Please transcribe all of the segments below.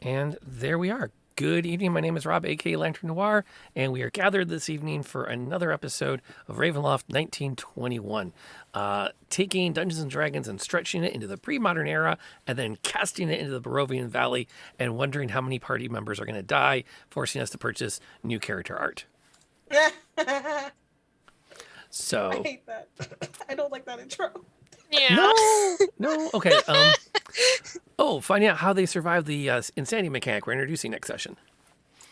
And there we are. Good evening. My name is Rob, aka Lantern Noir, and we are gathered this evening for another episode of Ravenloft 1921. Taking Dungeons and Dragons and stretching it into the pre-modern era, and then casting it into the Barovian Valley, and wondering how many party members are going to die, forcing us to purchase new character art. So I hate that. I don't like that intro. Yeah. No. Okay. Finding out how they survived the insanity mechanic we're introducing next session.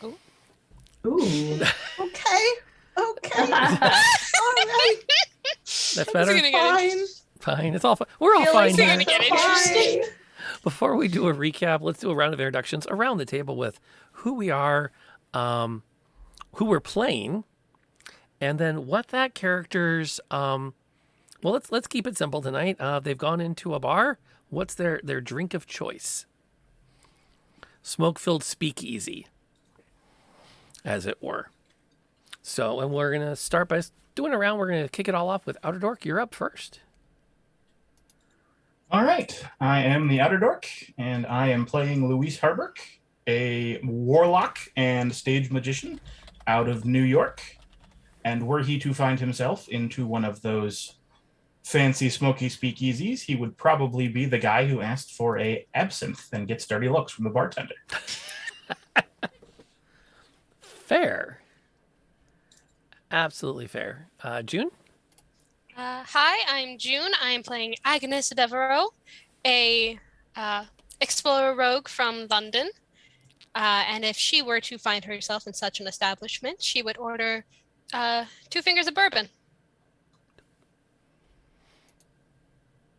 Ooh. Okay. All right. That's better. Fine. It's all fine. We're all fine It's here. gonna get interesting. Before we do a recap, let's do a round of introductions around the table with who we are, who we're playing, and then what that character's. Let's keep it simple tonight. They've gone into a bar. What's their drink of choice? Smoke-filled speakeasy, as it were. So, and we're gonna start by doing a round. We're gonna kick it all off with OuterDork. You're up first. All right, I am the OuterDork, and I am playing Luis Harburg, a warlock and stage magician out of New York. And were he to find himself into one of those fancy smoky speakeasies, he would probably be the guy who asked for a absinthe and gets dirty looks from the bartender. Fair. Absolutely fair. June? Hi, I'm June. I'm playing Agnes Devereaux, a explorer rogue from London. And if she were to find herself in such an establishment, she would order 2 fingers of bourbon.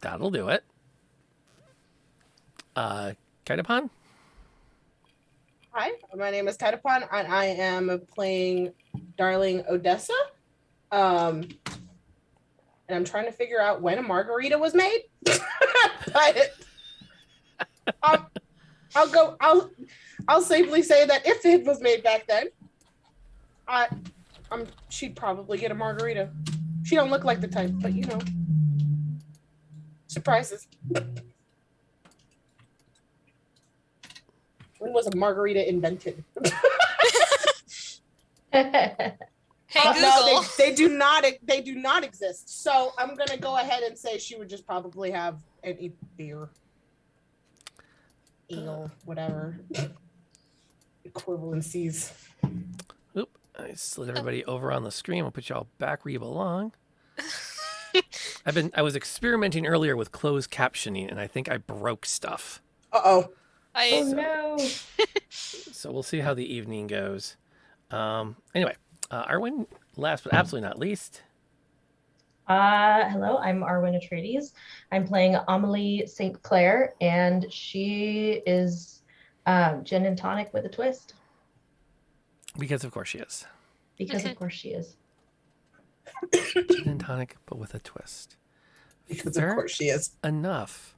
That'll do it. Kaitapan? Hi, my name is Kaitapan, and I am playing Darling Odessa. And I'm trying to figure out when a margarita was made. But I'll safely say that if it was made back then, she'd probably get a margarita. She don't look like the type, but you know. Surprises. When was a margarita invented? Hey, Google. No, they do not exist. So I'm gonna go ahead and say she would just probably have any beer, ale, whatever equivalencies. Oop, I slid everybody over on the screen. We'll put y'all back where you belong. I was experimenting earlier with closed captioning, and I think I broke stuff. Uh-oh. No. So we'll see how the evening goes. Anyway, Arwen, last but absolutely not least. Hello, I'm Arwen Atreides. I'm playing Amelie St. Clair, and she is gin and tonic with a twist. Because of course she is. Because of course she is. Gin and tonic, but with a twist. Because Fair of course she is. Enough.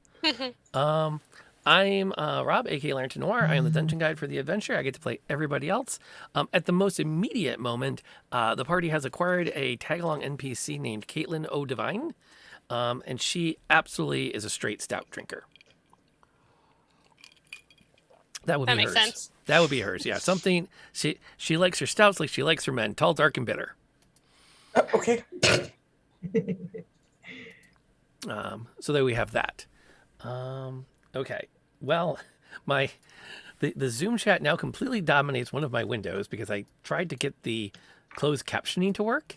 I'm Rob, aka Lantern Noir. I am the dungeon guide for the adventure. I get to play everybody else. At the most immediate moment, the party has acquired a tag-along NPC named Caitlin O'Divine, and she absolutely is a straight stout drinker. That would be makes hers. sense. That would be hers. Yeah, something she likes her stouts like she likes her men, tall, dark, and bitter. Okay. So there we have that. Okay. Well, the Zoom chat now completely dominates one of my windows because I tried to get the closed captioning to work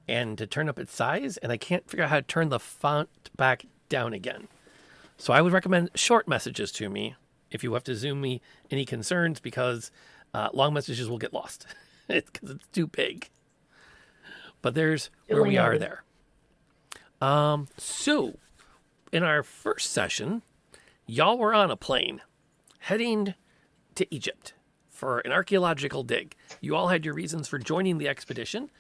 and to turn up its size, and I can't figure out how to turn the font back down again. So I would recommend short messages to me if you have to Zoom me any concerns, because long messages will get lost because it's too big. But there's where we are there. So in our first session, y'all were on a plane heading to Egypt for an archaeological dig. You all had your reasons for joining the expedition.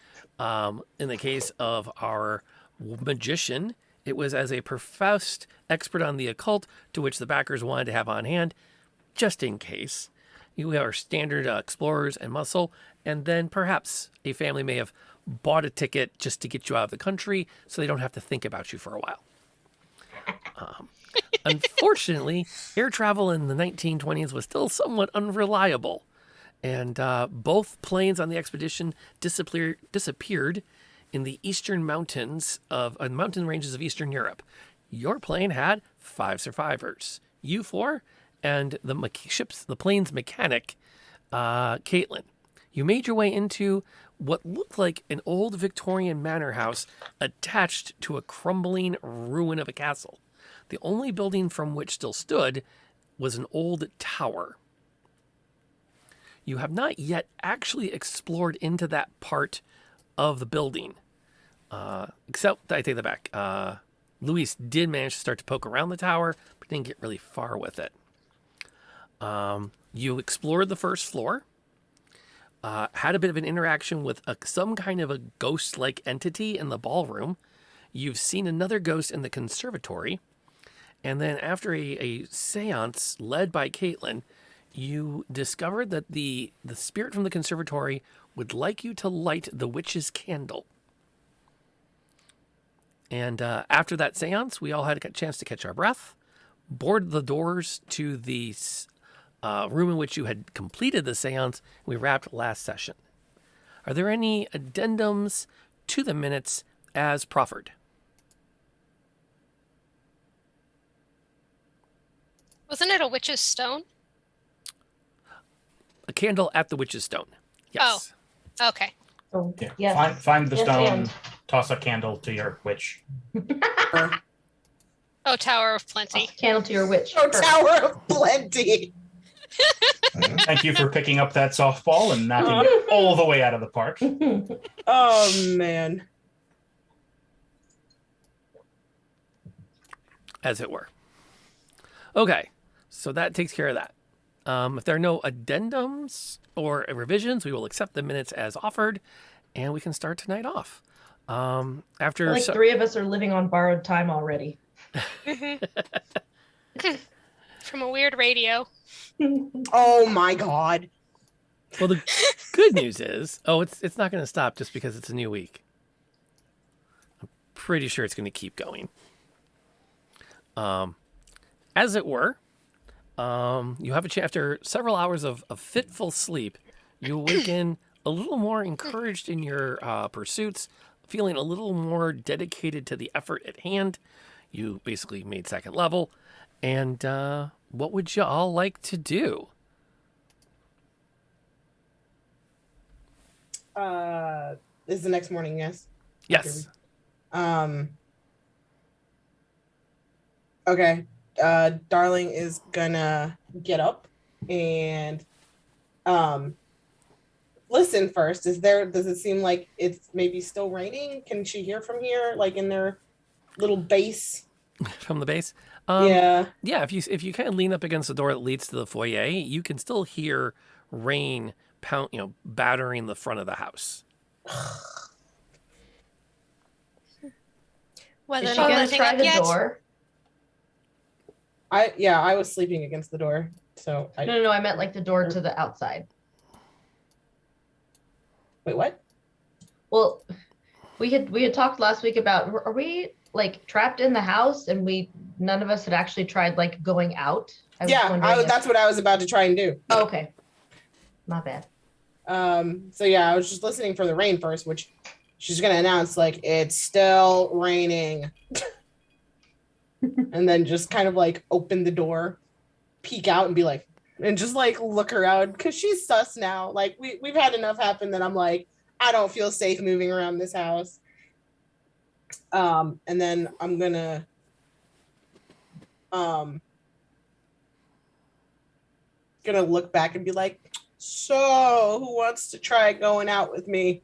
In the case of our magician, it was as a professed expert on the occult, to which the backers wanted to have on hand, just in case. You have our standard explorers and muscle, and then perhaps a family may have bought a ticket just to get you out of the country so they don't have to think about you for a while. Unfortunately, air travel in the 1920s was still somewhat unreliable, and both planes on the expedition disappeared in the eastern mountains of mountain ranges of Eastern Europe. Your plane had 5 survivors, you 4, and the plane's mechanic, Caitlin. You made your way into what looked like an old Victorian manor house attached to a crumbling ruin of a castle. The only building from which still stood was an old tower. You have not yet actually explored into that part of the building. Except, I take that back. Luis did manage to start to poke around the tower, but didn't get really far with it. You explored the first floor. Had a bit of an interaction with some kind of a ghost-like entity in the ballroom. You've seen another ghost in the conservatory. And then after a séance led by Caitlin, you discovered that the spirit from the conservatory would like you to light the witch's candle. And after that séance, we all had a chance to catch our breath, board the doors to the room in which you had completed the séance. We wrapped last session. Are there any addendums to the minutes as proffered? Wasn't it a witch's stone? A candle at the witch's stone. Yes. Okay. So, Yeah. yes. Find the Yes, stone, and. toss a candle to your witch. Oh, Tower of Plenty. Candle to your witch. Oh, first. Tower of Plenty. Thank you for picking up that softball and knocking it all the way out of the park. Oh, man. As it were. Okay, so that takes care of that. If there are no addendums or revisions, we will accept the minutes as offered, and we can start tonight off. After Like 3 of us are living on borrowed time already. From a weird radio. Oh, my God. well, the good news is, it's not going to stop just because it's a new week. I'm pretty sure it's going to keep going. As it were, you have a chance after several hours of fitful sleep. You awaken a little more encouraged in your pursuits, feeling a little more dedicated to the effort at hand. You basically made second level. And what would you all like to do? This is the next morning, yes? Yes. Okay. Darling is gonna get up and listen first. Does it seem like it's maybe still raining? Can she hear from here, like in their little base? From the base? Yeah. Yeah, if you kind of lean up against the door that leads to the foyer, you can still hear rain battering the front of the house. Whether Is she not gonna letting try up the yet? door? I was sleeping against the door, so No, I meant like the door to the outside. Wait, what? Well, we had talked last week about, are we like trapped in the house and none of us had actually tried like going out? That's what I was about to try and do. Oh, okay. My bad. So yeah, I was just listening for the rain first, which she's gonna announce like it's still raining. And then just kind of like open the door, peek out and be like, and just like look around because she's sus now. Like we've had enough happen that I'm like, I don't feel safe moving around this house. And then I'm gonna look back and be like, so who wants to try going out with me?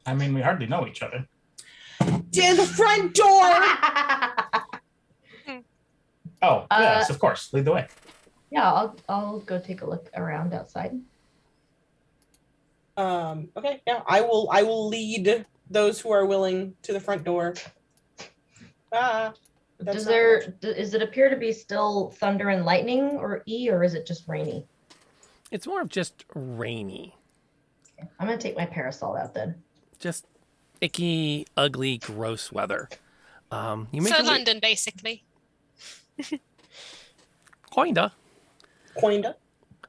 I mean, we hardly know each other. To the front door. Oh, yes, of course. Lead the way. Yeah, I'll go take a look around outside. Okay, yeah, I will lead those who are willing to the front door. Does it appear to be still thunder and lightning or is it just rainy? It's more of just rainy. Okay. I'm gonna take my parasol out then. Just icky, ugly, gross weather. You make So your way, London, basically. kinda. Coinda.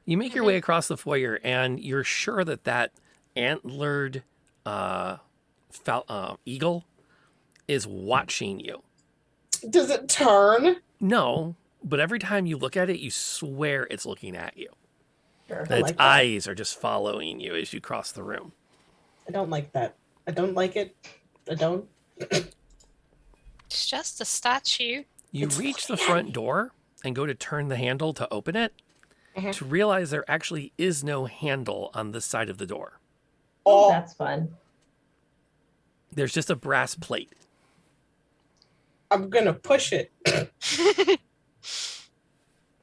You make your way across the foyer, and you're sure that antlered eagle is watching you. Does it turn? No, but every time you look at it, you swear it's looking at you. Sure. That its like that. eyes are just following you as you cross the room. I don't like that. I don't like it. I don't. It's just a statue. You It's reach the looking at front me. door and go to turn the handle to open it, Mhm. to realize there actually is no handle on this side of the door. Oh, Oh, that's fun. There's just a brass plate. I'm gonna push it.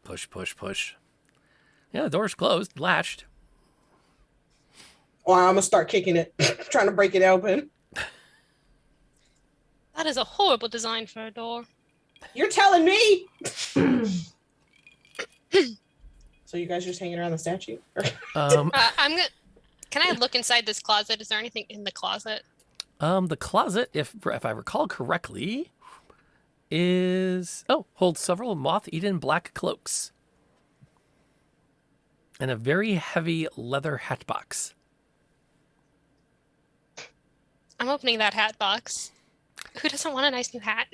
Push, push, push. Yeah, the door's closed, latched. Or I'm gonna start kicking it, trying to break it open. That is a horrible design for a door. You're telling me? So you guys just hanging around the statue? Um, I'm gonna. Can I look inside this closet? Is there anything in the closet? the closet, if I recall correctly, holds several moth-eaten black cloaks and a very heavy leather hat box. I'm opening that hat box. Who doesn't want a nice new hat?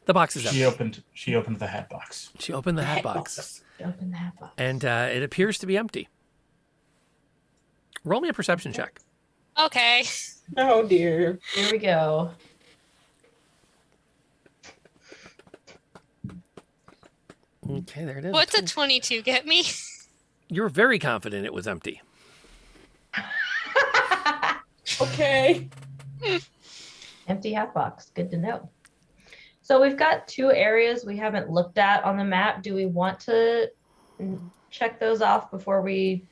The box is empty. She opened the hat box. She opened the hat box, Open the hat box. and it appears to be empty. Roll me a perception check. Okay. Oh dear. Here we go. Okay, there it is. What's a 22 get me? You're very confident it was empty. Okay. Empty hat box. Good to know. So we've got 2 areas we haven't looked at on the map. Do we want to check those off before we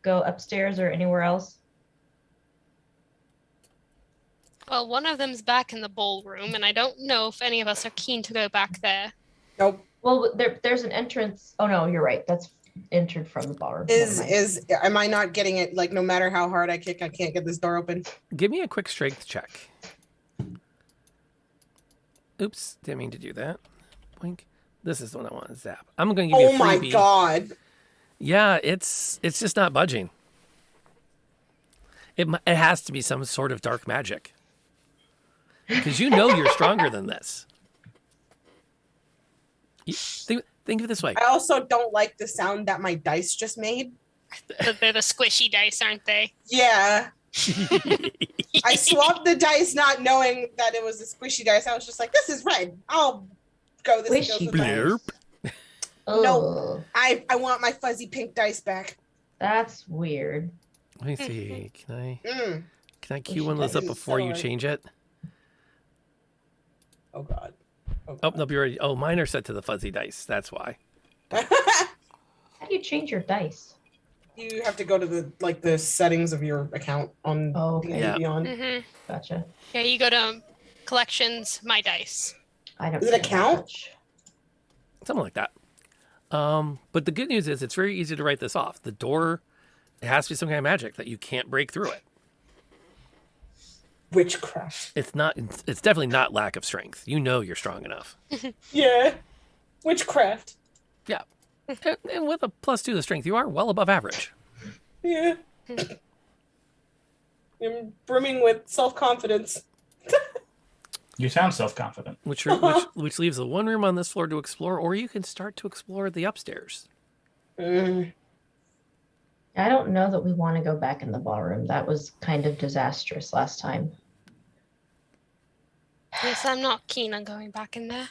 go upstairs or anywhere else? Well, one of them's back in the ballroom, and I don't know if any of us are keen to go back there. Nope. Well, there's an entrance. Oh no, you're right. That's entered from the ballroom. Never mind. Am I not getting it? Like, no matter how hard I kick, I can't get this door open. Give me a quick strength check. Oops, didn't mean to do that. Boink. This is the one I want to zap. I'm going to give you a Oh my freebie. god. Yeah, it's just not budging. It has to be some sort of dark magic. Because you know you're stronger than this. Think of it this way. I also don't like the sound that my dice just made. They're the squishy dice, aren't they? Yeah. I swapped the dice not knowing that it was a squishy dice. I was just like, this is red. I'll go this goes Squishy with that. Blurp. Oh, I want my fuzzy pink dice back. that's weird. Let me see. Can Mm. I cue one of those up before you change it? Oh god. Oh, no, you're already. Oh, mine are set to the fuzzy dice. That's why. How do you change your dice? You have to go to the settings of your account on Oh, okay. D&D Yeah. Beyond. Mm-hmm. Gotcha. Yeah, you go to collections, my dice. I don't. Does it care that count? much. Something like that. But the good news is it's very easy to write this off. The door, it has to be some kind of magic that you can't break through it. Witchcraft. It's not. It's definitely not lack of strength. You know you're strong enough. Yeah. Witchcraft. Yeah. And with a +2 to strength, you are well above average. Yeah. I'm brimming with self-confidence. You sound self-confident. Which leaves the one room on this floor to explore, or you can start to explore the upstairs. Mm. I don't know that we want to go back in the ballroom. That was kind of disastrous last time. Yes, I'm not keen on going back in there.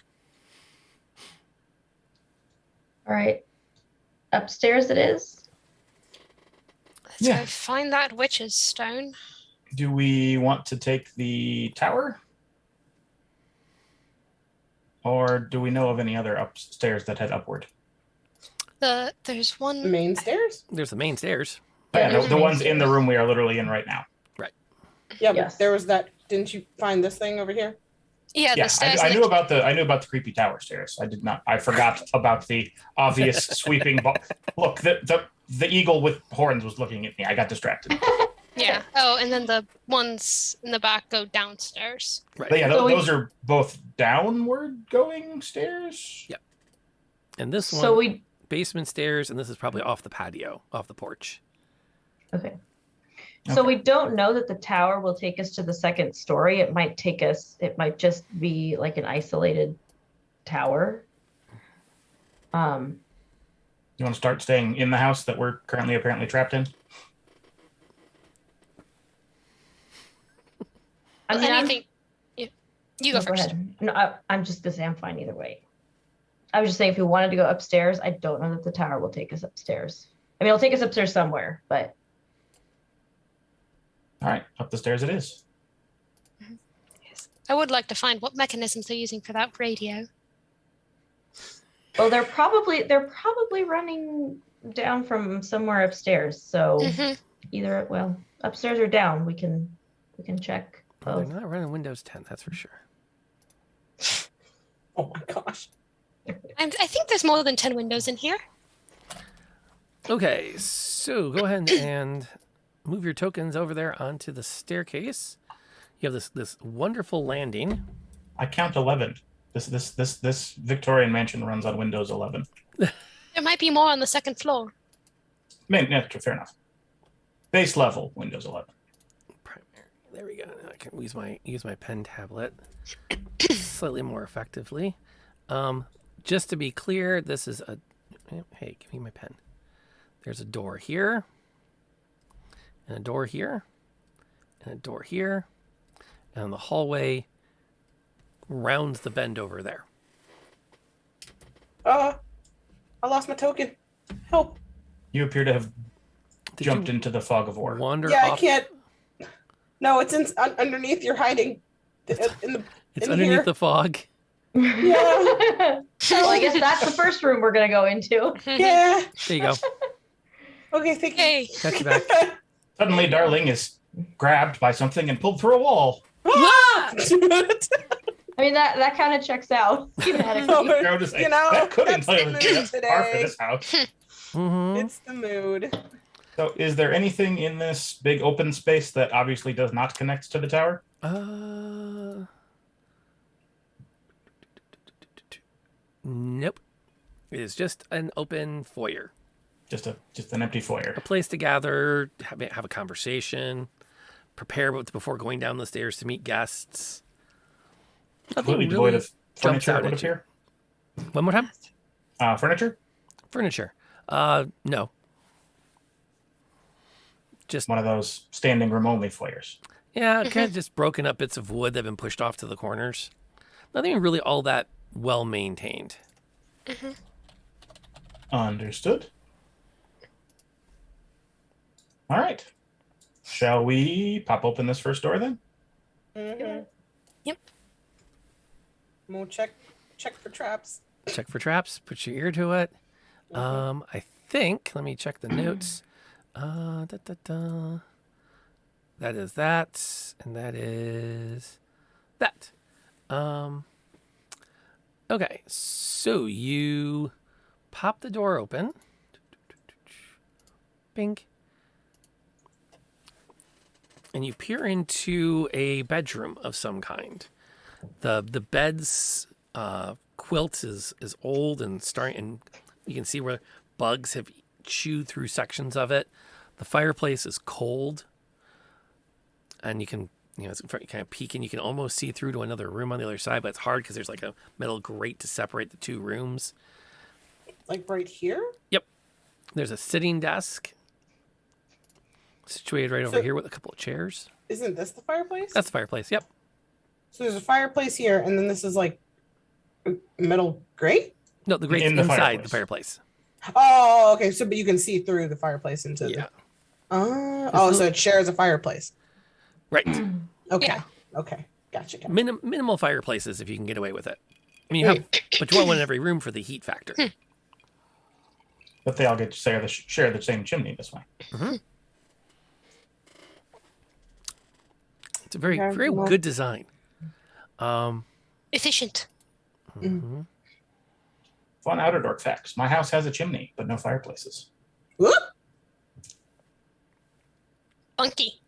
All right. Upstairs it is. Let's Yeah. go find that witch's stone. Do we want to take the tower? Or do we know of any other upstairs that head upward? There's The one. main stairs? There's the main stairs. Yeah, there's the main ones in the stairs. room we are literally in right now. Yeah, Yes. but there was that. Didn't you find this thing over here? Yeah, Yeah, the stairs. I in knew the- about the creepy tower stairs. I did not. I forgot about the obvious sweeping. Look, the eagle with horns was looking at me. I got distracted. Yeah. Oh, and then the ones in the back go downstairs. Right. But yeah, So those are both downward going stairs. Yeah. And this So one, basement stairs, and this is probably off the patio, off the porch. Okay. So we don't know that the tower will take us to the second story. It might just be like an isolated tower. You want to start staying in the house that we're currently apparently trapped in? I mean, Anything. You go no, first. ahead. No, I'm just gonna say I'm fine either way. I was just saying if we wanted to go upstairs, I don't know that the tower will take us upstairs. I mean, it'll take us upstairs somewhere, but All right, up the stairs it is. Yes. I would like to find what mechanisms they're using for that radio. well, they're probably running down from somewhere upstairs. So Mhm. either upstairs or down, we can check Well, both. they're not running Windows 10, that's for sure. Oh my gosh. I think there's more than 10 windows in here. Okay, so go ahead and move your tokens over there onto the staircase. You have this wonderful landing. I count 11. This Victorian mansion runs on Windows 11. There might be more on the second floor. Yeah, fair enough. Base level Windows 11. Primary. There we go. Now I can use my pen tablet slightly more effectively. Just to be clear, this is a. Hey, give me my pen. There's a door here, and a door here, and a door here, and the hallway rounds the bend over there. I lost my token. Help. You appear to have Did jumped you into the fog of war. wander Yeah, off? I can't. No, it's underneath. You're hiding. In It's in underneath here. the fog. Yeah. Well, I guess that's the first room we're gonna go into. Yeah. There you go. Okay, thank you. Hey. Got you back. Suddenly, Darling is grabbed by something and pulled through a wall. Ah! I mean that kind of checks out. Thematically. I would just say, You know, that could that's entirely the be mood a par for today. this house. Mm-hmm. It's the mood. So, is there anything in this big open space that obviously does not connect to the tower? Nope. It is just an open foyer, Just an empty foyer. a place to gather, have a conversation, prepare before going down the stairs to meet guests. Completely devoid of jumps furniture, out it would at you. appear. One more time. Furniture? Furniture. No. Just One of those standing room only foyers. yeah, kind of just broken up bits of wood that have been pushed off to the corners. Nothing really all that well maintained. Understood. All right. Shall we pop open this first door then? Mm-hmm. Yep. We'll check for traps. Check for traps. Put your ear to it. I think. Let me check the notes. That is that, and that is that. Okay, so you pop the door open. Bing. And you peer into a bedroom of some kind. The bed's quilt is old and starting, and you can see where bugs have chewed through sections of it. The fireplace is cold, and you can, it's kind of peek, and you can almost see through to another room on the other side, but it's hard because there's like a metal grate to separate the two rooms. Like right here? Yep. There's a sitting desk situated right over here with a couple of chairs. Isn't this the fireplace? That's the fireplace. Yep. So there's a fireplace here, and then this is like a metal grate? No, the grate's In the inside the fireplace. fireplace. Oh, okay. So, but you can see through the fireplace into Yeah. the... Oh, so it shares a fireplace. Right. Okay. Yeah. Okay. Gotcha. Minimal fireplaces if you can get away with it. I mean, but you want one in every room for the heat factor. But they all get to share the same chimney this way. It's a very, Okay, very well- good design. Efficient. Mhm. Fun OuterDork facts. My house has a chimney, but no fireplaces. Whoop! Funky.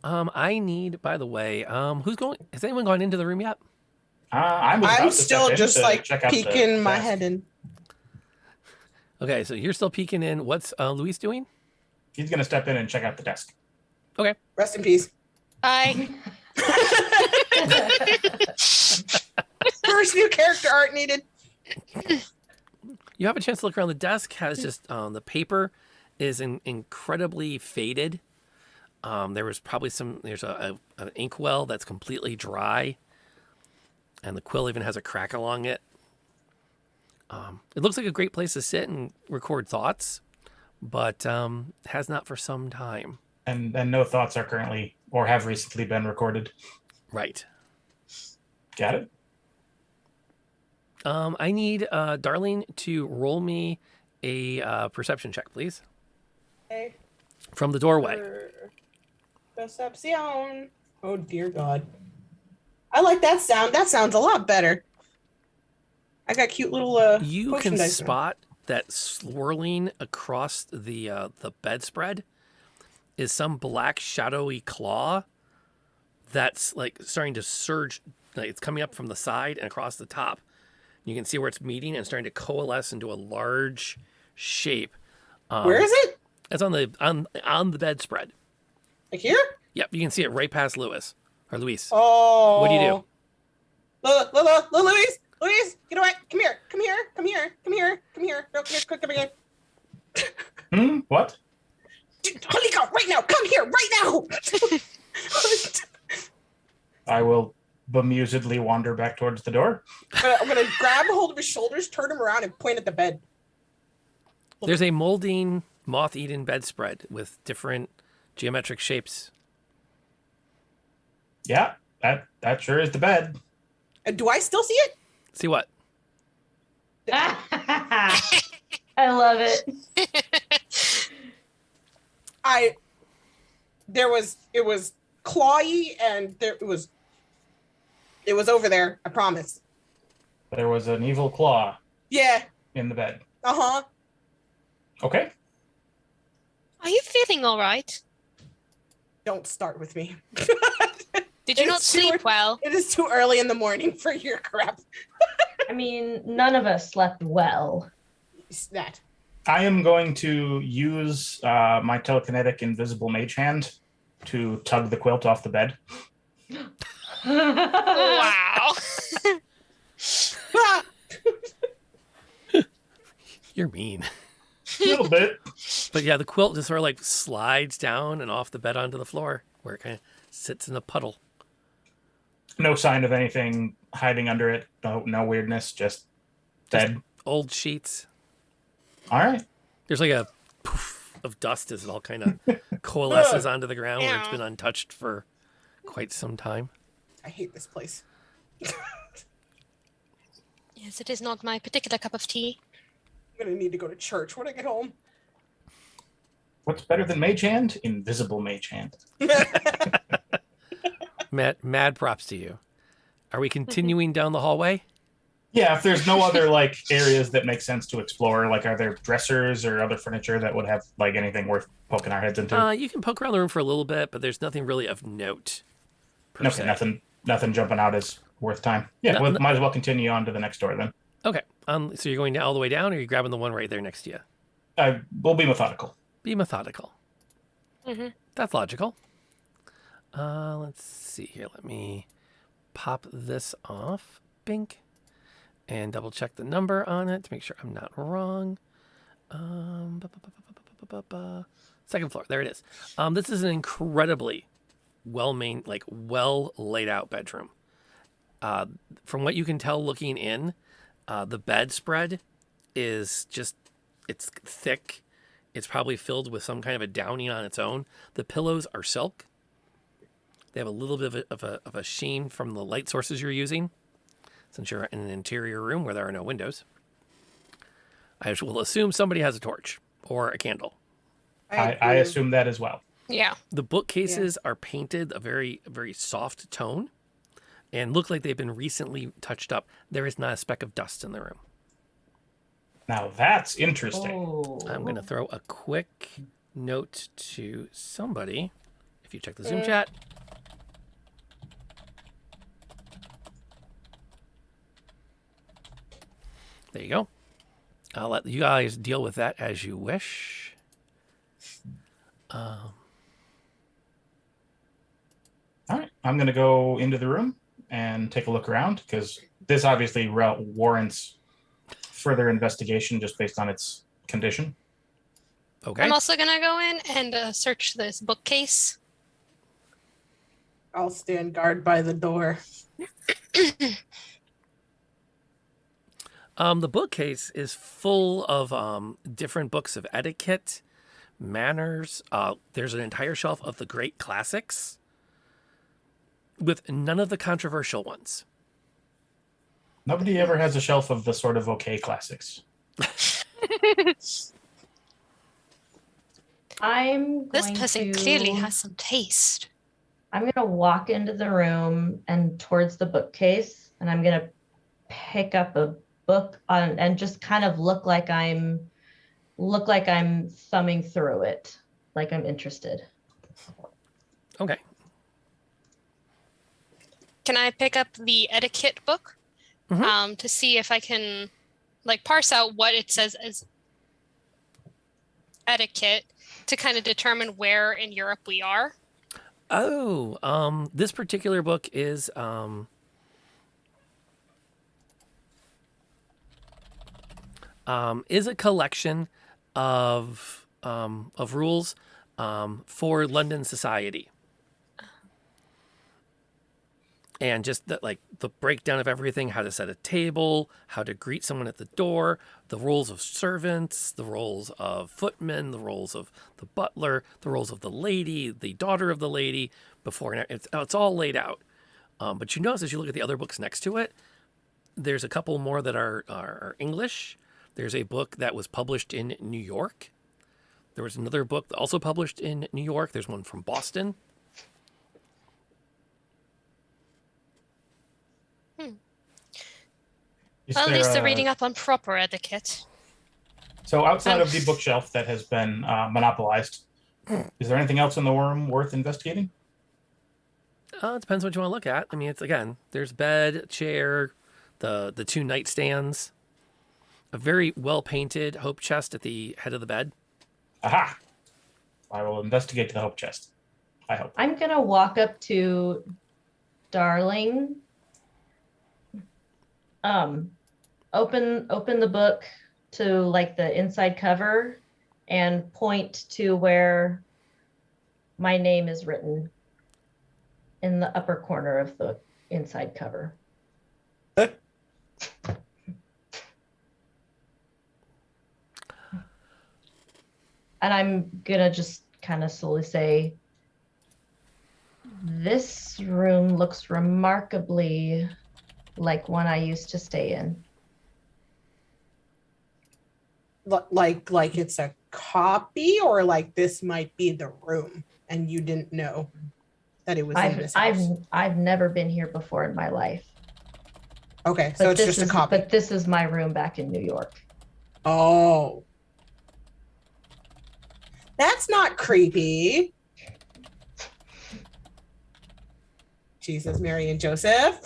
I need, by the way, who's going? Has anyone gone into the room yet? I'm I'm still just like check out the peeking my desk. head in. Okay, so you're still peeking in. What's Luis doing? He's gonna step in and check out the desk. Okay. Rest in peace. I First new character art needed. You have a chance to look around. The desk has just the paper is incredibly faded. There was probably there's an inkwell that's completely dry, and the quill even has a crack along it. It looks like a great place to sit and record thoughts, but has not for some time. And no thoughts are currently or have recently been recorded. Right. Got it? I need Darlene to roll me a perception check, please, Okay. from the doorway. Perception. Oh dear God. I like that sound. That sounds a lot better. I got cute little You potion can dice now. spot that swirling across the bedspread is some black shadowy claw that's like starting to surge. Like it's coming up from the side and across the top. You can see where it's meeting and starting to coalesce into a large shape. Where is it? It's on the bedspread. Like here? Yep, you can see it right past Luis. Oh. What do you do? Louise, get away. Come here. No, come here. What? Halika, right now. Come here, right now. I will bemusedly wander back towards the door. I'm gonna grab a hold of his shoulders, turn him around, and point at the bed. There's a molding, moth-eaten bedspread with different geometric shapes. Yeah, that sure is the bed. Do I still see it? See what? I love it. It was clawy and it was over there, I promise. There was an evil claw Yeah. in the bed. Uh-huh. Okay. Are you feeling all right? Don't start with me. Did you not It's too sleep ear- well? It is too early in the morning for your crap. I mean, none of us slept well. That. I am going to use my telekinetic invisible mage hand to tug the quilt off the bed. Wow. Ah! You're mean. A little bit. But yeah, the quilt just sort of like slides down and off the bed onto the floor where it kind of sits in a puddle. No sign of anything hiding under it. No weirdness. Just bed. Old sheets. All right. There's like a poof of dust as it all kind of coalesces onto the ground where it's been untouched for quite some time. I hate this place. Yes, it is not my particular cup of tea. I'm gonna need to go to church when I get home. What's better than mage hand? Invisible mage hand. Mad props to you. Are we continuing down the hallway? Yeah, if there's no other like areas that make sense to explore, like are there dressers or other furniture that would have like anything worth poking our heads into? You can poke around the room for a little bit, but there's nothing really of note. Per se. Nothing jumping out as worth time. Yeah, No- we no- might as well continue on to the next door then. Okay. So you're going all the way down, or are you grabbing the one right there next to you? We'll be methodical. Be methodical. Mm-hmm. That's logical. Let's see here. Let me pop this off. Bink. And double check the number on it to make sure I'm not wrong. Second floor. There it is. This is an incredibly well laid out bedroom. From what you can tell looking in, the bedspread is just, it's thick. It's probably filled with some kind of a downing on its own. The pillows are silk. They have a little bit of a sheen from the light sources you're using, since you're in an interior room where there are no windows. I will assume somebody has a torch or a candle. I assume that as well. Yeah. The bookcases are painted a very, very soft tone and look like they've been recently touched up. There is not a speck of dust in the room. Now that's interesting. Oh. I'm going to throw a quick note to somebody. If you check the Zoom chat. There you go. I'll let you guys deal with that as you wish. All right, I'm going to go into the room and take a look around because this obviously warrants further investigation just based on its condition. Okay. I'm also gonna go in and search this bookcase. I'll stand guard by the door. The bookcase is full of different books of etiquette, manners. There's an entire shelf of the great classics with none of the controversial ones. Nobody ever has a shelf of the sort of okay classics. This person clearly has some taste. I'm going to walk into the room and towards the bookcase, and I'm going to pick up a book and just kind of look like I'm thumbing through it, like I'm interested. Okay. Can I pick up the etiquette book to see if I can parse out what it says as etiquette to kind of determine where in Europe we are? Oh, this particular book is a collection of rules for London society, and just the breakdown of everything: how to set a table, how to greet someone at the door, the roles of servants, the roles of footmen, the roles of the butler, the roles of the lady, the daughter of the lady. Before and it's all laid out. But you notice as you look at the other books next to it, there's a couple more that are English. There's a book that was published in New York. There was another book also published in New York. There's one from Boston. Well, at least they're reading up on proper etiquette. So outside of the bookshelf that has been monopolized, is there anything else in the room worth investigating? It depends what you want to look at. I mean, there's bed, chair, the two nightstands, a very well-painted hope chest at the head of the bed. Aha! I will investigate the hope chest. I hope. I'm going to walk up to Darling. Open the book to the inside cover and point to where my name is written in the upper corner of the inside cover. And I'm gonna just kind of slowly say, this room looks remarkably like one I used to stay in. Like it's a copy, or this might be the room and you didn't know that it was in this house? I've never been here before in my life. Okay, so it's just a copy. But this is my room back in New York. Oh. That's not creepy. Jesus, Mary, and Joseph.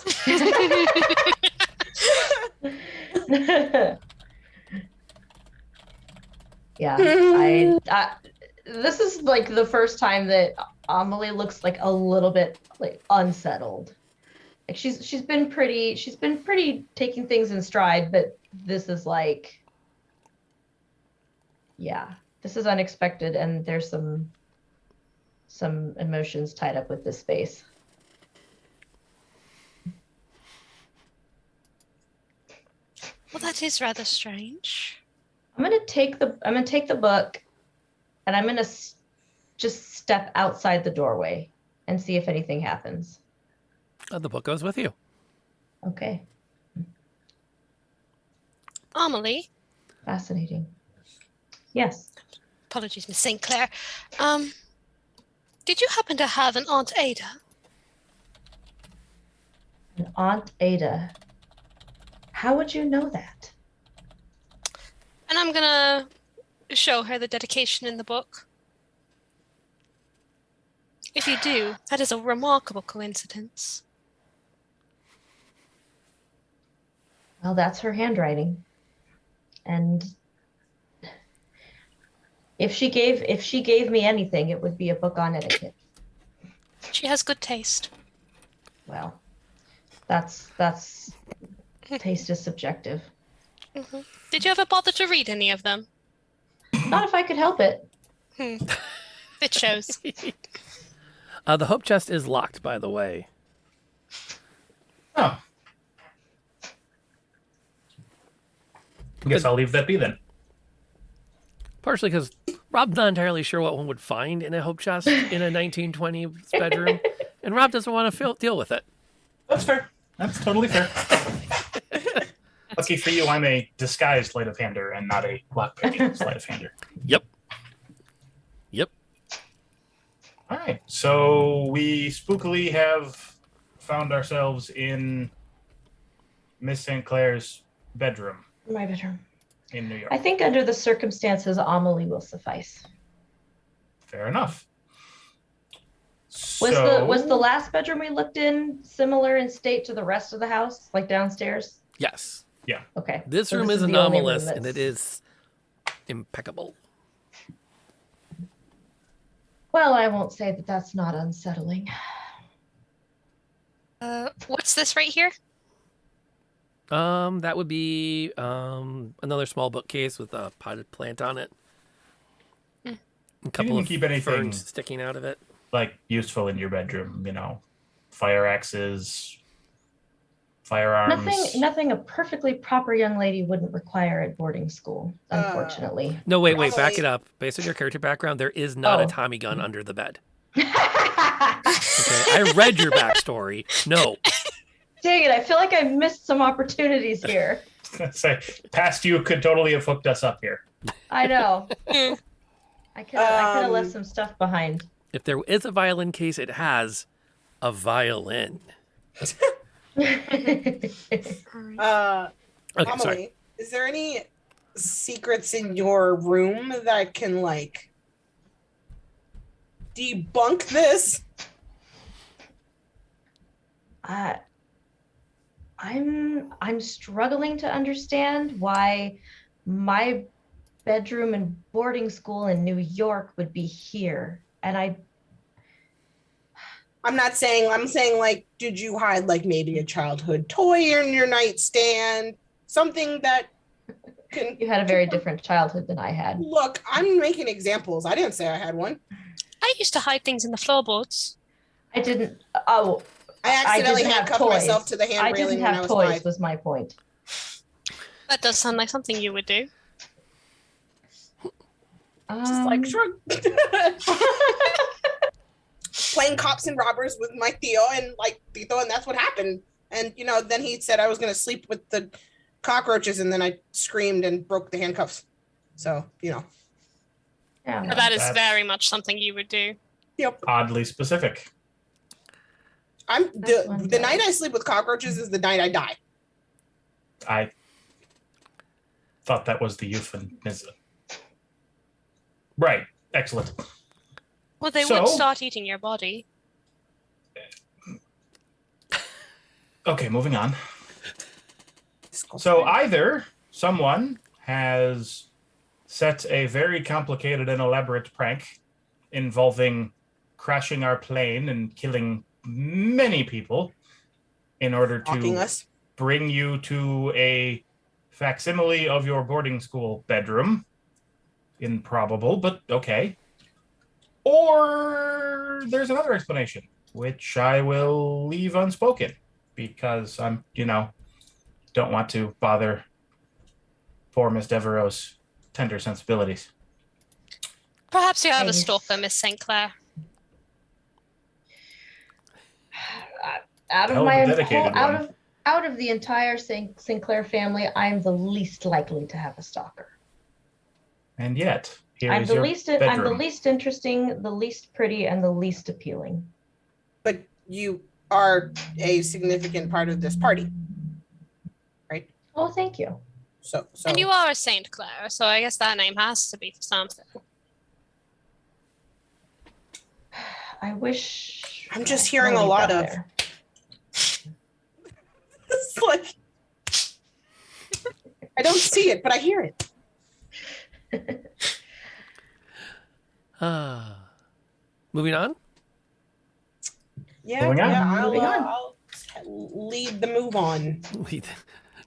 Yeah, this is the first time that Amelie looks a little bit unsettled. She's been pretty taking things in stride, but this is this is unexpected, and there's some emotions tied up with this space. Well, that is rather strange. I'm gonna take the book, and I'm gonna just step outside the doorway and see if anything happens. The book goes with you. Okay. Amelie. Fascinating. Yes. Apologies, Miss St. Clair. Did you happen to have an Aunt Ada? An Aunt Ada. How would you know that? And I'm gonna show her the dedication in the book. If you do, that is a remarkable coincidence. Well, that's her handwriting. And if she gave me anything, it would be a book on etiquette. She has good taste. Well, that's taste is subjective. Mhm. Did you ever bother to read any of them? Not if I could help it. It shows. The hope chest is locked, by the way. Oh. I guess I'll leave that be then. Partially because Rob's not entirely sure what one would find in a hope chest in a 1920s bedroom, and Rob doesn't want to deal with it. That's fair. That's totally fair. Lucky for you, I'm a disguised sleight of hander and not a lockpicking sleight of hander. Yep. All right. So we spookily have found ourselves in Miss St. Clair's bedroom My bedroom. in New York. I think under the circumstances, Amelie will suffice. Fair enough. Was the last bedroom we looked in similar in state to the rest of the house, like downstairs? Yes. Okay. This So room this is is the only anomalous, room and it is impeccable. Well, I won't say that that's not unsettling. What's this right here? That would be another small bookcase with a potted plant on it. A couple didn't of keep anything ferns sticking out of it. like useful in your bedroom, fire axes, firearms. Nothing a perfectly proper young lady wouldn't require at boarding school, unfortunately. No, wait, back Probably- it up. Based on your character background, there is not a Oh. Tommy gun under the bed. Okay, I read your backstory. No. Dang it, I feel like I missed some opportunities here. Say, past you could totally have hooked us up here. I know. Hmm. I could have left some stuff behind. If there is a violin case, it has a violin. Okay, Okay, sorry. Amelie, is there any secrets in your room that can debunk this? I'm struggling to understand why my bedroom and boarding school in New York would be here. And I'm saying did you hide maybe a childhood toy in your nightstand? Something that can you had a very different childhood than I had. look, I'm making examples. I didn't say I had one. I used to hide things in the floorboards. I didn't. Oh, I accidentally didn't have handcuffed toys. myself to the I hand-railing didn't when I have was toys. 5. Was my point. That does sound like something you would do. Just shrug. Playing cops and robbers with my Theo, and that's what happened. And then he said I was gonna sleep with the cockroaches, and then I screamed and broke the handcuffs. So yeah. That is That's- very much something you would do. yep. Oddly specific. I'm That's one the thing. night I sleep with cockroaches is the night I die. I thought that was the euphemism. Right. Excellent. Well, they So- would start eating your body. Okay, moving on. So either someone has set a very complicated and elaborate prank involving crashing our plane and killing many people in order Mocking to us. bring you to a facsimile of your boarding school bedroom. Improbable, but okay. Or there's another explanation, which I will leave unspoken because I'm, don't want to bother poor Miss Devereaux's tender sensibilities. Perhaps you have a Nice. stalker, Miss St. Clair. Out of Hell of my a dedicated one. out of the entire Sinclair family, I'm the least likely to have a stalker. And yet, here I'm is the your least I'm the bedroom. least interesting, the least pretty, and the least appealing. But you are a significant part of this party. Oh, thank you. So And you are a St. Clair, so I guess that name has to be for something. I wish. I'm just well, hearing a leave lot that of. there. It's like I don't see it, but I hear it. Moving on. Yeah, Moving on. yeah. Moving on. I'll lead the move on.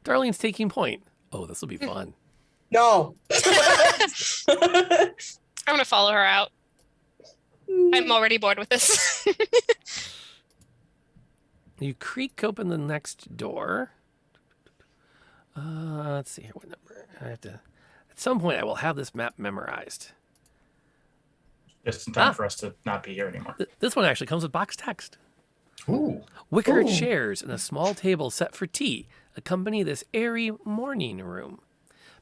Darlene's taking point. Oh, this will be fun. No. I'm gonna follow her out. I'm already bored with this. You creak open the next door. Let's see here. What number? I have to. At some point, I will have this map memorized. Just in time for us to not be here anymore. This one actually comes with box text. Ooh. Wicker Ooh. chairs and a small table set for tea accompany this airy morning room.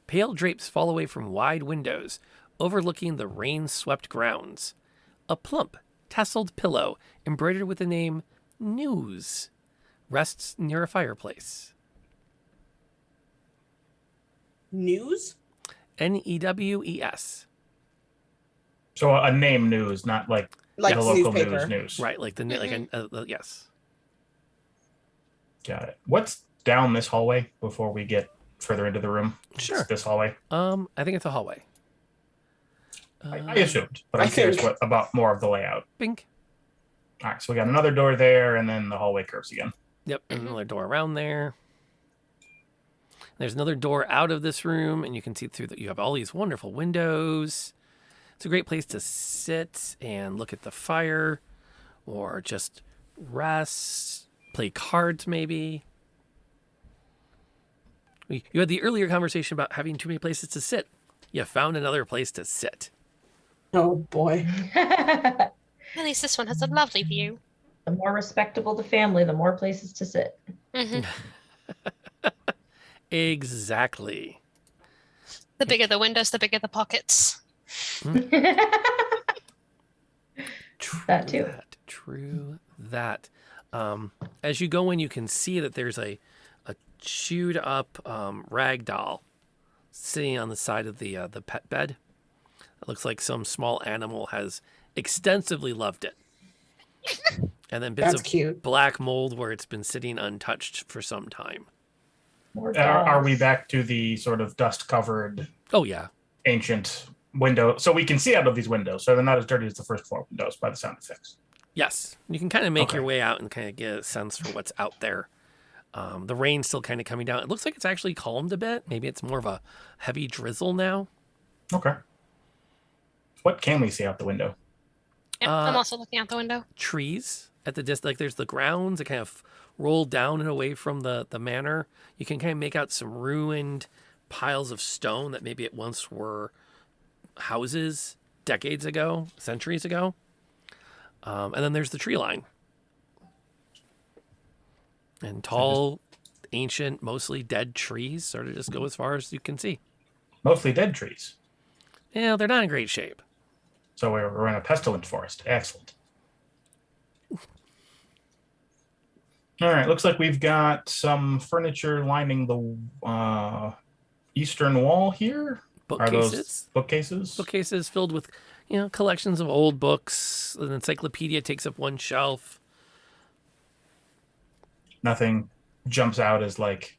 Pale drapes fall away from wide windows, overlooking the rain-swept grounds. A plump, tasseled pillow embroidered with the name News rests near a fireplace. News? News. So a name news, not like Like the local newspaper. news. Right, like yes. Got it. What's down this hallway before we get further into the room? Sure. This hallway. I think it's a hallway. I assumed, but I'm I curious think- what about more of the layout. Bink. All right, so we got another door there, and then the hallway curves again. Yep, and another door around there. There's another door out of this room, and you can see through that you have all these wonderful windows. It's a great place to sit and look at the fire, or just rest, play cards maybe. You had the earlier conversation about having too many places to sit. You found another place to sit. Oh boy. At least this one has a lovely view. The more respectable the family, the more places to sit. hmm Exactly. The bigger the windows, the bigger the pockets. True That too. True that. As you go in, you can see that there's a chewed up rag doll sitting on the side of the pet bed. It looks like some small animal has extensively loved it. And then bits That's of cute. black mold where it's been sitting untouched for some time. More Are we dolls. back to the sort of dust-covered Oh yeah. ancient window? So we can see out of these windows, so they're not as dirty as the first floor windows by the sound effects. Yes. You can kind of make your Okay. way out and kind of get a sense for what's out there. The rain's still kind of coming down. It looks like it's actually calmed a bit. Maybe it's more of a heavy drizzle now. Okay. What can we see out the window? Yep, I'm also looking out the window. Trees at the distance, like there's the grounds that kind of roll down and away from the manor. You can kind of make out some ruined piles of stone that maybe at once were houses decades ago, centuries ago. And then there's the tree line. And tall, ancient, mostly dead trees sort of just go as far as you can see. Mostly dead trees. Yeah, they're not in great shape. So we're in a pestilent forest. Excellent. All right, looks like we've got some furniture lining the eastern wall here. Are those Bookcases. bookcases? Bookcases filled with, collections of old books. An encyclopedia takes up one shelf. Nothing jumps out as like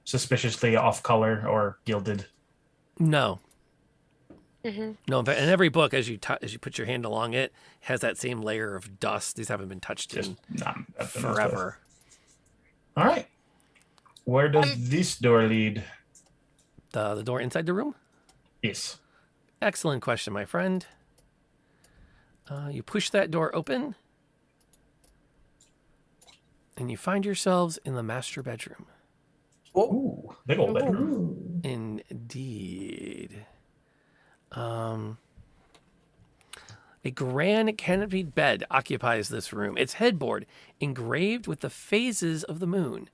suspiciously off color or gilded. No. hmm No, in fact, and every book, as you put your hand along it, has that same layer of dust. These haven't been touched Just in not forever. All right. Where does this door lead? The door inside the room? Yes. Excellent question, my friend. You push that door open, and you find yourselves in the master bedroom. Ooh, big old bedroom. Ooh. Indeed. A grand canopied bed occupies this room, its headboard engraved with the phases of the moon.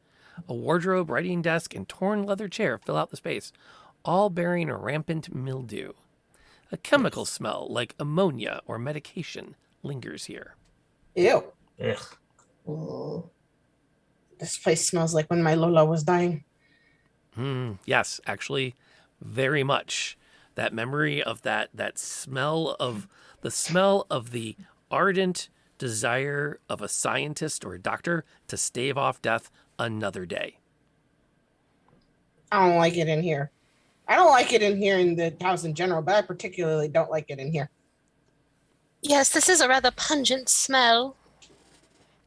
A wardrobe, writing desk, and torn leather chair fill out the space, all bearing a rampant mildew. A chemical smell like ammonia or medication lingers here. Ew. Ugh. Ooh. This place smells like when my Lola was dying. Yes, actually, very much. That memory of that smell of the ardent desire of a scientist or a doctor to stave off death another day. I don't like it in here. I don't like it in here in the house in general, but I particularly don't like it in here. Yes, this is a rather pungent smell.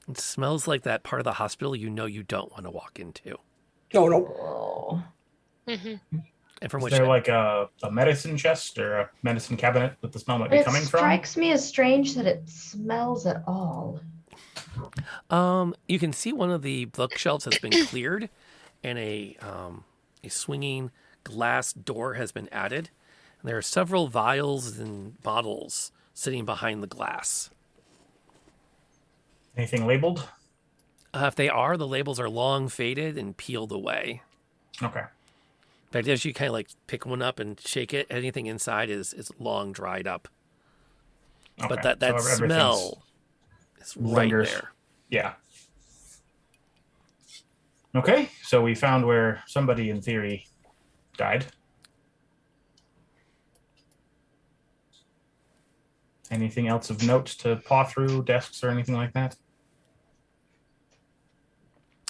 It smells like that part of the hospital you know you don't want to walk into. No. Oh. Hmm. And from Is which there like a medicine chest or a medicine cabinet that the smell might be It coming from? strikes me as strange that it smells at all. you can see one of the bookshelves has been cleared, and a swinging glass door has been added. And there are several vials and bottles sitting behind the glass. Anything labeled? If they are, the labels are long faded and peeled away. Okay. In fact, as you kind of like pick one up and shake it, anything inside is long dried up. Okay. But that So everything's- smell is right lingers. there. Yeah. Okay, so we found where somebody in theory died. Anything else of note to paw through, desks or anything like that?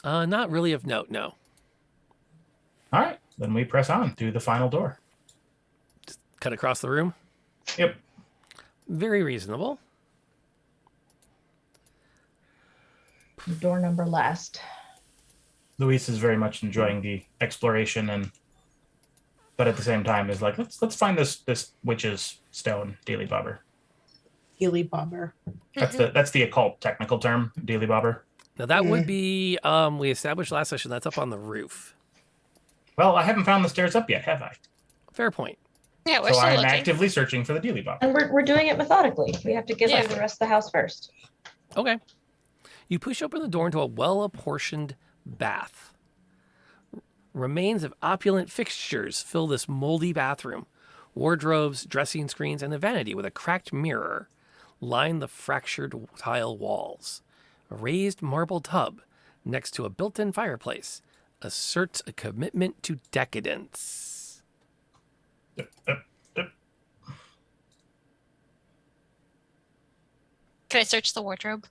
Not really of note, no. All right, then we press on to the final door. Cut across the room. Yep. Very reasonable. Door number last. Luis is very much enjoying the exploration, but at the same time is like, let's find this witch's stone, Daily Bobber. Healy bobber. That's the occult technical term, Daily Bobber. Now that would be we established last session. That's up on the roof. Well, I haven't found the stairs up yet, have I? Fair point. Yeah, we're So still I'm looking. actively searching for the Daily Bobber. And we're doing it methodically. We have to get Yeah. through the rest of the house first. Okay. You push open the door into a well-apportioned bath. Remains of opulent fixtures fill this moldy bathroom. Wardrobes, dressing screens, and a vanity with a cracked mirror line the fractured tile walls. A raised marble tub next to a built-in fireplace asserts a commitment to decadence. Can I search the wardrobe?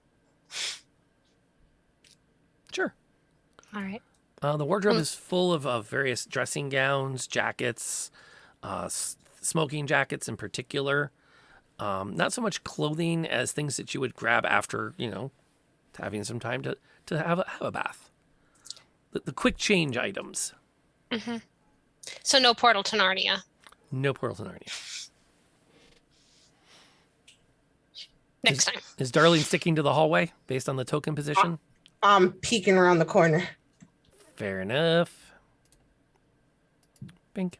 Sure. All right. The wardrobe is full of various dressing gowns, jackets, smoking jackets in particular. Not so much clothing as things that you would grab after, having some time to have a bath. The quick change items. So no portal to Narnia. No portal to Narnia. Next time. Is Darling sticking to the hallway based on the token position? I'm peeking around the corner. Fair enough. Bink.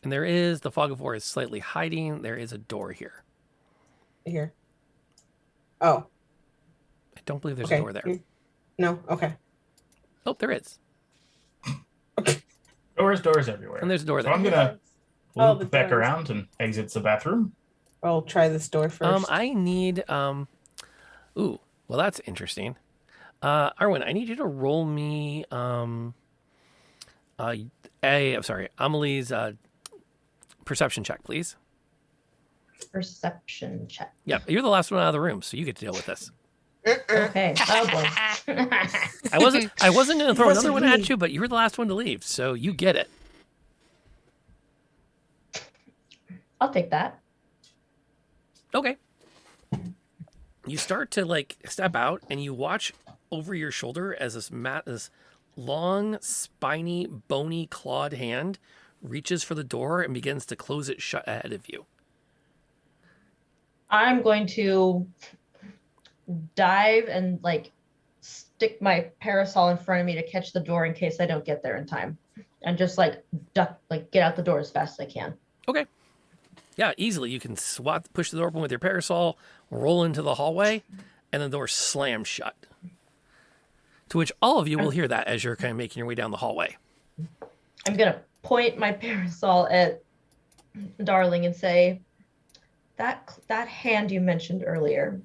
And the fog of war is slightly hiding. There is a door here. Here. Oh, I don't believe there's okay. a door there. No, okay. Oh, there is. Doors everywhere. And there's a door So there. I'm gonna Oh, loop the back doors. around and exit the bathroom. I'll try this door first. I need ooh, well that's interesting. Arwen, I need you to roll me Amelie's perception check, please. Perception check. Yep, you're the last one out of the room, so you get to deal with this. Okay. Oh boy. I wasn't going to throw wasn't another one me. at you, but you were the last one to leave, so you get it. I'll take that. Okay. You start to step out, and you watch over your shoulder as this long, spiny, bony, clawed hand reaches for the door and begins to close it shut ahead of you. I'm going to dive and stick my parasol in front of me to catch the door in case I don't get there in time, and just duck, get out the door as fast as I can. Okay. Yeah, easily. You can push the door open with your parasol, roll into the hallway, and the door slams shut. To which all of you will hear that as you're kind of making your way down the hallway. I'm gonna point my parasol at Darling and say, that hand you mentioned earlier.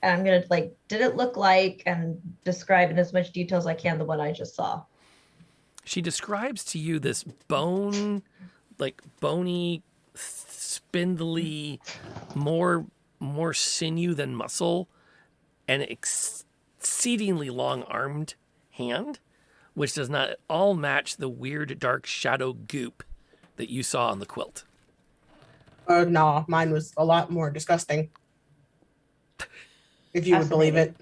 And I'm gonna did it look like, and describe in as much detail as I can the one I just saw. She describes to you this bony spindly, more sinew than muscle, and exceedingly long-armed hand, which does not at all match the weird dark shadow goop that you saw on the quilt. No, mine was a lot more disgusting. If you would believe it.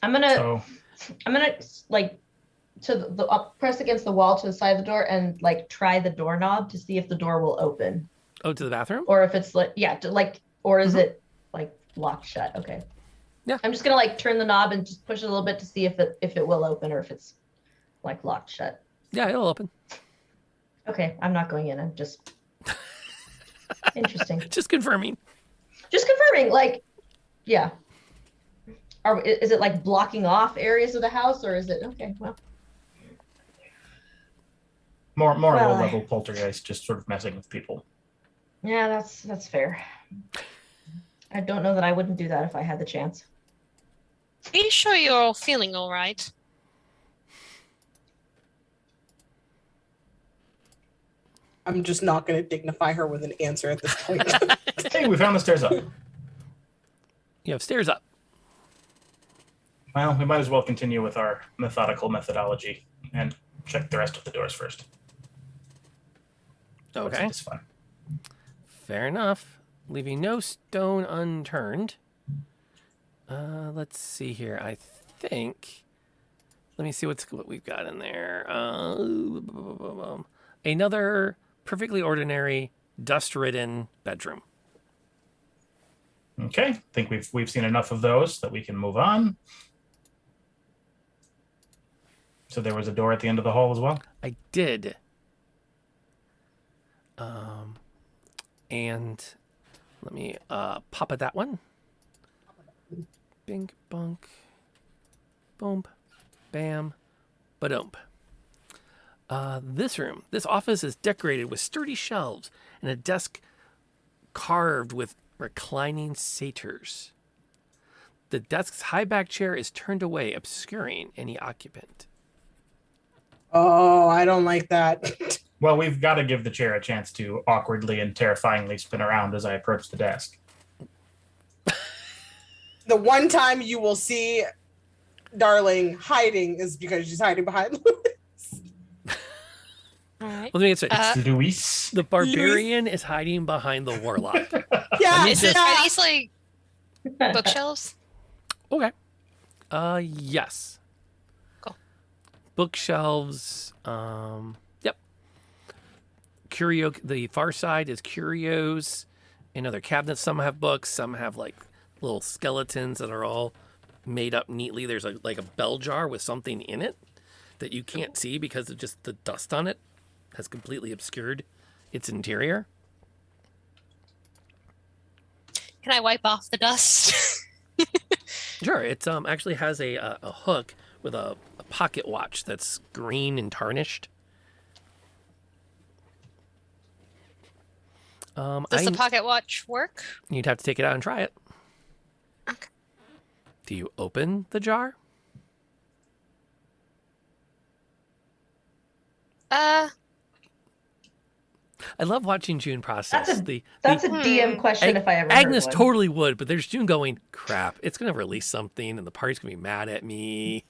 I'm gonna So like press against the wall to the side of the door and like try the doorknob to see if the door will open, Oh, to the bathroom? or if it's or is it like locked shut? Okay. Yeah. I'm just gonna like turn the knob and just push it a little bit to see if it will open or if it's like locked shut. Yeah, it'll open. Okay, I'm not going in. I'm just interesting. Just confirming. Just confirming, like, yeah. Is it like blocking off areas of the house, or is it okay? Well, more Well, low level poltergeist, just sort of messing with people. yeah, that's fair. I don't know that I wouldn't do that if I had the chance. Are you sure you're all feeling all right? I'm just not going to dignify her with an answer at this point. Hey, we found the stairs up. You have stairs up. Well, we might as well continue with our methodical methodology and check the rest of the doors first. Okay. It's fun. Fair enough. Leaving no stone unturned. Let's see here. I think. Let me see what we've got in there. Another perfectly ordinary, dust-ridden bedroom. Okay, think we've seen enough of those that we can move on. So there was a door at the end of the hall as well? I did. And let me pop at that one. Bing, bunk, boom, bam, ba-dump. This office is decorated with sturdy shelves and a desk carved with reclining satyrs. The desk's high back chair is turned away, obscuring any occupant. Oh, I don't like that. Well, we've got to give the chair a chance to awkwardly and terrifyingly spin around as I approach the desk. The one time you will see Darling hiding is because she's hiding behind Louis. All right. Let me get straight. It's Luis. The barbarian is hiding behind the warlock. Yeah, Are these like bookshelves? Okay. Yes. Cool. Bookshelves. Yep. Curio. The far side is curios. In other cabinets, some have books, some have like little skeletons that are all made up neatly. There's like a bell jar with something in it that you can't see because of just the dust on it has completely obscured its interior. Can I wipe off the dust? Sure. It actually has a hook with a pocket watch that's green and tarnished. Does the pocket watch work? You'd have to take it out and try it. Okay. Do you open the jar? I love watching June process. That's a DM question if I ever Agnes heard one. totally would, but there's June going, crap, it's going to release something and the party's going to be mad at me.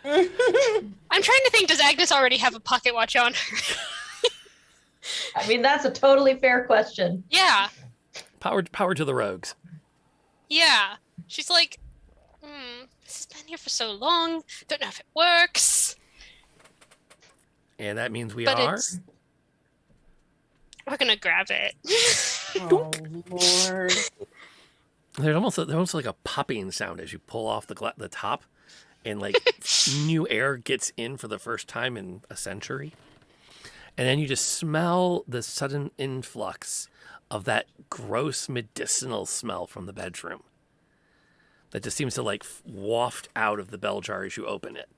I'm trying to think, does Agnes already have a pocket watch on her? I mean, that's a totally fair question. Yeah. Power to the rogues. Yeah. She's like, this has been here for so long. Don't know if it works. And that means We're gonna grab it. Oh, Lord. There's almost like a popping sound as you pull off the top, and like new air gets in for the first time in a century. And then you just smell the sudden influx of that gross medicinal smell from the bedroom that just seems to like waft out of the bell jar as you open it.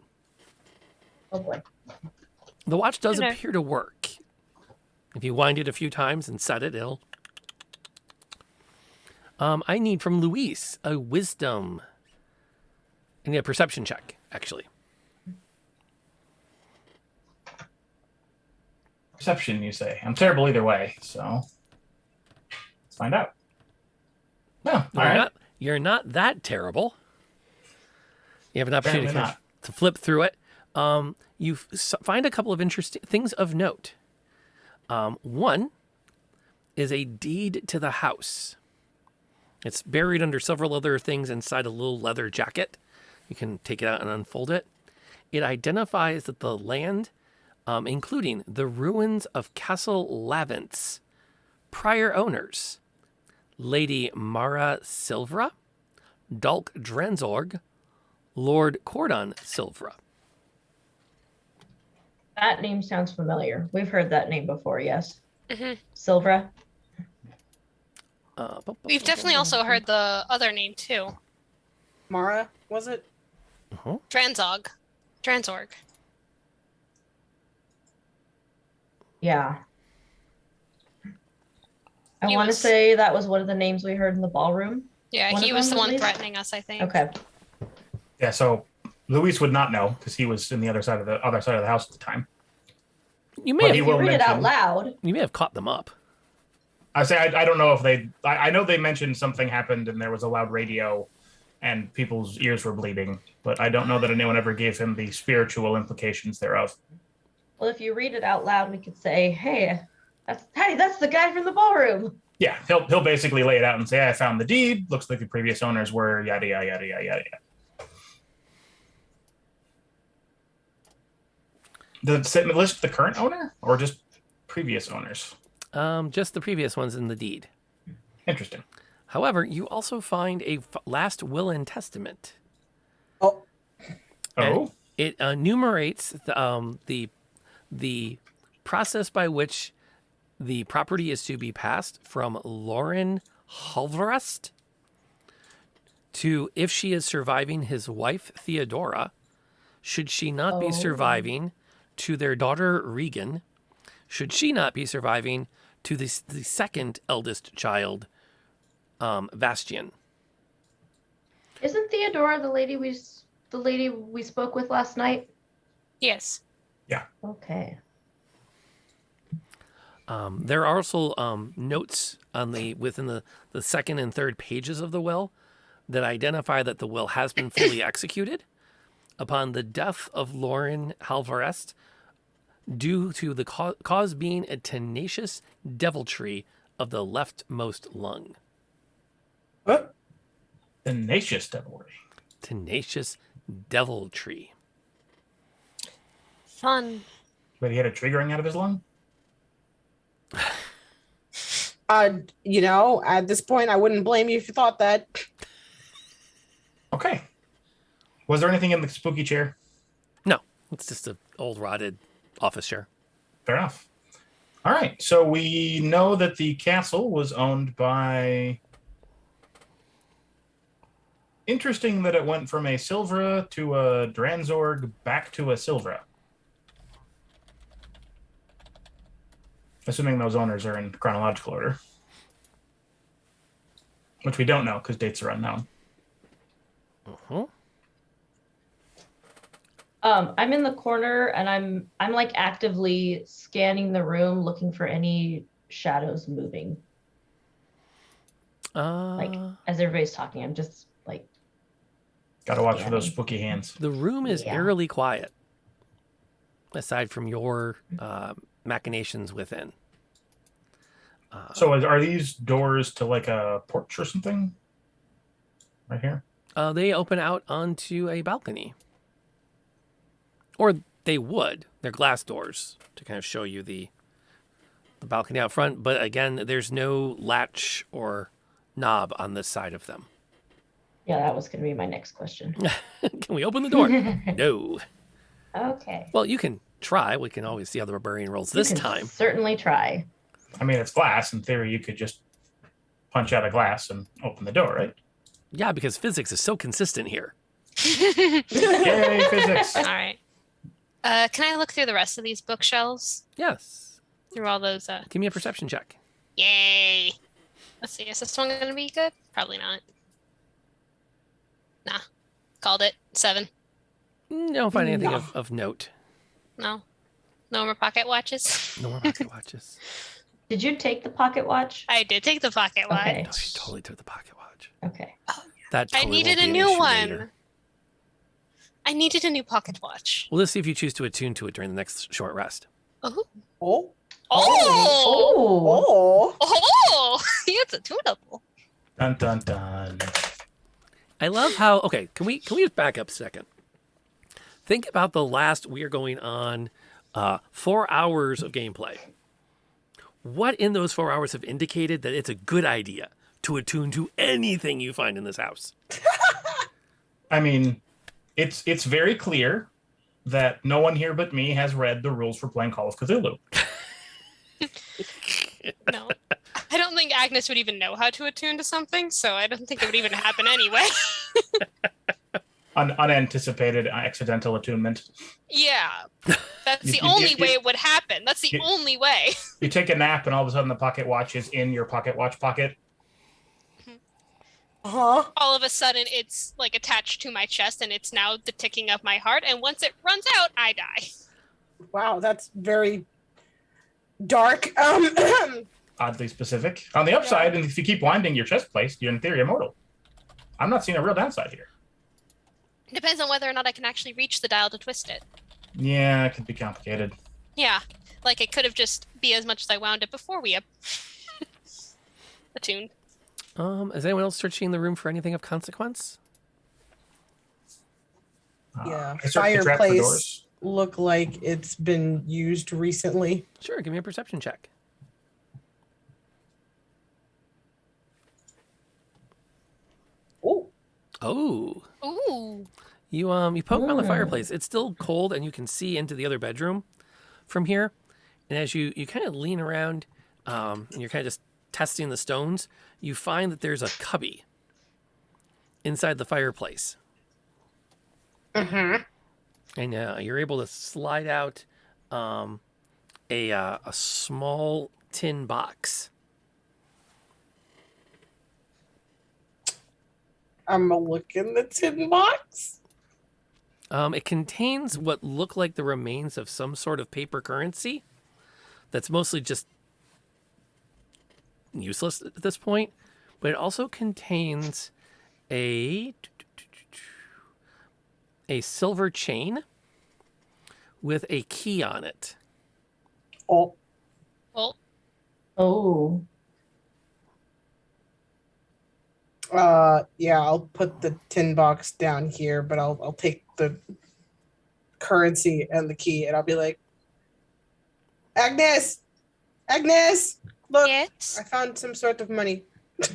Oh boy. The watch does Okay. appear to work. If you wind it a few times and set it, it'll... I need from Luis a wisdom. I need a perception check, actually. Perception, you say? I'm terrible either way, so let's find out. No, all right. You're not that terrible. You have an opportunity Apparently to flip through it. You find a couple of interesting things of note. One is a deed to the house. It's buried under several other things inside a little leather jacket. You can take it out and unfold it. It identifies that the land, including the ruins of Castle Lavent's prior owners, Lady Mara Silvra, Dulk Drenzorg, Lord Cordon Silvra. That name sounds familiar. We've heard that name before, yes. Mm-hmm. Silvra. We've definitely also heard the other name too. Mara, was it? Dranzorg. Yeah. I He want to was- say that was one of the names we heard in the ballroom. Yeah, One he of was them, the at one least? threatening us, I think. Okay. Yeah, so Luis would not know because he was in the other side of the house at the time. You But may he have, will Read it out mention- loud. you may have caught them up. I say I don't know if they. I know they mentioned something happened and there was a loud radio, and people's ears were bleeding. But I don't know that anyone ever gave him the spiritual implications thereof. Well, if you read it out loud, we could say, hey, that's the guy from the ballroom. Yeah, he'll basically lay it out and say, "I found the deed. Looks like the previous owners were yada yada yada yada yada." Does it list the current owner or just previous owners? Just the previous ones in the deed. Interesting. However, you also find a last will and testament. Oh, Oh, It enumerates the process by which the property is to be passed from Lauren Halverest to, if she is surviving, his wife Theodora. Should she not be Oh. surviving, to their daughter Regan. Should she not be surviving, to the second eldest child, Vastian. Isn't Theodora the lady we spoke with last night? Yes. Okay. There are also notes on within the second and third pages of the will that identify that the will has been fully executed upon the death of Lauren Halverest, due to the cause being a tenacious deviltry of the leftmost lung. what? tenacious devilry. Tenacious deviltry. Fun. But he had a tree growing out of his lung. At this point, I wouldn't blame you if you thought that. Okay. Was there anything in the spooky chair? No, it's just an old rotted office chair. Fair enough. All right. So we know that the castle was owned by. Interesting that it went from a Silvra to a Dranzorg back to a Silvra. Assuming those owners are in chronological order. Which we don't know because dates are unknown. Uh-huh. I'm in the corner and I'm like actively scanning the room looking for any shadows moving. Like as everybody's talking, I'm just like Gotta watch for those scanning. spooky hands. The room is Yeah. eerily quiet, aside from your machinations within. So are these doors to like a porch or something? Right here? They open out onto a balcony. Or they would. They're glass doors to kind of show you the balcony out front. But again, there's no latch or knob on this side of them. Yeah, that was gonna be my next question. Can we open the door? No. Okay. Well, you can try. We can always see how the barbarian rolls this You can time. Certainly try. I mean, it's glass. In theory, you could just punch out a glass and open the door, right? Yeah, because physics is so consistent here. Yay, physics! All right. Can I look through the rest of these bookshelves? Yes. Through all those. Give me a perception check. Yay. Let's see. Is this one going to be good? Probably not. Nah. Called it. 7. Don't find anything No. of note. No. No more pocket watches. No more pocket watches. Did you take the pocket watch? I did take the pocket watch. Okay. No, you totally took the pocket watch. Okay. That I totally needed won't a be an new issue one. later. I needed a new pocket watch. Well, let's see if you choose to attune to it during the next short rest. Oh. Oh. Oh. Oh. Oh. It's a tunable. Dun dun dun. I love how. Okay, can we just back up a second? Think about the last. We are going on 4 hours of gameplay. What in those 4 hours have indicated that it's a good idea to attune to anything you find in this house? I mean, it's very clear that no one here but me has read the rules for playing Call of Cthulhu. No. I don't think Agnes would even know how to attune to something, so I don't think it would even happen anyway. Unanticipated accidental attunement. Yeah. That's the You- only way it would happen. That's the you- only way. You take a nap and all of a sudden the pocket watch is in your pocket watch pocket. Huh? All of a sudden, it's like attached to my chest and it's now the ticking of my heart. And once it runs out, I die. Wow, that's very dark. Oddly specific. On the upside, and if you keep winding your chest plate, you're in theory immortal. I'm not seeing a real downside here. Depends on whether or not I can actually reach the dial to twist it. Yeah, it could be complicated. Yeah. Like it could have just be as much as I wound it before we attuned. Is anyone else searching the room for anything of consequence? Yeah, I searched the trap for fireplace. doors. Look like it's been used recently. Sure, give me a perception check. Oh. Oh, Ooh. you poke around the fireplace. It's still cold, and you can see into the other bedroom from here. And as you kind of lean around, and you're kind of just testing the stones, you find that there's a cubby inside the fireplace. Mm-hmm. And you're able to slide out a small tin box. I'm gonna look in the tin box. It contains what look like the remains of some sort of paper currency that's mostly just useless at this point, but it also contains a silver chain with a key on it. Oh. Well, Oh. Yeah, I'll put the tin box down here, but I'll take the currency and the key, and I'll be like, Agnes, look, yes. I found some sort of money. All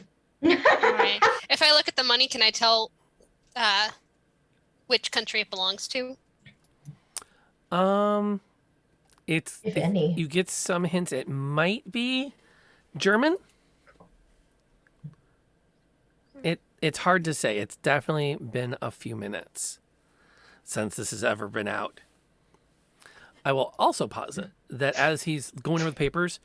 right. If I look at the money, can I tell which country it belongs to? It's If any. you get some hints. It might be German. It's hard to say. It's definitely been a few minutes since this has ever been out. I will also posit that as he's going over the papers,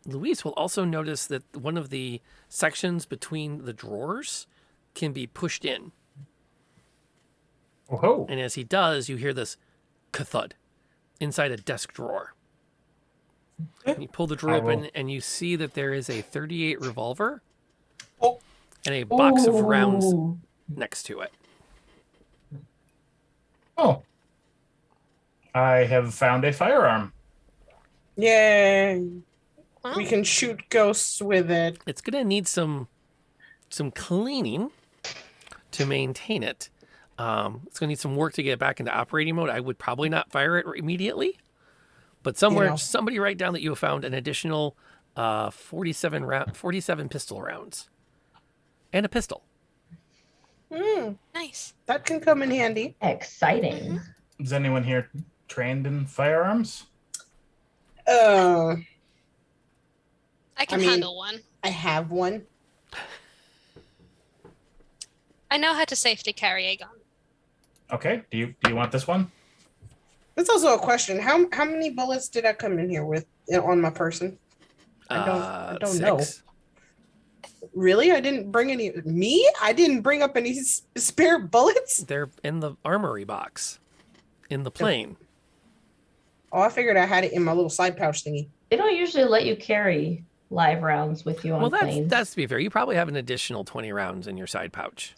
Luis will also notice that one of the sections between the drawers can be pushed in. Oh, And as he does, you hear this thud inside a desk drawer. And you pull the drawer I will- open and you see that there is a .38 revolver Oh. and a box of rounds Ooh. next to it. oh. I have found a firearm. Yay. Wow. We can shoot ghosts with it. It's going to need some cleaning to maintain it. It's going to need some work to get it back into operating mode. I would probably not fire it immediately, but somebody write down that you have found an additional 47 pistol rounds and a pistol. Nice. That can come in handy. Exciting. Is anyone here trained in firearms? Uh, I can I mean- handle one. I have one. I know how to safely carry a gun. Okay. Do you want this one? That's also a question. How many bullets did I come in here with on my person? I don't know. 6. Really? I didn't bring any. Me? I didn't bring up any spare bullets. They're in the armory box in the plane. Oh, I figured I had it in my little side pouch thingy. They don't usually let you carry live rounds with you on Well, planes. that's to be fair. You probably have an additional 20 rounds in your side pouch.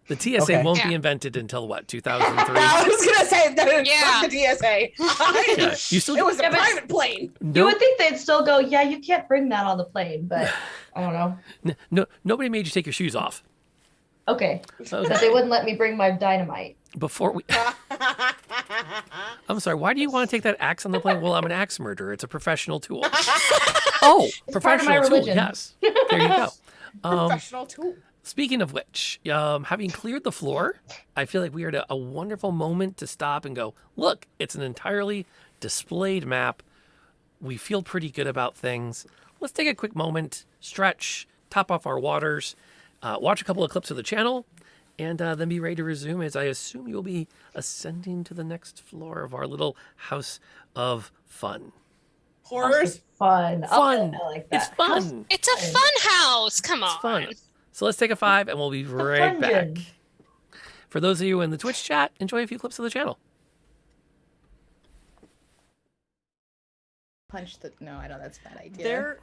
The TSA Okay. won't be Yeah. invented until what, 2003? I was gonna say that Yeah. fuck the TSA. Yeah, you still It was a Yeah, but- private plane. You no, would think they'd still go, yeah, you can't bring that on the plane, but I don't know. no, nobody made you take your shoes off. Okay. Okay. But they wouldn't let me bring my dynamite. Before we, I'm sorry. Why do you want to take that axe on the plane? Well, I'm an axe murderer. It's a professional tool. Oh, It's part of my professional tool. religion. Yes. There you go. Professional tool. Speaking of which, having cleared the floor, I feel like we are at a wonderful moment to stop and go, look, it's an entirely displayed map. We feel pretty good about things. Let's take a quick moment, stretch, top off our waters, watch a couple of clips of the channel, and then be ready to resume as I assume you'll be ascending to the next floor of our little house of fun. Horrors. Fun. Fun. I like that. It's fun. It's a fun house. Come on. It's fun. So let's take a 5 and we'll be right back. dungeon. For those of you in the Twitch chat, enjoy a few clips of the channel. Punch the. No, I know that's a bad idea. There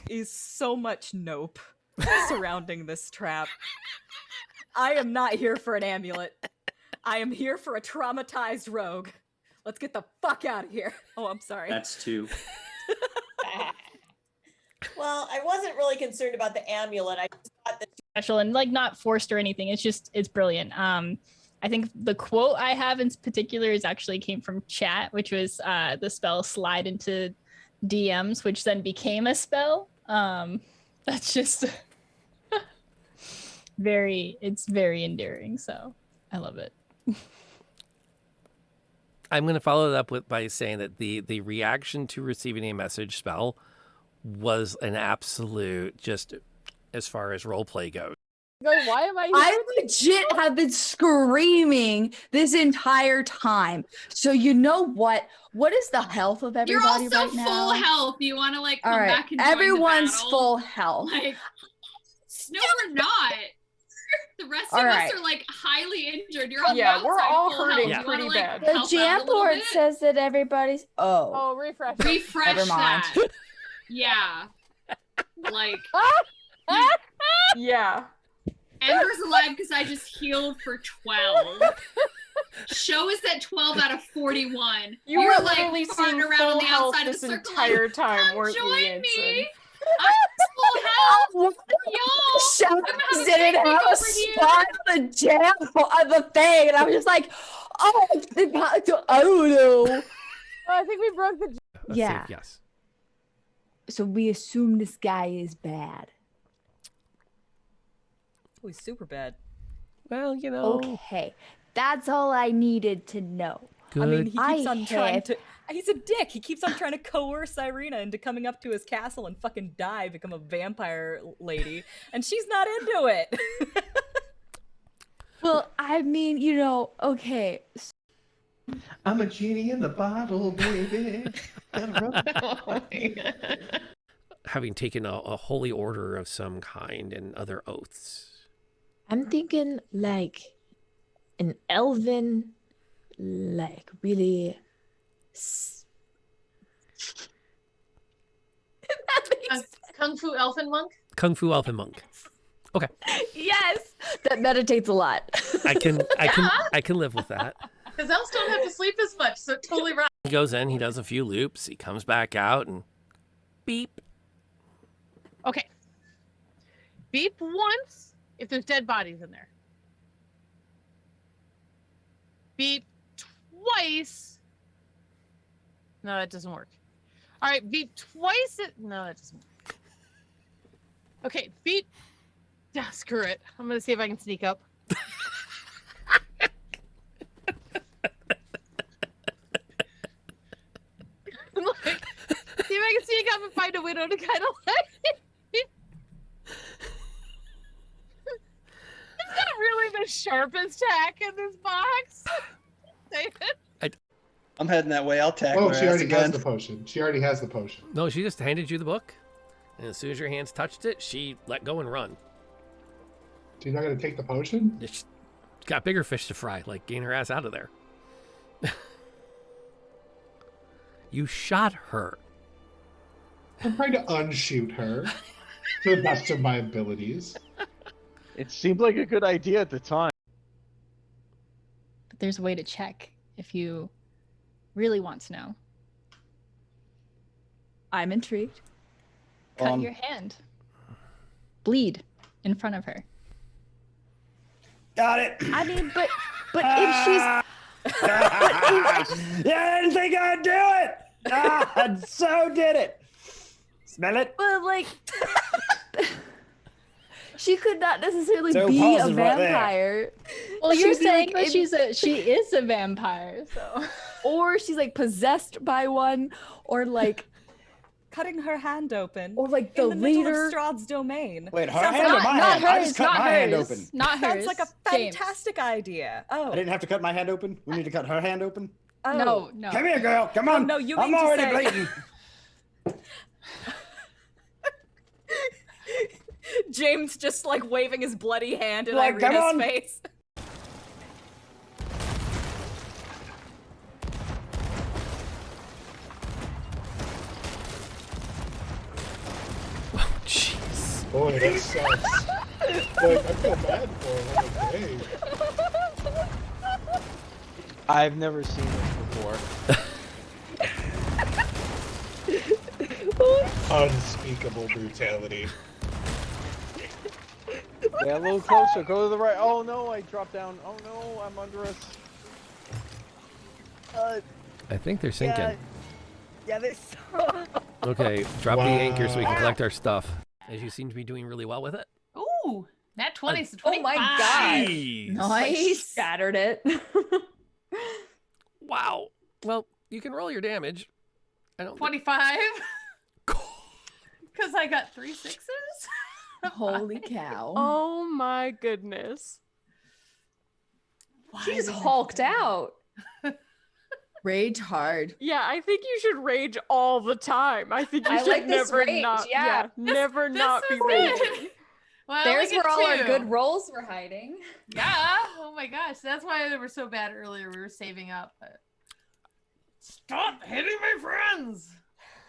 is so much nope surrounding this trap. I am not here for an amulet. I am here for a traumatized rogue. Let's get the fuck out of here. Oh, I'm sorry. That's 2. Well, I wasn't really concerned about the amulet. I just thought that special and like not forced or anything. It's brilliant. I think the quote I have in particular is actually came from chat, which was the spell slide into DMs, which then became a spell. That's just it's very endearing. So I love it. I'm going to follow it up by saying that the reaction to receiving a message spell was an absolute, just as far as roleplay goes. Like, why am I here? I legit have been screaming this entire time. So you know what? What is the health of everybody You're also right now? full health. You want to like come All right, back and join everyone's the battle? full health. Like, no, we're not. The rest All of right. us are like highly injured. You're on Yeah, the we're outside all full hurting health. You wanna, pretty bad. like, The help out a jam little board bit? says that everybody's. Oh, Oh, refresh. Refresh Never mind. that. Yeah. Like Yeah. Ember's alive because I just healed for 12. Show is at 12 out of 41. You You're were like literally farting seeing around full on the health outside of this the circle. entire Like, time, come weren't you, join Yansen? me. I'm full health. Y'all. Shadows a didn't picnic have a over here. spot on the jam of the thing, and I was just like, oh, I don't know. Oh, I think we broke the. Yeah. Yes. So we assume this guy is bad. Oh, he's super bad. Well, you know. Okay, that's all I needed to know. Good. I mean, he keeps I on trying have- to. He's a dick. He keeps on trying to coerce Irina into coming up to his castle and fucking die, become a vampire lady, and she's not into it. Well, I mean, you know, okay. I'm a genie in the bottle, baby. Having taken a holy order of some kind and other oaths. I'm thinking like an elven, like really. That makes Kung Fu Elfin Monk? Kung Fu Elfin Monk. Okay. Yes, that meditates a lot. I can live with that. Because elves don't have to sleep as much, so totally right. He goes in, he does a few loops, he comes back out and beep. Okay. Beep once if there's dead bodies in there. Beep twice. No, that doesn't work. All right, beep twice. No, that doesn't work. Okay, beep. Yeah, screw it. I'm gonna see if I can sneak up. Like, see if I can sneak up and find a widow to kind of like. It's not really the sharpest tack in this box. David. I'm heading that way. I'll tackle Oh, her she ass already has again. the potion. She already has the potion. No, she just handed you the book, and as soon as your hands touched it, she let go and run. She's not going to take the potion? She's got bigger fish to fry, like getting her ass out of there. You shot her. I'm trying to unshoot her to the best of my abilities. It seemed like a good idea at the time. But there's a way to check if you really want to know. I'm intrigued. Cut your hand. Bleed in front of her. Got it. I mean, but if she's Yeah, I didn't think I'd do it. I so did it. Smell it? But like, she could not necessarily So be a pause is right there. vampire. Well, you're She'd be, saying like, that she is a vampire, so. Or she's like possessed by one, or like Cutting her hand open. Or like the in the middle leader. of Strahd's domain. Wait, her Sounds hand or like- my not hand? I hers, just cut not my hand hers. open. Not hers. Sounds like a James. fantastic idea. Oh. I didn't have to cut my hand open. We need to cut her hand open. Oh. No. Come here, girl. Come on. No, you I'm mean to already say- bleeding. James just like waving his bloody hand in Like, come Irina's on. face. Jeez. Boy, that sucks. Like, I feel bad for him. I'm like, hey. I've never seen this before. Unspeakable brutality. Yeah, a little closer. Go to the right. Oh no, I dropped down. Oh no, I'm under us. I think they're sinking. Yeah, this. Okay, drop the anchor so we can collect our stuff. As you seem to be doing really well with it. Ooh, nat 20 to Oh 25. my god! Jeez. Nice. Scattered it. Wow. Well, you can roll your damage. I don't. 25. Because I got 3 sixes. Holy cow! Oh my goodness. She just hulked out. Rage hard. Yeah, I think you should rage all the time. I think you I should like this never rage, not. yeah. Never This not be is raging. it. Well, I There's only where get all our 2. good rolls were hiding. Yeah. Oh my gosh. That's why they were so bad earlier. We were saving up. But... Stop hitting my friends.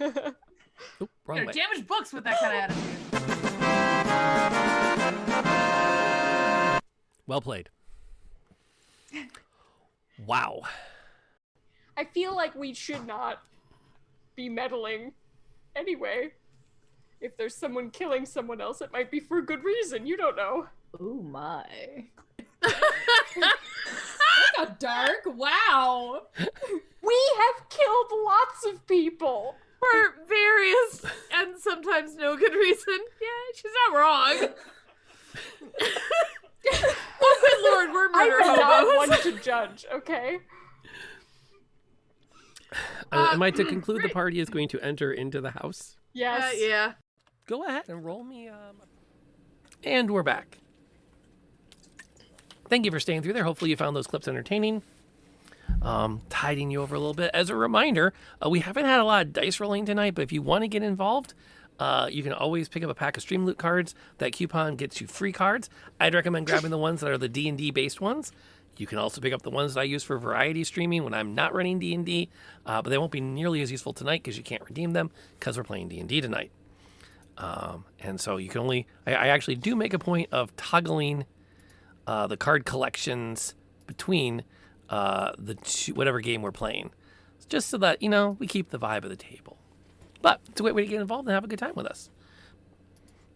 Oop, wrong You're way. damage books with that kind of attitude. Well played. Wow. I feel like we should not be meddling anyway. If there's someone killing someone else, it might be for a good reason. You don't know. Oh my. Look dark. Wow. We have killed lots of people. For various and sometimes no good reason. Yeah, she's not wrong. Oh, good lord, we're murder I'm not hobos. one to judge, okay? Am I to conclude the party is going to enter into the house? Yes. Yeah. Go ahead and roll me. And we're back. Thank you for staying through there. Hopefully you found those clips entertaining. Tiding you over a little bit. As a reminder, we haven't had a lot of dice rolling tonight, but if you want to get involved, you can always pick up a pack of Stream Loot cards. That coupon gets you free cards. I'd recommend grabbing the ones that are the D&D based ones. You can also pick up the ones that I use for variety streaming when I'm not running D&D, but they won't be nearly as useful tonight because you can't redeem them because we're playing D&D tonight. And so you can only... I actually do make a point of toggling the card collections between the two, whatever game we're playing, just so that, you know, we keep the vibe of the table. But it's a great way to get involved and have a good time with us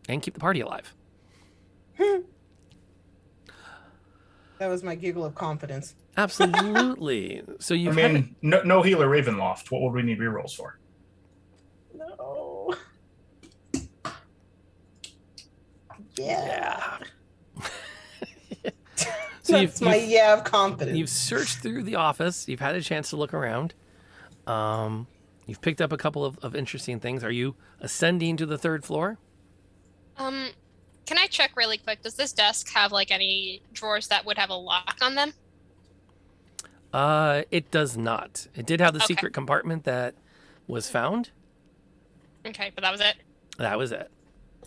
and keep the party alive. That was my giggle of confidence. Absolutely. So you I mean, no healer Ravenloft. What would we need rerolls for? No. Yeah. So That's my yeah of confidence. You've searched through the office. You've had a chance to look around. You've picked up a couple of interesting things. Are you ascending to the third floor? Can I check really quick? Does this desk have like any drawers that would have a lock on them? It does not. It did have the Okay. secret compartment that was found. Okay, but that was it. That was it.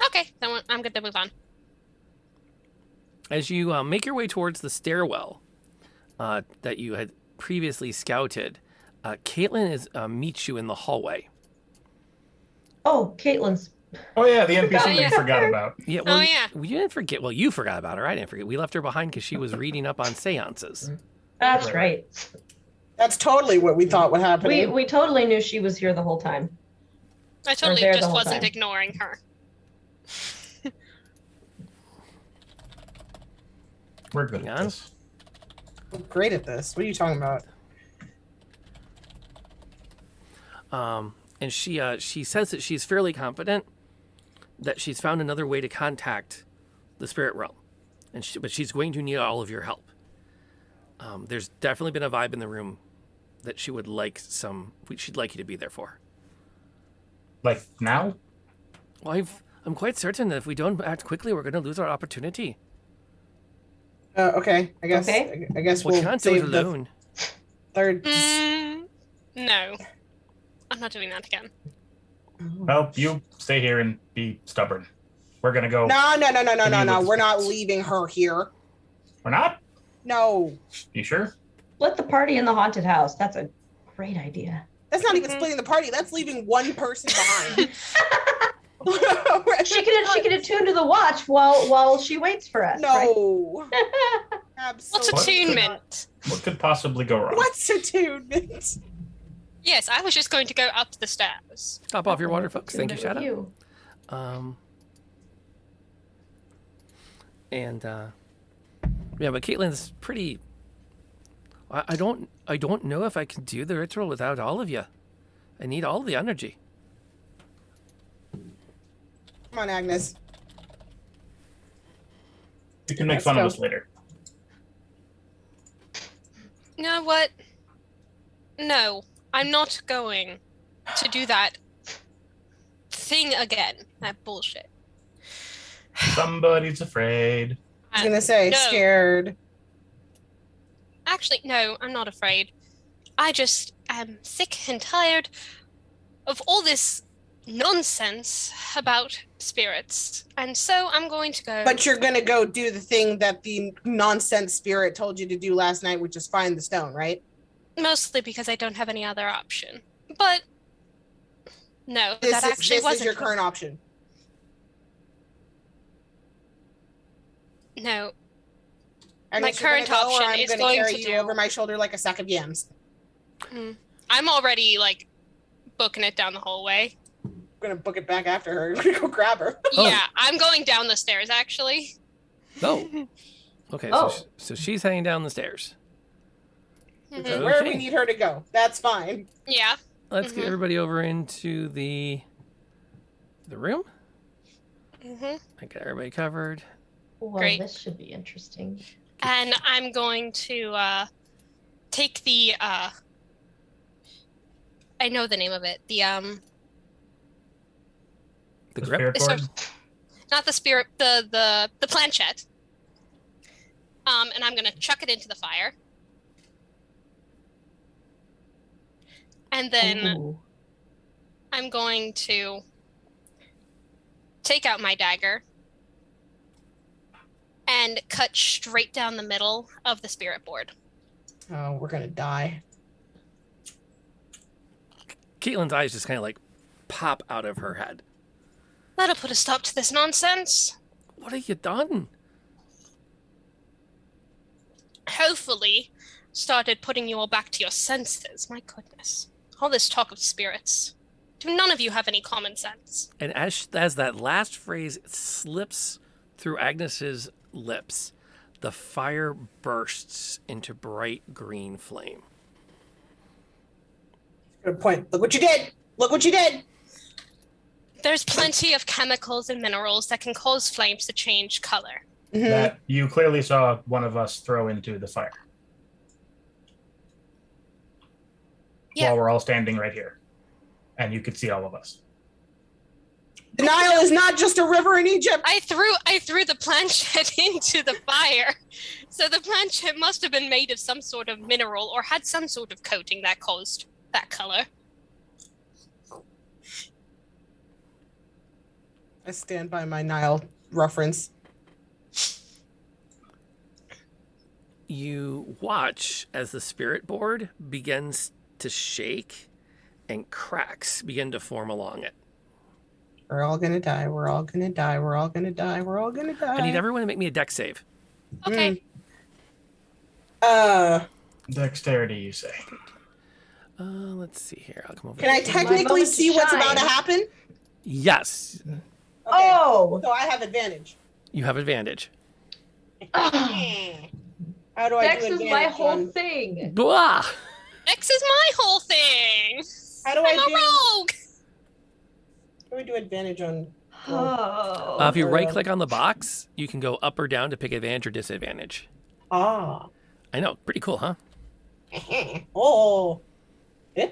Okay, then I'm good to move on. As you make your way towards the stairwell that you had previously scouted, Caitlin is meets you in the hallway. Oh, Caitlin's. Oh yeah, the NPC Oh, yeah. we forgot about. Yeah, well, Oh, yeah. you didn't forget. Well, you forgot about her. I didn't forget. We left her behind because she was reading up on seances. That's right. That's totally what we thought would happen. We totally knew she was here the whole time. I totally there the just whole wasn't time. ignoring her. We're good at this. I'm great at this. What are you talking about? And she says that she's fairly confident that she's found another way to contact the spirit realm, but she's going to need all of your help. There's definitely been a vibe in the room that she'd like you to be there for. Like now? Well, I'm quite certain that if we don't act quickly, we're going to lose our opportunity. Okay. I guess. Okay. I guess We we'll can't do it save the alone. third. No. I'm not doing that again. Well, you stay here and be stubborn. We're gonna go. No. with We're the not spirits. leaving her here. We're not? No. You sure? Split the party in the haunted house. That's a great idea. That's not even splitting the party. That's leaving one person behind. She could attune to the watch while she waits for us. No. Right? Absolutely. What's attunement? What could possibly go wrong? What's attunement? Yes, I was just going to go up the stairs. Top off your water, folks. Thank you, Attune it Shadow. with you. And yeah, but Caitlin's pretty. I don't know if I can do the ritual without all of you. I need all the energy. Come on, Agnes. You can make Let's fun go. of us later. You know what? No, I'm not going to do that thing again. That bullshit. Somebody's afraid. I was gonna say No. scared. Actually, no, I'm not afraid. I just am sick and tired of all this nonsense about spirits. And so I'm going to go. But you're gonna go do the thing that the nonsense spirit told you to do last night, which is find the stone, right? Mostly because I don't have any other option. But no, This that actually is wasn't your current option. No. Agnes, My you're current gonna go, or option I'm is gonna going carry to you do. over my shoulder like a sack of yams. I'm already like booking it down the hallway. I'm gonna book it back after her. I'm gonna go grab her. Yeah, I'm going down the stairs actually. Oh. Okay, Oh. so she's heading down the stairs. Which is where we Okay. need her to go. That's fine. Yeah. Let's get everybody over into the room. I got everybody covered. Well, Great. this should be interesting. And I'm going to take the I know the name of it. The grip? Spirit board? not the spirit, the planchette. And I'm gonna chuck it into the fire. And then Ooh. I'm going to take out my dagger and cut straight down the middle of the spirit board. Oh, we're gonna die. Caitlin's eyes just kind of like pop out of her head. That'll put a stop to this nonsense. What have you done? Hopefully, started putting you all back to your senses. My goodness. All this talk of spirits. Do none of you have any common sense? And as that last phrase slips through Agnes's lips, the fire bursts into bright green flame. Good point. Look what you did. Look what you did. There's plenty of chemicals and minerals that can cause flames to change color. That you clearly saw one of us throw into the fire. Yeah. While we're all standing right here. And you could see all of us. The Nile is not just a river in Egypt. I threw the planchette into the fire. So the planchette must have been made of some sort of mineral or had some sort of coating that caused that color. I stand by my Nile reference. You watch as the spirit board begins to shake, and cracks begin to form along it. We're all gonna die. We're all gonna die. We're all gonna die. We're all gonna die. I need everyone to make me a dex save. Okay. Dexterity, you say? Let's see here. I'll come over. Can I technically see what's about to happen? Yes. Okay. Oh. So I have advantage. You have advantage. How do I Dex do is advantage my whole on- thing. Blah. X is my whole thing. How do I'm I a do? rogue. How do we do advantage on? If you right click on the box, you can go up or down to pick advantage or disadvantage. Ah. I know. Pretty cool, huh? Oh. Yeah.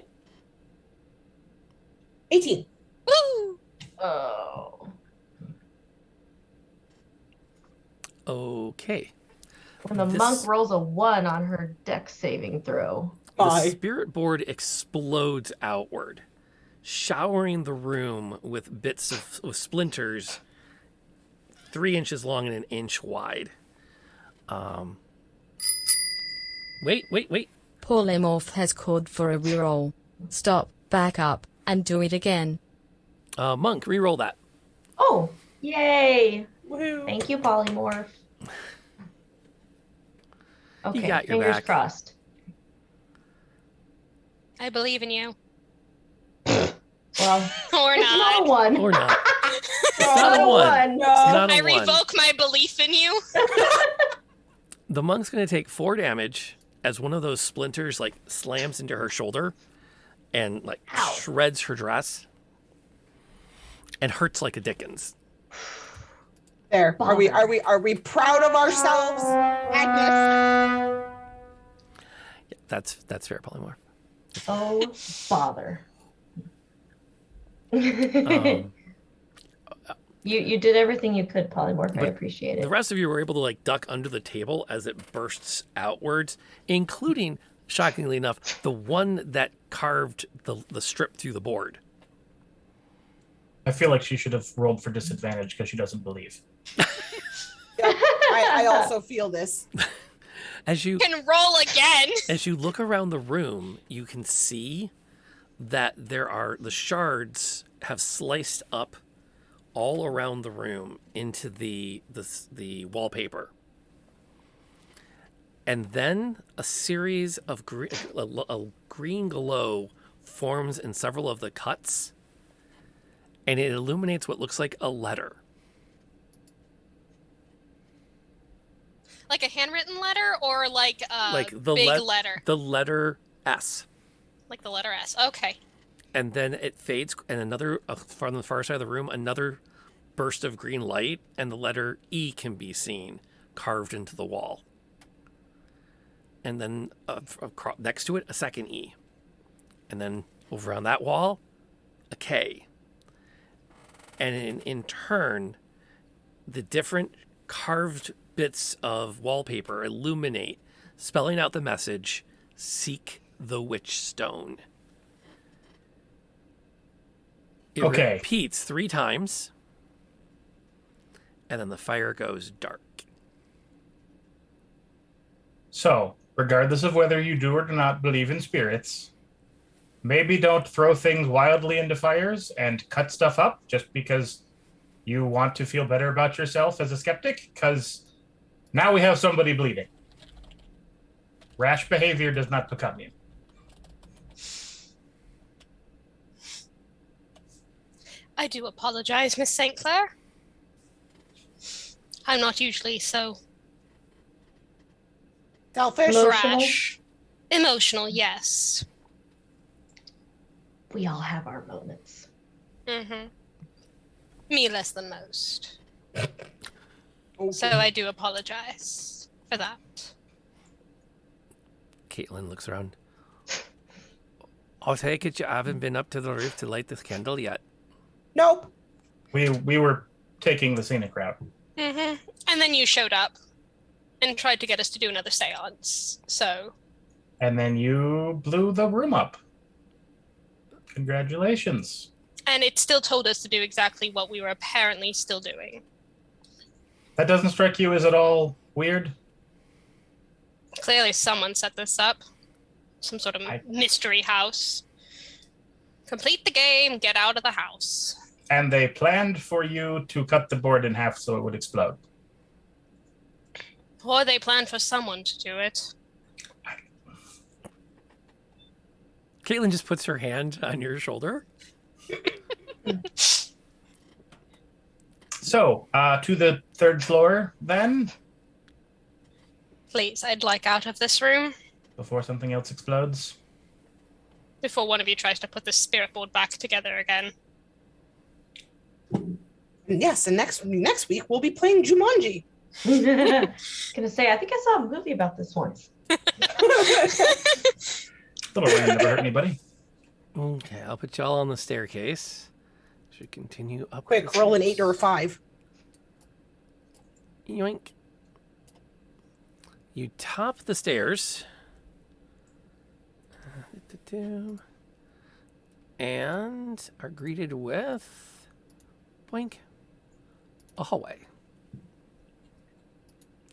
18. Woo! Oh. Okay. When the monk rolls a 1 on her dex saving throw. The spirit board explodes outward, showering the room with bits of splinters 3 inches long and 1 inch wide. Wait. Polymorph has called for a reroll. Stop, back up, and do it again. Monk, reroll that. Oh, yay. Woohoo. Thank you, Polymorph. Okay, You got your fingers back. crossed. I believe in you. Well, Or it's not. not a 1. Or not. It's not a 1. It's not a I 1. revoke my belief in you. The monk's going to take 4 damage as one of those splinters like slams into her shoulder and like shreds her dress and hurts like a Dickens. There. Are we proud of ourselves, Agnes? Yeah, that's fair, Polymorph. Oh, bother. You did everything you could, Polymorph. I appreciate it. The rest of you were able to like duck under the table as it bursts outwards, including, shockingly enough, the one that carved the strip through the board. I feel like she should have rolled for disadvantage because she doesn't believe. I also feel this. As you can roll again. As you look around the room, you can see that the shards have sliced up all around the room into the wallpaper. And then a series of a green glow forms in several of the cuts, and it illuminates what looks like a letter. Like a handwritten letter or like a Like the big letter? The letter S. Like the letter S. Okay. And then it fades, and another, from the far side of the room, another burst of green light, and the letter E can be seen carved into the wall. And then next to it, a second E. And then over on that wall, a K. And in turn, the different carved bits of wallpaper illuminate, spelling out the message, "Seek the Witch Stone." It repeats 3 times, and then the fire goes dark. So, regardless of whether you do or do not believe in spirits, maybe don't throw things wildly into fires and cut stuff up just because you want to feel better about yourself as a skeptic, because now we have somebody bleeding. Rash behavior does not become you. I do apologize, Miss St. Clair. I'm not usually so selfish, rash. Emotional, yes. We all have our moments. Mm-hmm. Me less than most. So I do apologize for that. Caitlin looks around. I'll take it you haven't been up to the roof to light this candle yet. Nope. We were taking the scenic route. Mm-hmm. And then you showed up and tried to get us to do another séance. So. And then you blew the room up. Congratulations. And it still told us to do exactly what we were apparently still doing. That doesn't strike you as at all weird? Clearly someone set this up some sort of mystery house. Complete the game, get out of the house. And they planned for you to cut the board in half so it would explode. Or they planned for someone to do it. Caitlin just puts her hand on your shoulder. So, to the 3rd floor, then? Please, I'd like out of this room. Before something else explodes? Before one of you tries to put the spirit board back together again. Yes, and next week we'll be playing Jumanji. Gonna say, I think I saw a movie about this once. Little rain never hurt anybody. Okay, I'll put y'all on the staircase. Should continue up. Quick, roll an 8 or a 5. Yoink. You top the stairs. And are greeted with boink, a hallway.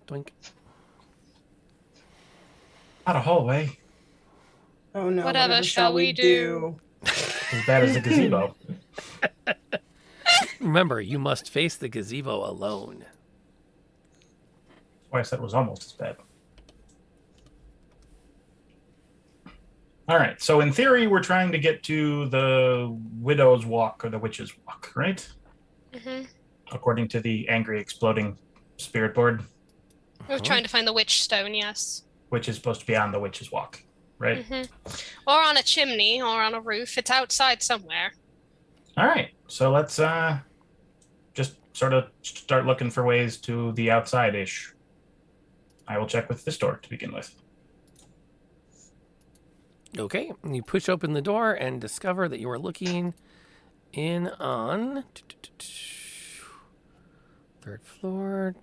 Doink. Not a hallway. Oh no. Whatever shall we do? As bad as the gazebo. Remember, you must face the gazebo alone. Why I said it was almost as bad. All right. So in theory, we're trying to get to the Widow's Walk or the Witch's Walk, right? Mm-hmm. According to the angry exploding spirit board. We're trying to find the witch stone, yes. Which is supposed to be on the Witch's Walk, right? Mm-hmm. Or on a chimney or on a roof. It's outside somewhere. All right. So let's just sort of start looking for ways to the outside-ish. I will check with this door to begin with. Okay, you push open the door and discover that you are looking in on 3rd floor.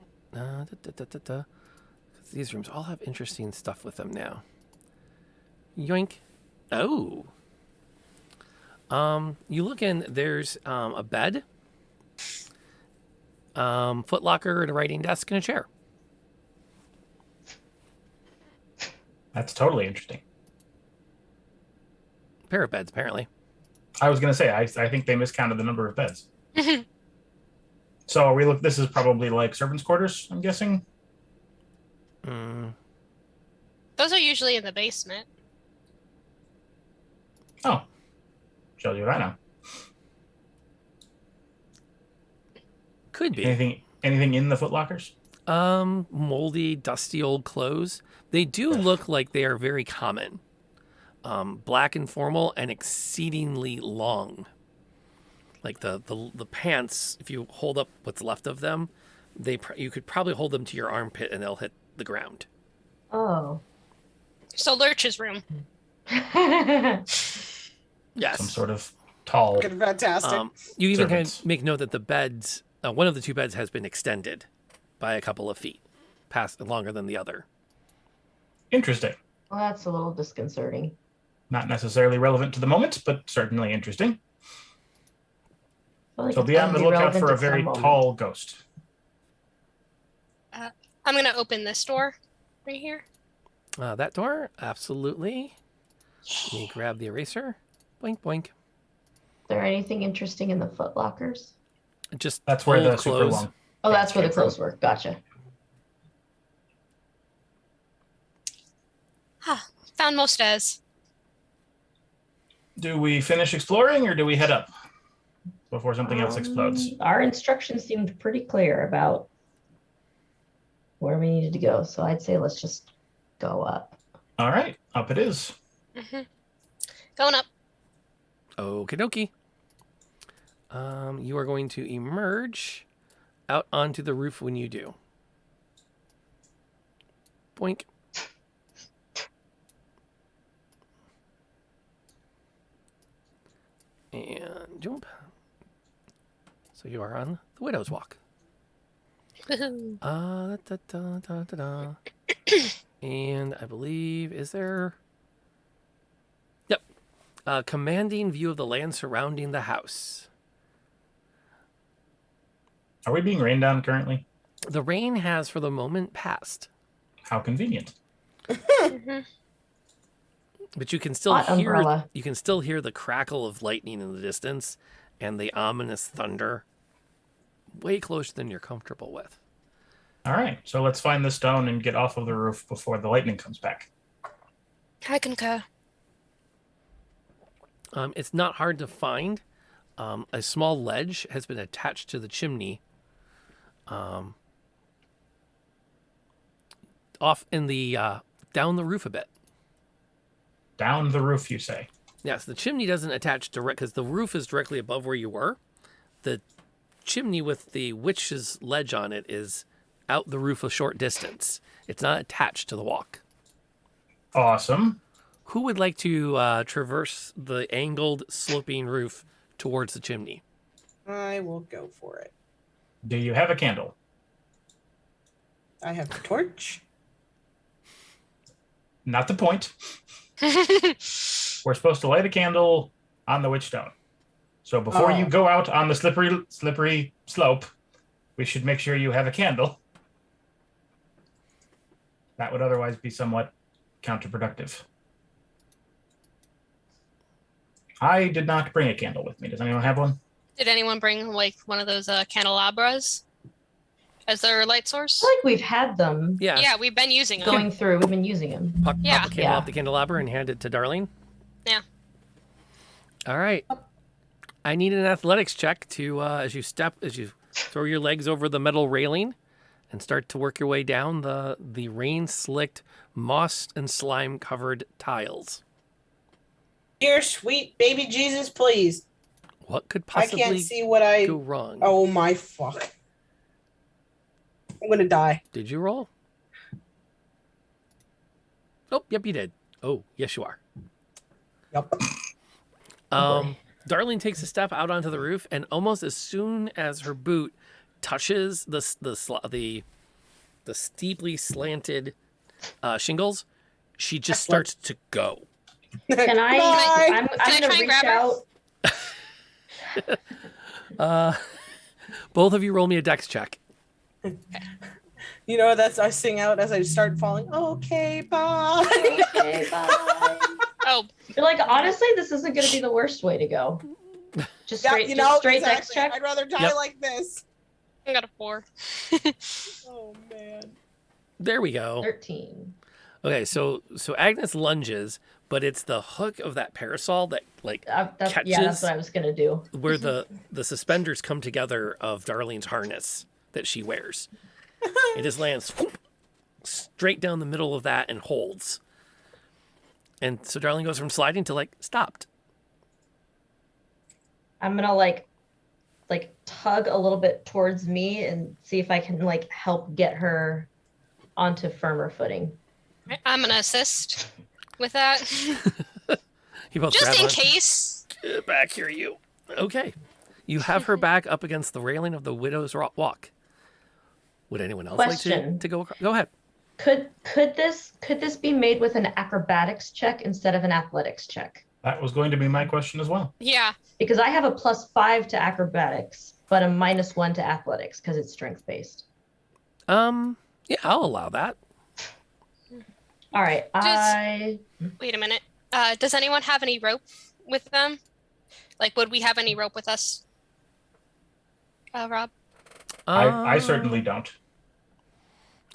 These rooms all have interesting stuff with them now. Yoink. Oh. You look in, there's a bed, footlocker, and a writing desk, and a chair. That's totally interesting. Pair of beds, apparently. I was going to say, I think they miscounted the number of beds. So are we look. This is probably like servants' quarters, I'm guessing. Those are usually in the basement. Oh, shows you what I know. Could be. Anything in the footlockers? Moldy, dusty old clothes. They do look like they are very common. Black and formal and exceedingly long. Like the pants, if you hold up what's left of them, you could probably hold them to your armpit and they'll hit the ground. Oh. So Lurch's room. Yes. Some sort of tall. Fantastic. You even kind of make note that the beds, one of the 2 beds has been extended by a couple of feet, past longer than the other. Interesting. Well, that's a little disconcerting. Not necessarily relevant to the moment, but certainly interesting. Like so be on the lookout for a very tall ghost. I'm going to open this door right here. That door? Absolutely. Let me grab the eraser. Boink, boink. Is there anything interesting in the footlockers? Just that's where the clothes. super long. Oh, that's where the clothes were. Gotcha. Found most as. Do we finish exploring or do we head up before something else explodes? Our instructions seemed pretty clear about where we needed to go. So I'd say let's just go up. All right, up it is. Mm-hmm. Going up. Okie dokie. You are going to emerge out onto the roof when you do. Boink. And jump. So you are on the Widow's Walk. And I believe, is there... Yep. Commanding view of the land surrounding the house. Are we being rained on currently? The rain has, for the moment, passed. How convenient. But you can still Hot hear umbrella. the crackle of lightning in the distance and the ominous thunder way closer than you're comfortable with. All right, so let's find the stone and get off of the roof before the lightning comes back. I concur. It's not hard to find. A small ledge has been attached to the chimney. Off in the down the roof a bit. Down the roof, you say? Yes, the chimney doesn't attach direct because the roof is directly above where you were. The chimney with the witch's ledge on it is out the roof a short distance. It's not attached to the walk. Awesome. Who would like to traverse the angled, sloping roof towards the chimney? I will go for it. Do you have a candle? I have a torch. Not the point. We're supposed to light a candle on the witch stone. So before you go out on the slippery slope, we should make sure you have a candle. That would otherwise be somewhat counterproductive. I did not bring a candle with me. Does anyone have one? Did anyone bring like one of those candelabras as their light source? I feel like we've had them. Yeah. Yeah, we've been using them. Going through, we've been using them. Pop Yeah. a candle off the candelabra and hand it to Darlene. Yeah. All right. I need an athletics check to as you throw your legs over the metal railing and start to work your way down the rain-slicked, moss and slime-covered tiles. Dear sweet baby Jesus, please. What could I possibly can't see what I go wrong? Oh my fuck. I'm gonna die. Did you roll? Oh, yep, you did. Oh, yes, you are. Yep. Darlene takes a step out onto the roof, and almost as soon as her boot touches the steeply slanted shingles, she just starts to go. Can I'm Can I gonna try and reach grab her? out. Both of you roll me a dex check. You know, that's I sing out as I start falling. Okay, bye. Okay, bye. Oh, You're like, honestly, this isn't going to be the worst way to go. Just straight, you just know, straight dex exactly. check. I'd rather die Yep. like this. I got a 4. Oh man. There we go. 13. Okay, so Agnes lunges, but it's the hook of that parasol that catches. Yeah, that's what I was going to do. Where the suspenders come together of Darlene's harness that she wears. It just lands straight down the middle of that and holds. And so Darlene goes from sliding to stopped. I'm going to like tug a little bit towards me and see if I can help get her onto firmer footing. I'm gonna assist with that. You both Just grab in on. case. Get back here, you. Okay. You have her back up against the railing of the Widow's Walk. Would anyone else Question. like to go? Go ahead. Could this be made with an acrobatics check instead of an athletics check? That was going to be my question as well. Yeah. Because I have a +5 to acrobatics, but a -1 to athletics because it's strength based. Yeah, I'll allow that. All right. Wait a minute. Does anyone have any rope with them? Would we have any rope with us? Rob? I certainly don't.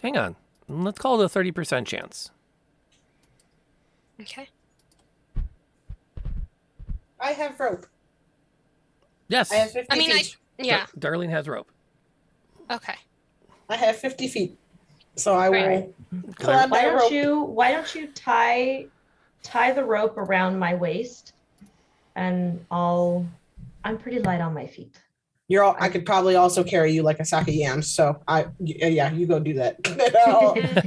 Hang on. Let's call it a 30% chance. Okay. I have rope. Yes. I have 50 I mean, feet. yeah. Darlene has rope. Okay. I have 50 feet. So I will Right. climb Why that rope. don't you tie the rope around my waist, and I'm pretty light on my feet. I could probably also carry you like a sack of yams. So yeah, you go do that.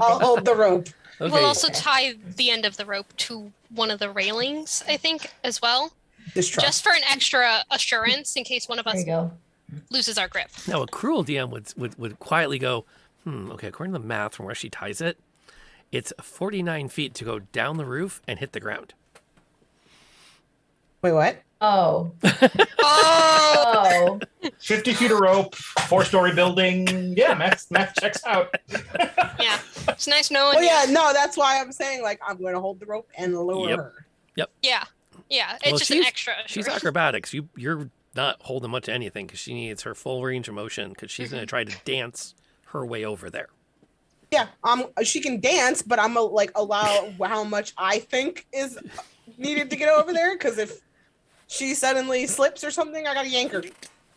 I'll hold the rope. Okay. We'll also tie the end of the rope to one of the railings, I think, as well. Just for an extra assurance in case one of us loses our grip. Now, a cruel DM would quietly go, okay, according to the math from where she ties it, it's 49 feet to go down the roof and hit the ground. Wait, what? Oh. Oh! 50 feet of rope, 4-story building. Yeah, math checks out. Yeah, it's nice knowing. Well, yeah, no, that's why I'm saying like I'm going to hold the rope and lower her. Yep. Yeah, it's just an extra. She's acrobatics. You're not holding much of anything because she needs her full range of motion because she's going to try to dance her way over there. Yeah, she can dance, but I'm gonna like allow how much I think is needed to get over there. Because if she suddenly slips or something, I gotta yank her.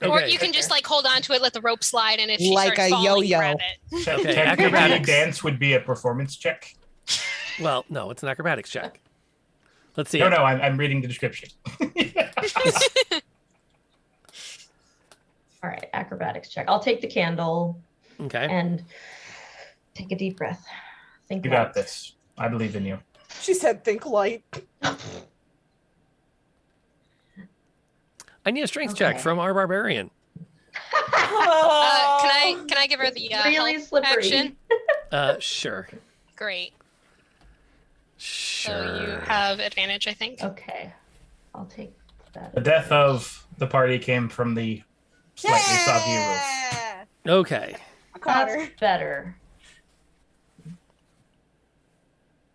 Or you can just like hold on to it, let the rope slide, and if she Like starts a falling, yo-yo. grab it. Okay, Technically, acrobatics. dance would be a performance check. Well, no, it's an acrobatics check. Let's see. No, I'm reading the description. All right, acrobatics check. I'll take the candle. Okay. And take a deep breath. Think You light. got this. I believe in you. She said, "Think light." I need a strength check from our barbarian. Can I give her the Really help slippery. action? Sure. Great. Sure. So you have advantage, I think. Okay, I'll take that. The death of the party came from the slightly soggy roof. Okay. That's better.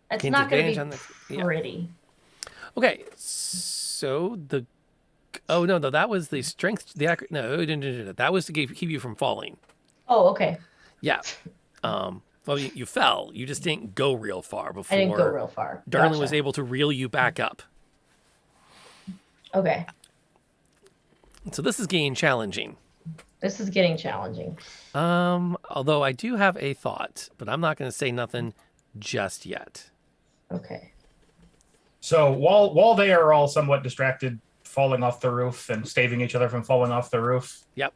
It's Gains not going advantage to on be the- yeah. pretty. Okay. So the. Oh no, that was the strength. No, that was to keep you from falling. Oh, okay. Yeah. Well, you fell. You just didn't go real far before. I didn't go real far. Darling was Gotcha. able to reel you back up. Okay, So this is getting challenging. this is getting challenging. Although I do have a thought, but I'm not going to say nothing just yet. Okay. So while they are all somewhat distracted, falling off the roof and staving each other from falling off the roof. Yep.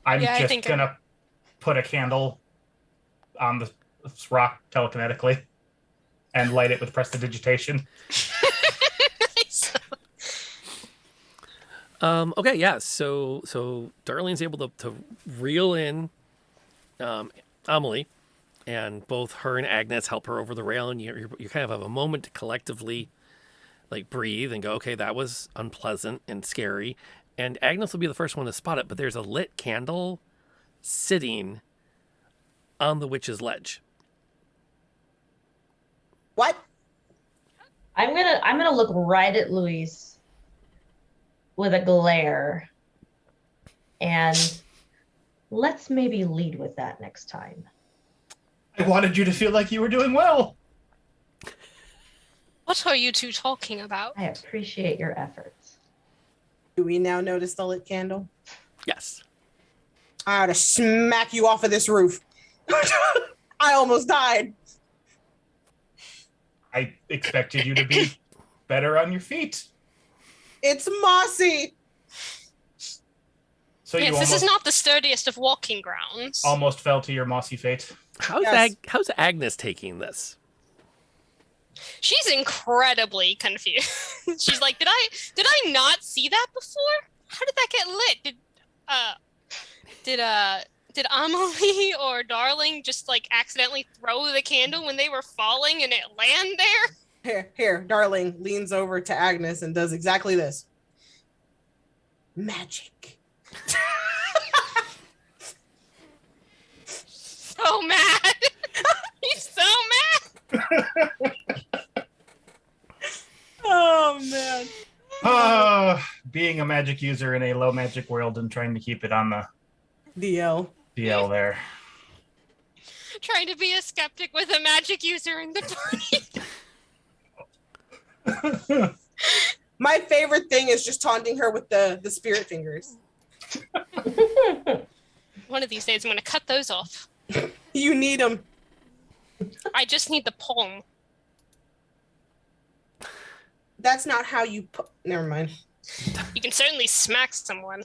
I'm Yeah, I just think gonna put a candle on the rock telekinetically and light it with prestidigitation. Okay, yeah. So Darlene's able to reel in Amelie, and both her and Agnes help her over the rail, and you kind of have a moment to collectively like breathe and go, okay, that was unpleasant and scary. And Agnes will be the first one to spot it, but there's a lit candle sitting on the witch's ledge. What? I'm gonna look right at Louise with a glare, and let's maybe lead with that next time. I wanted you to feel like you were doing well. What are you two talking about? I appreciate your efforts. Do we now notice the lit candle? Yes. I ought to smack you off of this roof. I almost died. I expected you to be better on your feet. It's mossy. So yes, you this is almost, not the sturdiest of walking grounds. almost fell to your mossy fate. How's Agnes taking this? She's incredibly confused. She's like, did I not see that before? How did that get lit? Did Amelie or Darling just like accidentally throw the candle when they were falling and it land there? Here, Darling leans over to Agnes and does exactly this. Magic. So mad. He's so mad. Oh man. Being a magic user in a low magic world and trying to keep it on the DL there. Trying to be a skeptic with a magic user in the party. My favorite thing is just taunting her with the spirit fingers. One of these days, I'm going to cut those off. You need them. I just need the palm. That's not how you put. Never mind. You can certainly smack someone.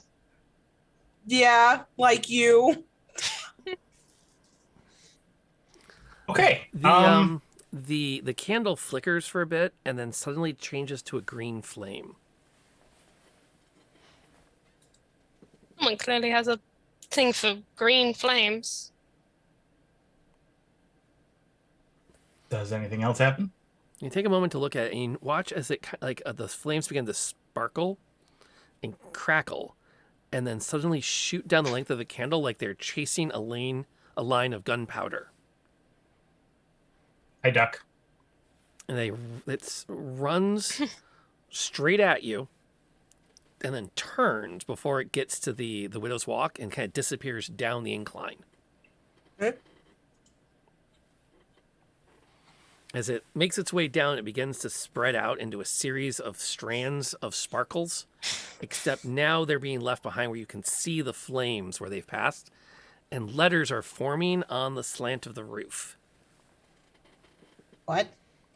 Yeah, like you. Okay. The candle flickers for a bit and then suddenly changes to a green flame. Someone clearly has a thing for green flames. Does anything else happen? You take a moment to look at it and watch as it the flames begin to sparkle and crackle, and then suddenly shoot down the length of the candle like they're chasing a line of gunpowder. I duck. And it runs straight at you, and then turns before it gets to the Widow's Walk and kind of disappears down the incline. As it makes its way down, it begins to spread out into a series of strands of sparkles, except now they're being left behind where you can see the flames where they've passed, and letters are forming on the slant of the roof. What?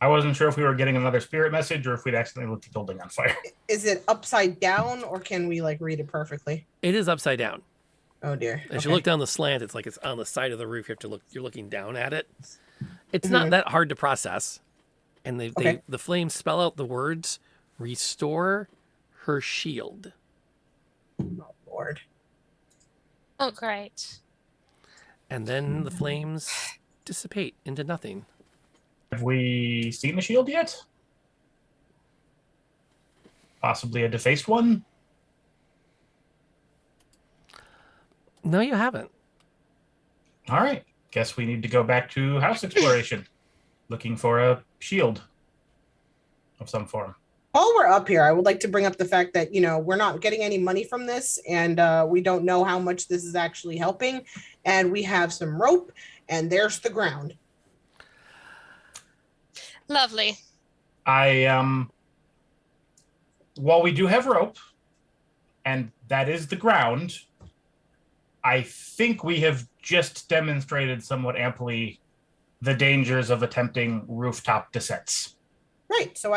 I wasn't sure if we were getting another spirit message or if we'd accidentally lit the building on fire. Is it upside down, or can we like read it perfectly? It is upside down. Oh dear. As you look down the slant, it's like it's on the side of the roof. You have to look. You're looking down at it. It's not that hard to process, and the flames spell out the words "Restore her shield." Oh Lord. Oh great. And then the flames dissipate into nothing. Have we seen the shield yet? Possibly a defaced one? No, you haven't. All right. Guess we need to go back to house exploration, looking for a shield of some form. While we're up here, I would like to bring up the fact that, we're not getting any money from this, and we don't know how much this is actually helping. And we have some rope, and there's the ground. Lovely. While we do have rope, and that is the ground, I think we have just demonstrated somewhat amply the dangers of attempting rooftop descents. Right. So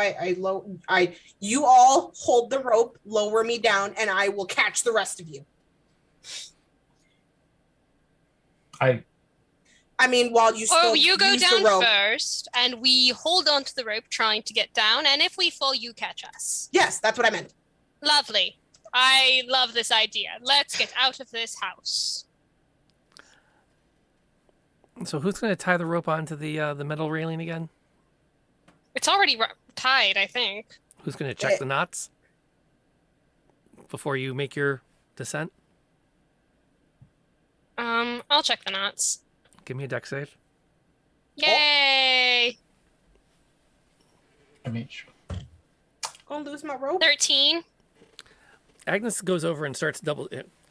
you all hold the rope, lower me down, and I will catch the rest of you. While you still you go use down the rope. first, and we hold on to the rope trying to get down, and if we fall, you catch us. Yes, that's what I meant. Lovely. I love this idea. Let's get out of this house. So who's going to tie the rope onto the metal railing again? It's already tied, I think. Who's going to check the knots before you make your descent? I'll check the knots. Give me a dex save. Yay! Gonna lose my rope. 13. Agnes goes over and starts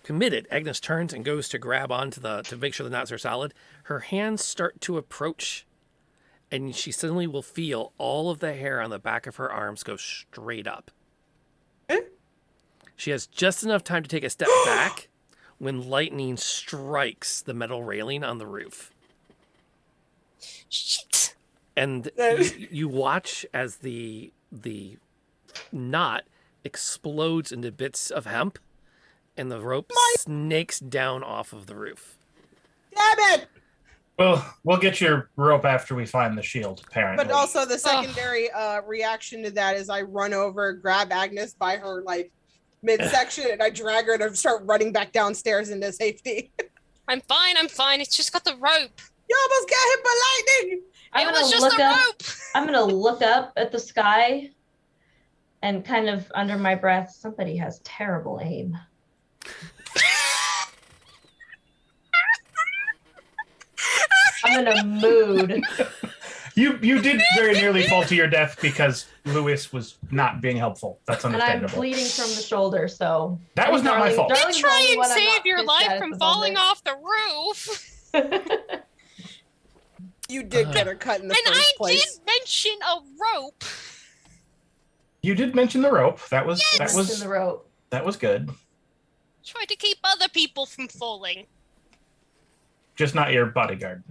committed. Agnes turns and goes to grab onto to make sure the knots are solid. Her hands start to approach, and she suddenly will feel all of the hair on the back of her arms go straight up. She has just enough time to take a step back when lightning strikes the metal railing on the roof. Shit. And you watch as the knot explodes into bits of hemp, and the rope snakes down off of the roof. Damn it! Well, we'll get your rope after we find the shield, apparently. But also the secondary reaction to that is I run over, grab Agnes by her midsection, and I drag her to start running back downstairs into safety. I'm fine. It's just got the rope. You almost got hit by lightning. I'm gonna look up at the sky and kind of under my breath, somebody has terrible aim. I'm in a mood. You did very nearly fall to your death because Lewis was not being helpful. That's understandable. And I'm bleeding from the shoulder, so that was not my fault. I try and save your life from falling off the roof. You did get her cut in the first place. And I did mention a rope. You did mention the rope. That was the rope. That was good. Try to keep other people from falling. Just not your bodyguard.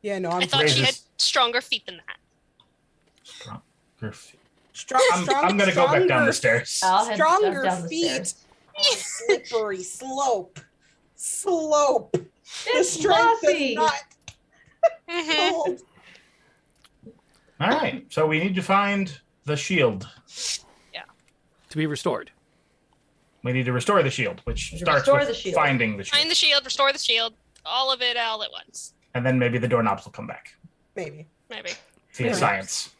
Yeah, no, I thought she had stronger feet than that. Stronger feet. I'm going to go back down the stairs. Stronger feet. Slippery slope. The strength is not. All right, so we need to find the shield. Yeah. To be restored. We need to restore the shield, which starts with finding the shield. Find the shield, restore the shield, all of it all at once. And then maybe the doorknobs will come back. Maybe. Via science.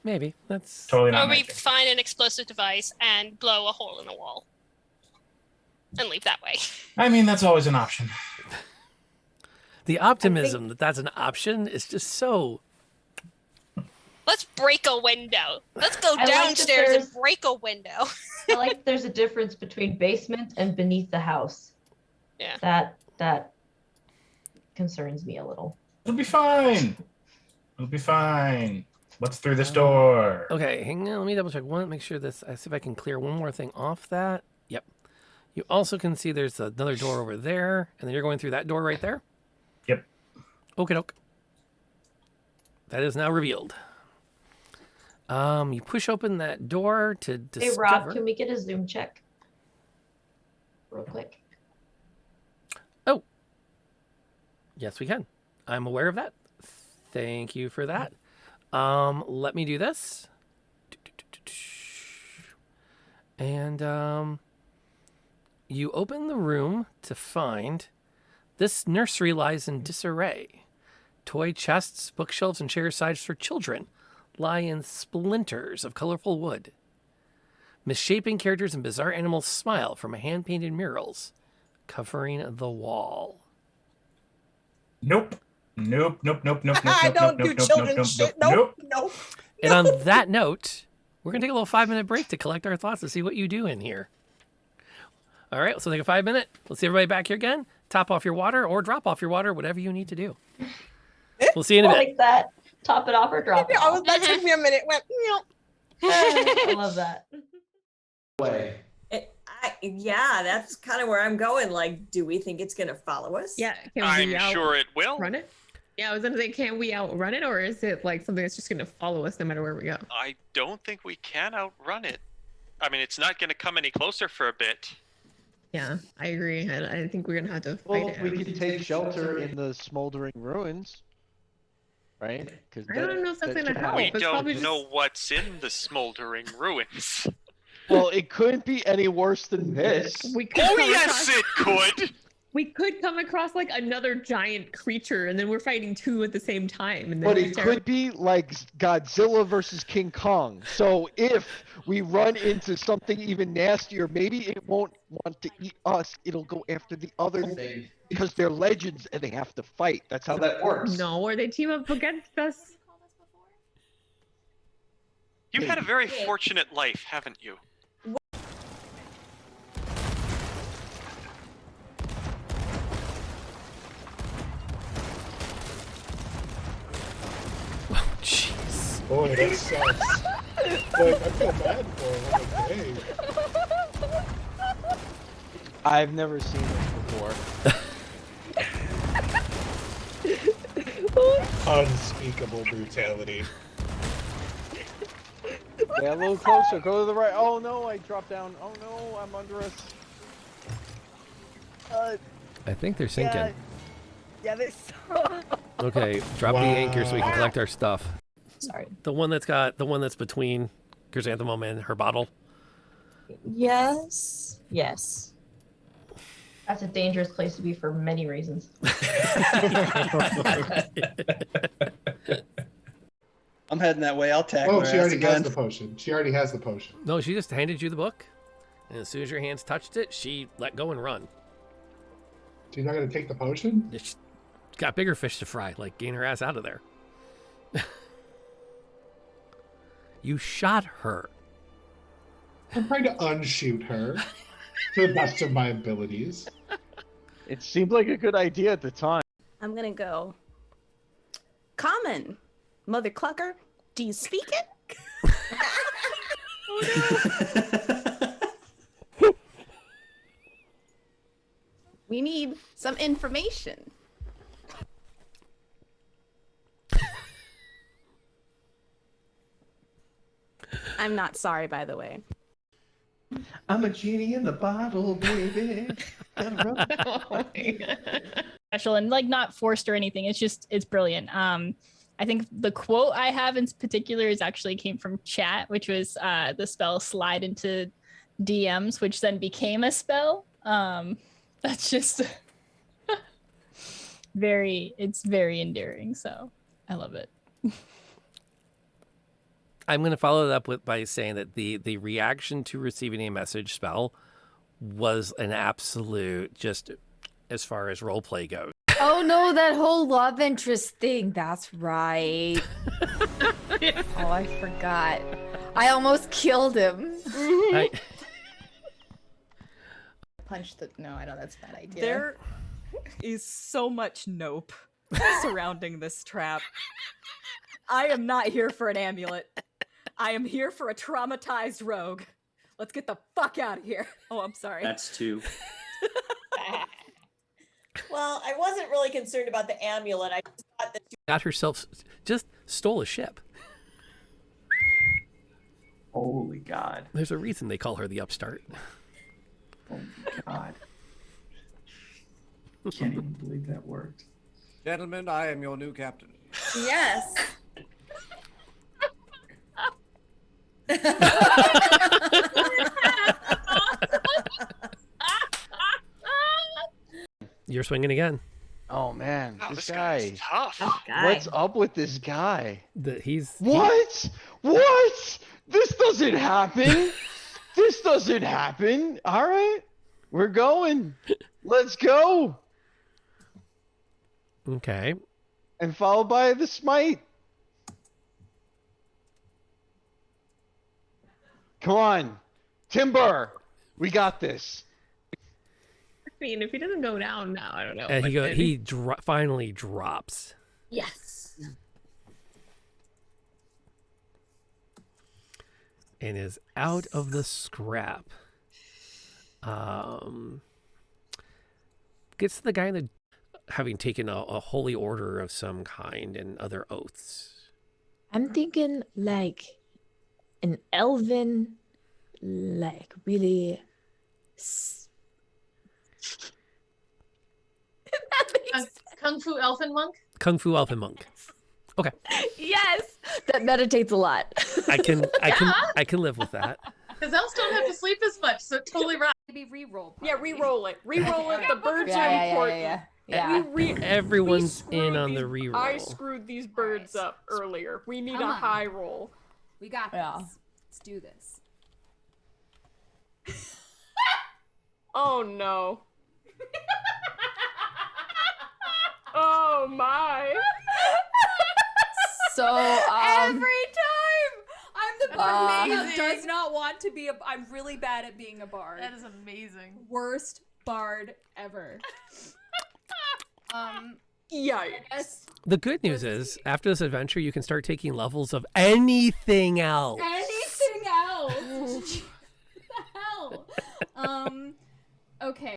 Maybe. That's totally not. Or we find an explosive device and blow a hole in the wall. and leave that way. I mean, that's always an option. The optimism that that's an option is just so. Let's break a window. Let's go I like that downstairs and there's- break a window. I like there's a difference between basement and beneath the house. Yeah. That concerns me a little. It'll be fine. It'll be fine. What's through this door? Okay, hang on. Let me double check one. Make sure this. I see if I can clear one more thing off that. Yep. You also can see there's another door over there, and then you're going through that door right there. Yep. Okie doke. That is now revealed. You push open that door to discover. Hey Rob, can we get a zoom check? Real quick. Oh. Yes, we can. I'm aware of that. Thank you for that. Let me do this. And you open the room to find this nursery lies in disarray. Toy chests, bookshelves, and chair sides for children lie in splinters of colorful wood. Misshapen characters and bizarre animals smile from hand-painted murals covering the wall. Nope. Nope. I don't do children's shit. Nope. And on that note, we're going to take a little 5-minute break to collect our thoughts and see what you do in here. All right, so take a 5-minute. Let's see everybody back here again. Top off your water or drop off your water, whatever you need to do. We'll see you in a bit. Like that. Top it off or drop it off. That took me a minute. Went, I love that. Way. Yeah, that's kind of where I'm going. Like, do we think it's going to follow us? Yeah. I'm sure it will. Run it? Yeah, I was gonna say, can we outrun it, or is it like something that's just gonna follow us no matter where we go? I don't think we can outrun it. I mean, it's not going to come any closer for a bit. Yeah, I agree. I think we're gonna have to fight Well, it. we could take shelter in the smoldering ruins, right? Because I don't know if that's gonna help. We It's don't probably know just- what's in the smoldering ruins. Well, it couldn't be any worse than this. We could Oh come yes, across- it could. We could come across like another giant creature, and then we're fighting two at the same time. And then But it's it terrible. could be like Godzilla versus King Kong. So if we run into something even nastier, maybe it won't want to eat us. It'll go after the other thing because they're legends and they have to fight. That's how that works. No, or they team up against us. You've had a very fortunate life, haven't you? Jeez. Boy, that sucks. Like, I feel bad for him. Like, hey. I've never seen this before. Unspeakable brutality. Yeah, a little closer. Go to the right. Oh no, I dropped down. Oh no, I'm under us. I think they're sinking. Yeah, they're Okay, drop the anchor so we can collect our stuff. Sorry. The one that's between Chrysanthemum and her bottle. Yes. Yes. That's a dangerous place to be for many reasons. I'm heading that way. I'll tackle Oh, her she ass already has again. the potion. She already has the potion. No, she just handed you the book, and as soon as your hands touched it, she let go and run. She's not going to take the potion? She's got bigger fish to fry, like getting her ass out of there. You shot her. I'm trying to unshoot her to the best of my abilities. It seemed like a good idea at the time. I'm gonna go. Common, Mother Clucker, do you speak it? We need some information. I'm not sorry, by the way. I'm a genie in the bottle, baby. Special and like not forced or anything. It's brilliant. I think the quote I have in particular is actually came from chat, which was the spell slide into DMs, which then became a spell. That's just it's very endearing. So I love it. I'm going to follow that up by saying that the reaction to receiving a message spell was an absolute, just as far as role play goes. Oh no, that whole love interest thing. That's right. Oh, I forgot. I almost killed him. Punch the. No, I know that's a bad idea. There is so much nope surrounding this trap. I am not here for an amulet. I am here for a traumatized rogue. Let's get the fuck out of here. Oh, I'm sorry. That's 2. Well, I wasn't really concerned about the amulet. I just thought that Got herself, just stole a ship. Holy God. There's a reason they call her the upstart. Oh my God. Can't even believe that worked. Gentlemen, I am your new captain. Yes. You're swinging again. Oh man, Wow, this guy guy. is tough. What's up with this guy? He's What? What? This doesn't happen. This doesn't happen. All right, we're going. Let's go. Okay. And followed by the smite. Come on, Timber. We got this. I mean, if he doesn't go down now, I don't know. And but he finally drops. Yes. And is out of the scrap. Gets to the guy that having taken a holy order of some kind and other oaths. I'm thinking like an elven, like really. Kung Fu Elfin Monk? Kung Fu Elfin Monk. Okay. Yes, that meditates a lot. I can live with that. Because elves don't have to sleep as much, so totally right. Maybe re-roll. Yeah, re-roll it. Re-roll it. The birds Yeah, are yeah, important. Yeah. Everyone's We in screwed on the these- reroll. I screwed these birds up earlier. We need Come a on. high roll. We got this. Yeah. Let's do this. Oh no. Oh my. So Every time! I'm the bard who amazing. does not want to be a. I'm really bad at being a bard. That is amazing. Worst bard ever. Yikes. The good news is, after this adventure, you can start taking levels of anything else. Anything else? What the hell? Okay.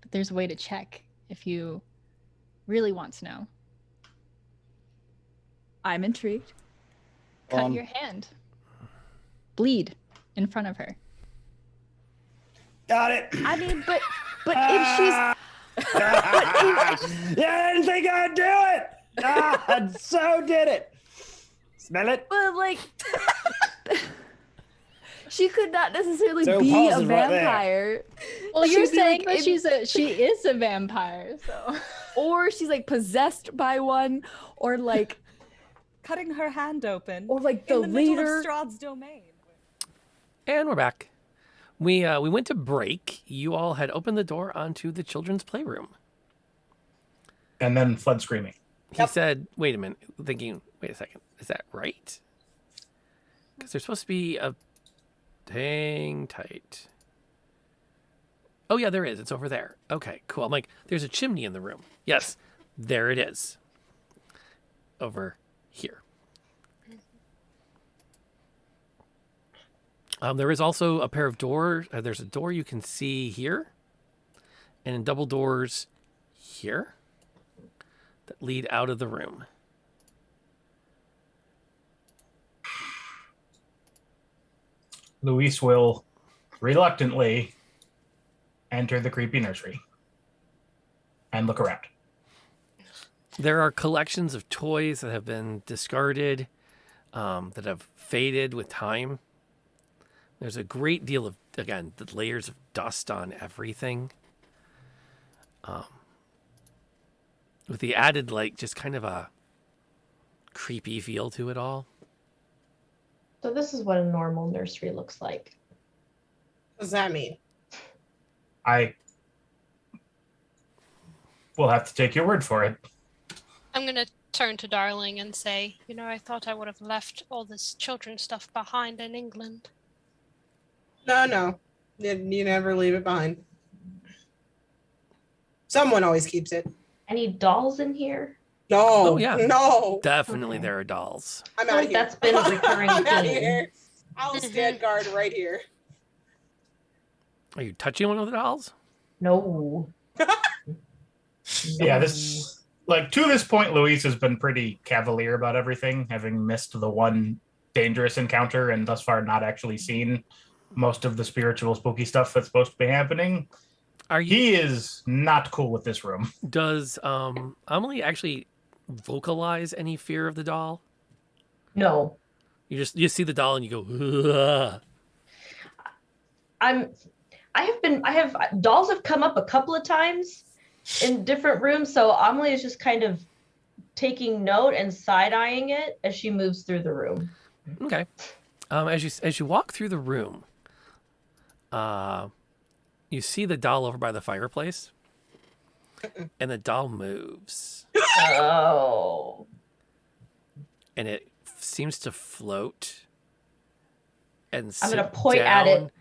But there's a way to check if you really want to know. I'm intrigued. Cut your hand. Bleed in front of her. Got it. I mean, but if she's Yeah, I didn't think I'd do it. So did it. Smell it? But like, she could not necessarily So be a positive right there. vampire. Well, you're She'd be, saying like, that she is a vampire, so. or she's like possessed by one, or like, Cutting her hand open. or like the in the middle leader. of Strahd's domain. And we're back. We went to break. You all had opened the door onto the children's playroom. And then fled screaming. He said, wait a minute, thinking, wait a second, is that right? Because there's supposed to be a hang tight. Oh yeah, there is. It's over there. Okay, cool. I'm like, there's a chimney in the room. Yes, there it is. Over here. There is also a pair of doors. There's a door you can see here, and double doors here that lead out of the room. Luis will reluctantly enter the creepy nursery and look around. There are collections of toys that have been discarded, that have faded with time. There's a great deal of, again, the layers of dust on everything. With the added, like, just kind of a creepy feel to it all. So this is what a normal nursery looks like. does that mean? I will have to take your word for it. I'm gonna turn to Darling and say, I thought I would have left all this children's stuff behind in England. No. You never leave it behind. Someone always keeps it. Any dolls in here? No. Oh, yeah. No. Definitely there are dolls. I'm I out feel of here. like that's been a recurring I'm out of theme. here. I'll stand guard right here. Are you touching one of the dolls? No. Yeah, this to this point, Luis has been pretty cavalier about everything, having missed the one dangerous encounter and thus far not actually seen most of the spiritual spooky stuff that's supposed to be happening. He is not cool with this room. Does Amelie actually vocalize any fear of the doll? No. You see the doll and you go, ugh. Dolls have come up a couple of times in different rooms, so Amelie is just kind of taking note and side-eyeing it as she moves through the room. Okay. As you walk through the room, you see the doll over by the fireplace, and the doll moves. Oh. And it seems to float. And I'm gonna sit point at it.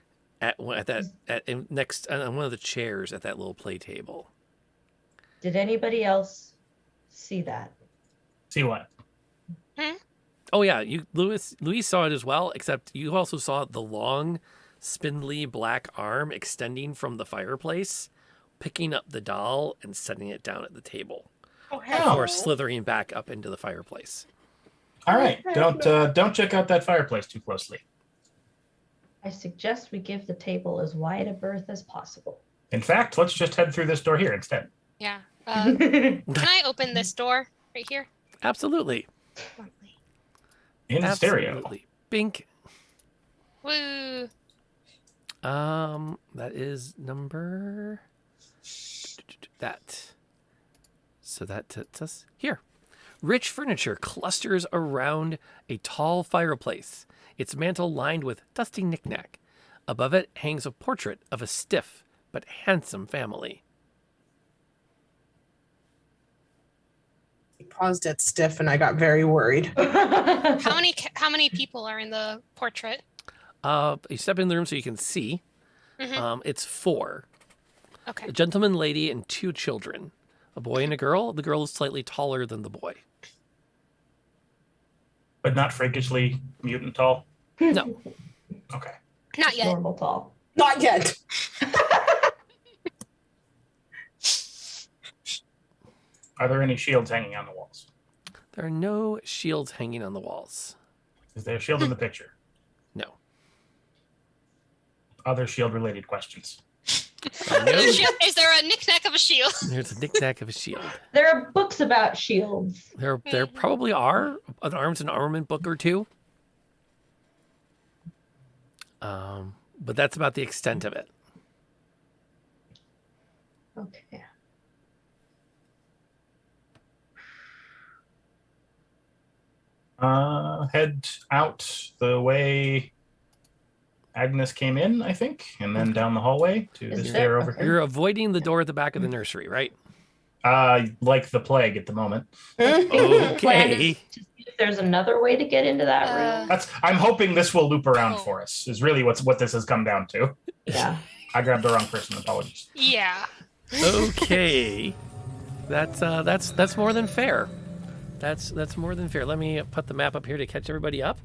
Next on one of the chairs at that little play table. Did anybody else see that? See what? Oh yeah, Luis saw it as well, except you also saw the long, spindly black arm extending from the fireplace, picking up the doll and setting it down at the table. Before slithering back up into the fireplace. All right, don't check out that fireplace too closely. I suggest we give the table as wide a berth as possible. In fact, let's just head through this door here instead. Yeah. Can I open this door right here? Absolutely. In stereo. Bink. Woo. That is number that. So that takes us here. Rich furniture clusters around a tall fireplace, its mantel lined with dusty knickknack. Above it hangs a portrait of a stiff but handsome family. He paused at stiff, and I got very worried. How many people are in the portrait? You step in the room so you can see. Mhm. It's 4. Okay. A gentleman, lady, and 2 children. A boy and a girl. The girl is slightly taller than the boy. But not freakishly mutant tall? No. Okay. Not yet. Normal tall. Not yet. Are there any shields hanging on the walls? There are no shields hanging on the walls. Is there a shield in the picture? No. Other shield-related questions. Is there a knick-knack of a shield? There's a knick-knack of a shield. There are books about shields. There probably are an arms and armament book or 2. But that's about the extent of it. Okay. Head out the way Agnes came in, I think, and then down the hallway to the stair over here. You're avoiding the door at the back of the nursery, right? Like the plague at the moment. Okay. If there's another way to get into that room. I'm hoping this will loop around for us. Is really what this has come down to. Yeah. I grabbed the wrong person. Apologies. Yeah. Okay. That's more than fair. That's more than fair. Let me put the map up here to catch everybody up.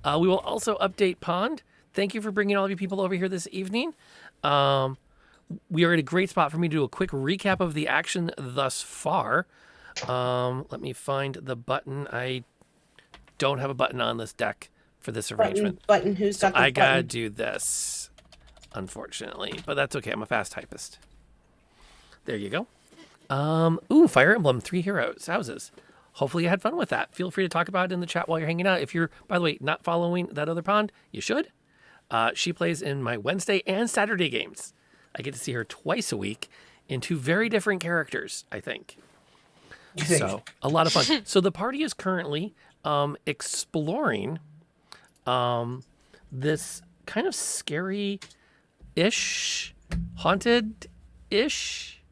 We will also update Pond. Thank you for bringing all of you people over here this evening. We are at a great spot for me to do a quick recap of the action thus far. Let me find the button. I don't have a button on this deck for this arrangement. Button. Who's got the I gotta button? do this, unfortunately, but that's okay. I'm a fast typist. There you go. Fire Emblem 3 houses. Hopefully you had fun with that. Feel free to talk about it in the chat while you're hanging out. If you're, by the way, not following that other Pond, you should. She plays in my Wednesday and Saturday games. I get to see her twice a week in 2 very different characters, I think. So, a lot of fun. So the party is currently exploring this kind of scary ish, haunted-ish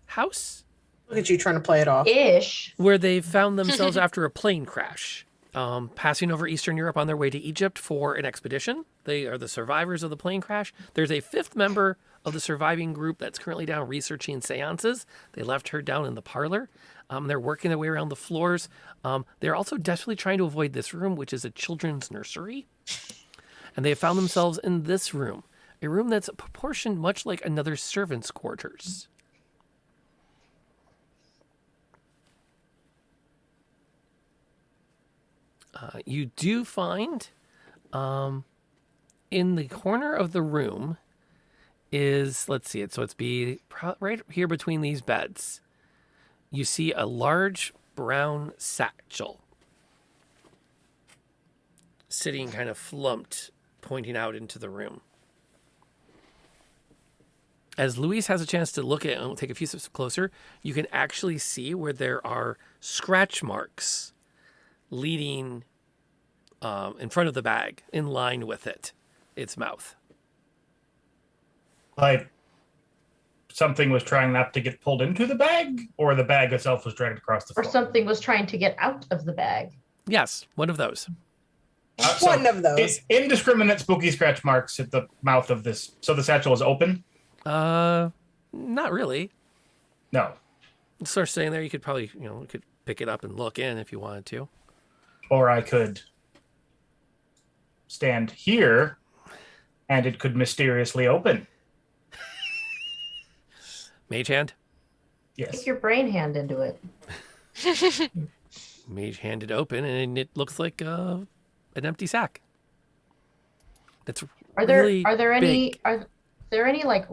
house. Look at you trying to play it off. Ish. Where they found themselves after a plane crash, passing over Eastern Europe on their way to Egypt for an expedition. They are the survivors of the plane crash. There's a fifth member of the surviving group that's currently down researching seances. They left her down in the parlor. They're working their way around the floors. They're also desperately trying to avoid this room, which is a children's nursery. And they have found themselves in this room, a room that's proportioned much like another servant's quarters. You do find in the corner of the room is, let's see it, so it's right here between these beds. You see a large brown satchel sitting kind of flumped, pointing out into the room. As Luis has a chance to look at it and take a few steps closer, you can actually see where there are scratch marks leading in front of the bag, in line with its mouth. Like something was trying not to get pulled into the bag, or the bag itself was dragged across the Or floor? something was trying to get out of the bag. Yes, one of those. One of those. Indiscriminate spooky scratch marks at the mouth of this. So the satchel is open? Not really. No. It's sort of staying there. You could probably, you could pick it up and look in if you wanted to. Or I could stand here and it could mysteriously open. Mage hand? Yes. Stick your brain hand into it. Mage hand it open, and it looks like an empty sack. That's Are there really any big. like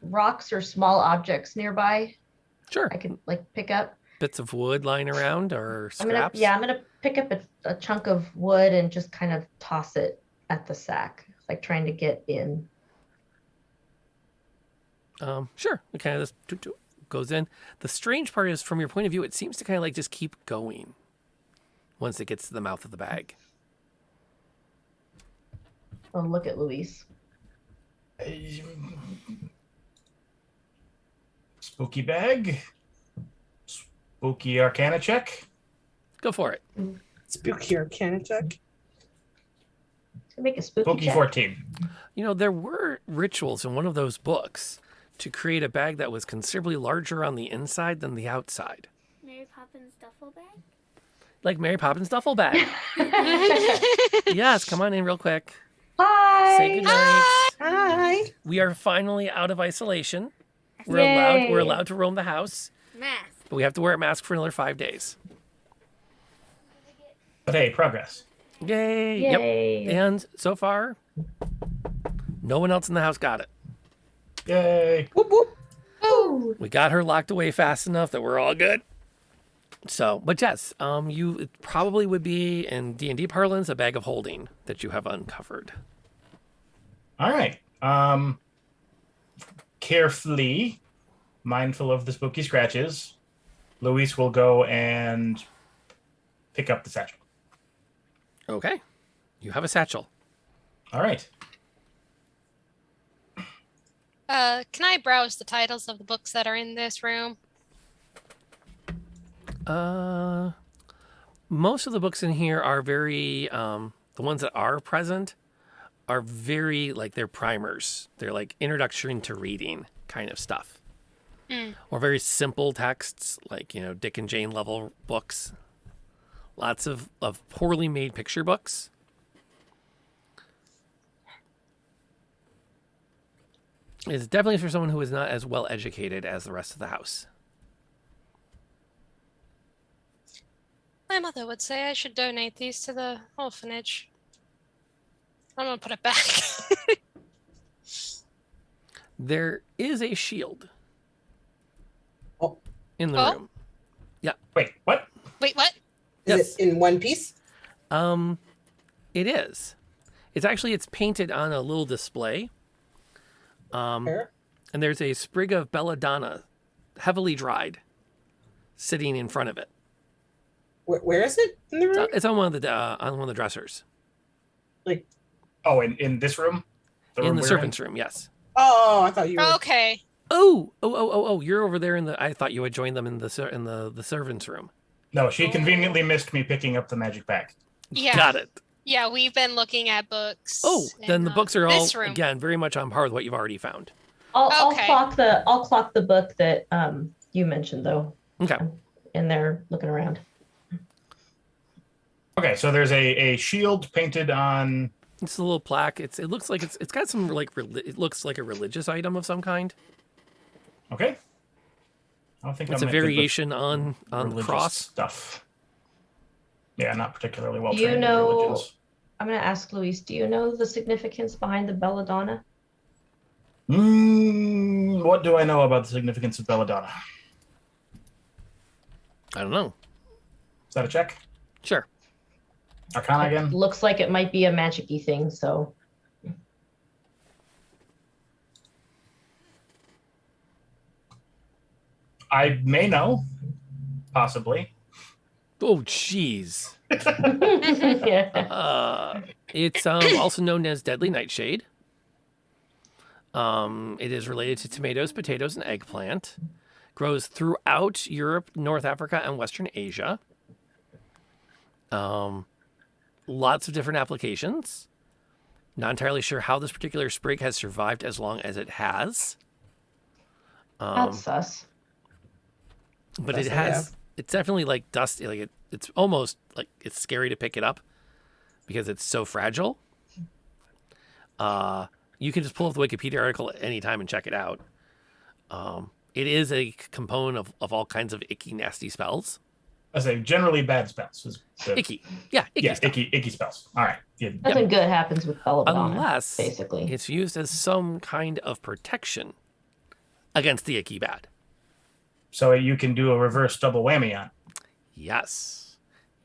rocks or small objects nearby? Sure. I could like pick up. Bits of wood lying around or scraps? I'm gonna pick up a chunk of wood and just kind of toss it at the sack, like trying to get in. Sure. It kind of just goes in. The strange part is, from your point of view, it seems to kind of like just keep going once it gets to the mouth of the bag. Oh, look at Luis. Spooky bag. Spooky Arcana check. Go for it. Spooky Arcana check. Make a spooky check. 14. There were rituals in one of those books to create a bag that was considerably larger on the inside than the outside. Mary Poppins duffel bag? Like Mary Poppins duffel bag. Yes, come on in real quick. Hi. Say goodnight. Hi. We are finally out of isolation. We're Yay. allowed to roam the house. Mask. But we have to wear a mask for another 5 days. But hey, progress. Yay. Yay. Yep. And so far, no one else in the house got it. Yay. Whoop, whoop. Ooh. We got her locked away fast enough that we're all good. So, but yes, it probably would be, in D&D parlance, a bag of holding that you have uncovered. All right. Carefully, mindful of the spooky scratches, Luis will go and pick up the satchel. Okay. You have a satchel. All right. Can I browse the titles of the books that are in this room? Most of the books in here are very, the ones that are present are very, like, they're primers. They're like introduction to reading kind of stuff. Or very simple texts, like, Dick and Jane level books. Lots of poorly made picture books. It's definitely for someone who is not as well educated as the rest of the house. My mother would say I should donate these to the orphanage. I'm gonna put it back. There is a shield in the Oh. room. Yeah. Wait, what? Wait, what? Is it in one piece? It is. It's painted on a little display. And there's a sprig of belladonna, heavily dried, sitting in front of it. Where is it in the room? It's on one of the dressers. Like, oh, in this room, The In room the we're servants' room, yes. Oh, I thought you were. Okay. Oh! You're over there in the. I thought you had joined them in the servants' room. No, she conveniently missed me picking up the magic bag. Yeah. Got it. Yeah, we've been looking at books. Oh, then the books are all this room. again very much on par with what you've already found. I'll Okay. clock the book that you mentioned though. Okay. In there looking around. Okay, so there's a shield painted on. It's a little plaque. It looks like it's got some like it looks like a religious item of some kind. Okay. I don't think It's I'm a that good with variation on the religious cross stuff. Yeah, not particularly well Do you trained in know? religions. I'm gonna ask Luis. Do you know the significance behind the belladonna? What do I know about the significance of belladonna? I don't know. Is that a check? Sure. Arcana again? Looks like it might be a magic-y thing, so. I may know. Possibly. Oh, jeez. Yeah. It's also known as deadly nightshade. It is related to tomatoes, potatoes, and eggplant. Grows throughout Europe, North Africa, and Western Asia. Lots of different applications. Not entirely sure how this particular sprig has survived as long as it has. That's sus. But That's it what has. I have. It's definitely like dusty. Like it's almost like it's scary to pick it up because it's so fragile. You can just pull up the Wikipedia article at any time and check it out. It is a component of all kinds of icky, nasty spells. I say generally bad spells. Icky. Yeah, icky stuff. icky spells. All right. Yeah. Nothing good happens with belladonna. Unless basically it's used as some kind of protection against the icky bad. So you can do a reverse double whammy on. Yes.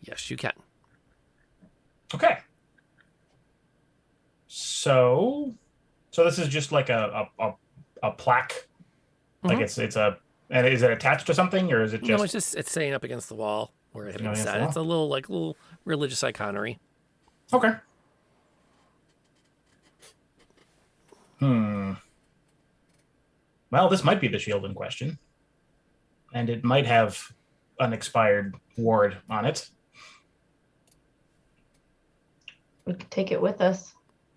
Yes, you can. Okay. So this is just like a plaque. Like it's a, and is it attached to something or is it just? No, it's staying up against the wall where it had been against set. the It's a little religious iconery. Okay. Well, this might be the shield in question. And it might have an expired ward on it. we could take it with us.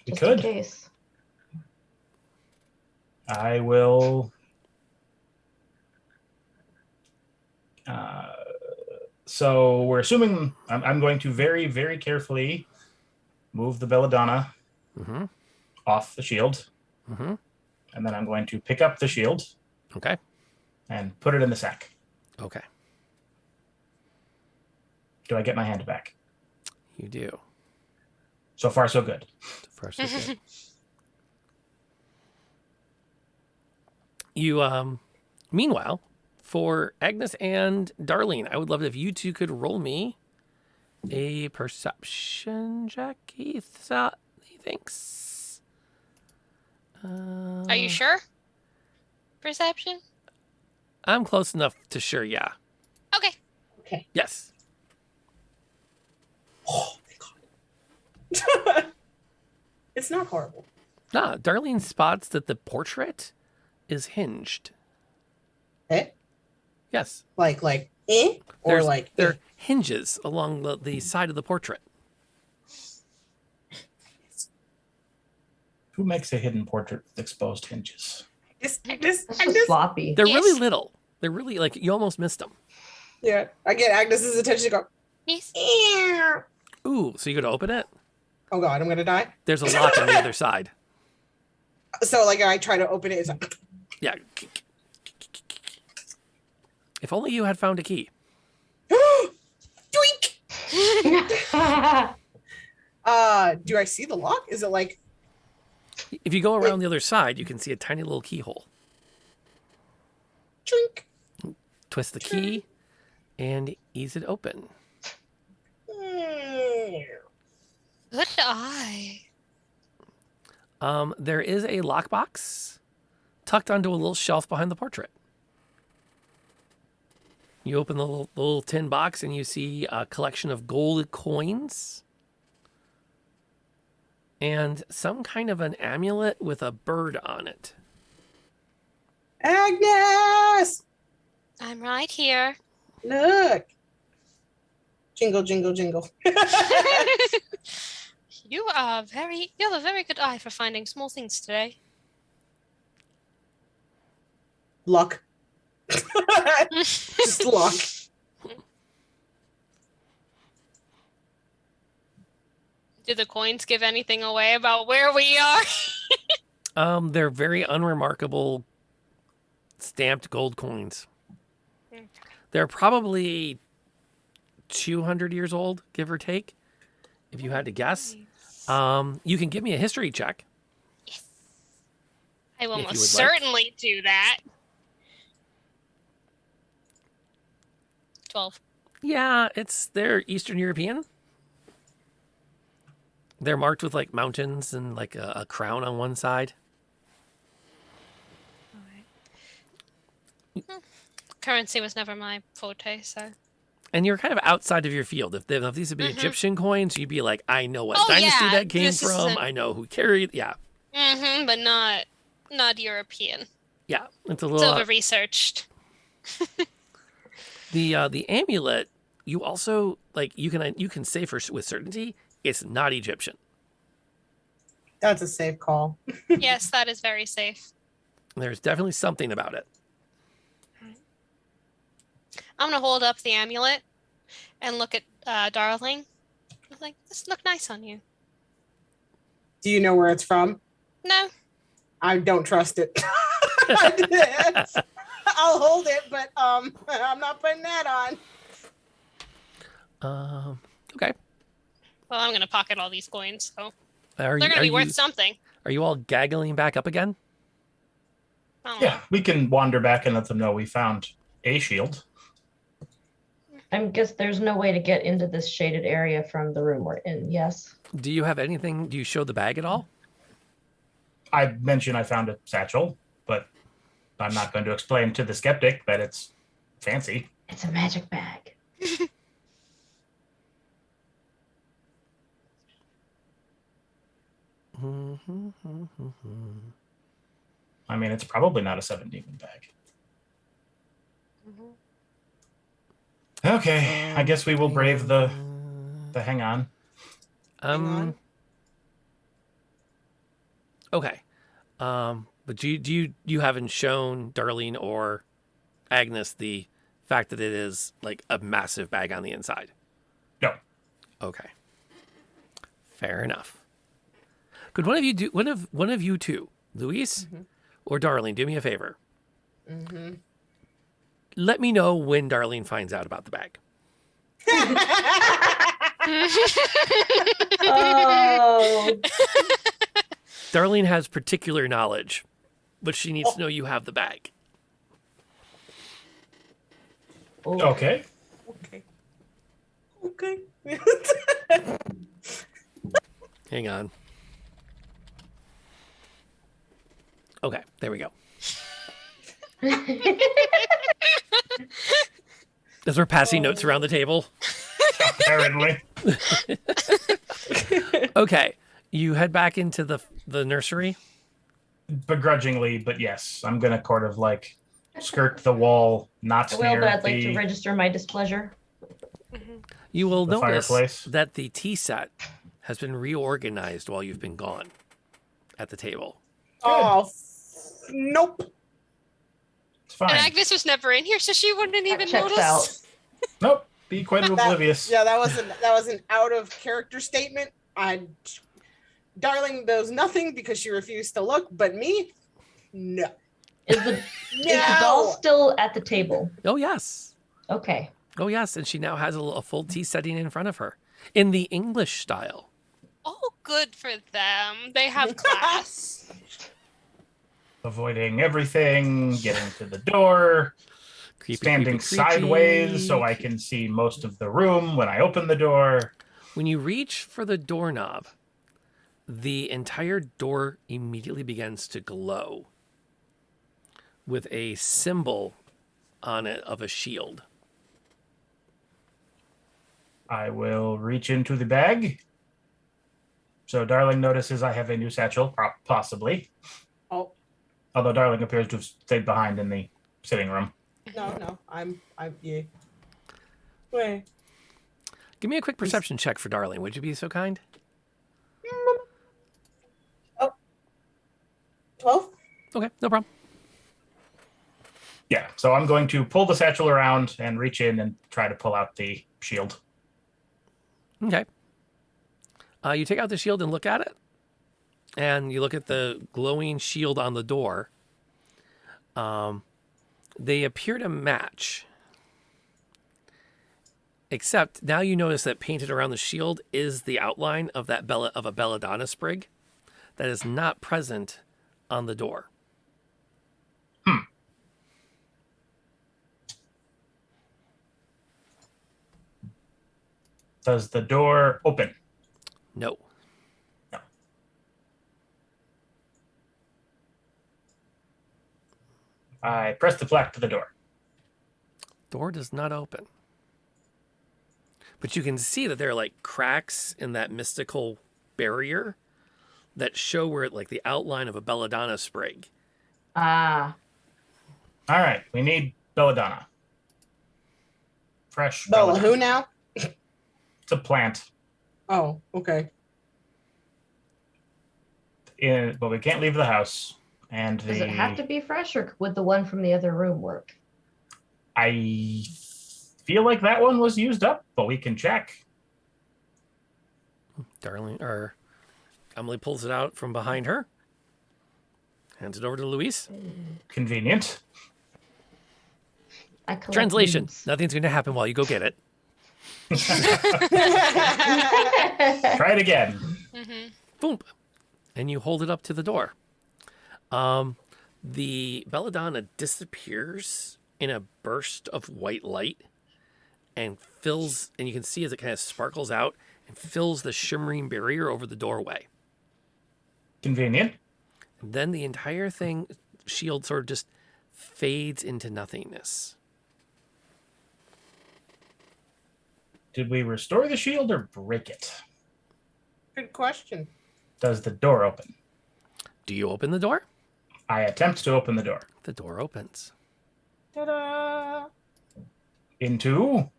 We Just could. in case. I will. So we're assuming I'm going to very, very carefully move the belladonna off the shield. And then I'm going to pick up the shield. Okay. And put it in the sack. Okay. Do I get my hand back? You do. So far, so good. So far, so good. You, meanwhile, for Agnes and Darlene, I would love it if you two could roll me a perception check. He thinks. Are you sure? Perception? I'm close enough to sure, yeah. Okay. Okay. Yes. Oh my god. It's not horrible. Nah, Darlene spots that the portrait is hinged. Eh? Yes. Like, or There's, like. there are hinges along the side of the portrait. Who makes a hidden portrait with exposed hinges? This sloppy. They're really little. They're really like you almost missed them. Yeah, I get Agnes's attention to go. Yes. Ooh, so you go to open it? Oh god, I'm gonna die. There's a lock on the other side. So like I try to open it, it's like Yeah. If only you had found a key. Doink! Do I see the lock? Is it like If you go around the other side, you can see a tiny little keyhole. Chink. Twist the key and ease it open. Good eye. There is a lockbox tucked onto a little shelf behind the portrait. You open the little tin box and you see a collection of gold coins. and some kind of an amulet with a bird on it. Agnes! I'm right here. Look. Jingle, jingle, jingle. You have a very good eye for finding small things today. Luck. Just luck. Do the coins give anything away about where we are? They're very unremarkable stamped gold coins. They're probably 200 years old, give or take, if you had to guess. You can give me a history check. I will If you most would like. certainly do that. 12. Yeah, they're Eastern European. They're marked with like mountains and like a crown on one side. Currency was never my forte, so. And you're kind of outside of your field. If these had been Egyptian coins, you'd be like, I know what Oh, dynasty yeah, that came this from. isn't- I know who carried. Yeah, But not European. yeah. It's a It's little. over researched. The amulet. You also like you can say with certainty it's not Egyptian. That's a safe call. Yes, that is very safe. There's definitely something about it. I'm gonna hold up the amulet and look at Darling. I was like, this look nice on you. Do you know where it's from? No. I don't trust it. I'll hold it, but I'm not putting that on. Okay. Well, I'm gonna pocket all these coins, so Are they're you- gonna are be worth you- something. Are you all gaggling back up again? Yeah, we can wander back and let them know we found a shield. I guess there's no way to get into this shaded area from the room we're in. Yes. Do you have anything? Do you show the bag at all? I mentioned I found a satchel, but I'm not going to explain to the skeptic that it's fancy. It's a magic bag. I mean, it's probably not a 7-demon bag. Okay, I guess we will brave the hang on. Okay. But you haven't shown Darlene or Agnes the fact that it is like a massive bag on the inside. No. Okay. Fair enough. Could one of you do one of you two, Luis or Darlene, do me a favor? Mm-hmm. Let me know when Darlene finds out about the bag. Oh. Darlene has particular knowledge, but she needs to know you have the bag. Okay. Okay. Hang on. Okay, there we go. As we're passing notes around the table. Apparently. Okay, you head back into the nursery. Begrudgingly, but yes, I'm gonna kind of like skirt the wall, not Will, near but I'd like to the register my displeasure. You will The notice fireplace. that the tea set has been reorganized while you've been gone at the table. Oh, nope. It's fine. And Agnes was never in here, so she wouldn't even checks notice. out. Nope. Be quite oblivious. Yeah, that was an out of character statement. Darling knows nothing because she refused to look, but me, no. Is the doll still at the table? Oh yes. Okay. Oh yes, and she now has a full tea setting in front of her in the English style. Oh, good for them. They have class. Avoiding everything, getting to the door, standing creepy. sideways so I can see most of the room when I open the door. When you reach for the doorknob, the entire door immediately begins to glow with a symbol on it of a shield. I will reach into the bag So Darling notices I have a new satchel, possibly. Oh. Although Darling appears to have stayed behind in the sitting room. No, I'm yeah. Wait. Give me a quick perception check for Darling. Would you be so kind? 12? Okay, no problem. Yeah, so I'm going to pull the satchel around and reach in and try to pull out the shield. Okay. You take out the shield and look at it. And you look at the glowing shield on the door. They appear to match. Except now you notice that painted around the shield is the outline of that of a belladonna sprig that is not present on the door. Does the door open? No. No. I press the flap to the door. Door does not open. But you can see that there are like cracks in that mystical barrier that show where like the outline of a belladonna sprig. Ah. All right, we need belladonna. Fresh Bella, belladonna. who now? It's a plant. Oh, okay. But we can't leave the house. And Does it have to be fresh, or would the one from the other room work? I feel like that one was used up, but we can check. Emily pulls it out from behind her. Hands it over to Luis. Convenient. Translation. Nothing's going to happen while you go get it. Try it again. Boom. And you hold it up to the door. The belladonna disappears in a burst of white light and you can see as it kind of sparkles out and fills the shimmering barrier over the doorway. Convenient. And then the entire shield sort of just fades into nothingness. Did we restore the shield or break it? Good question. Does the door open? Do you open the door? I attempt to open the door. The door opens. Ta-da! Into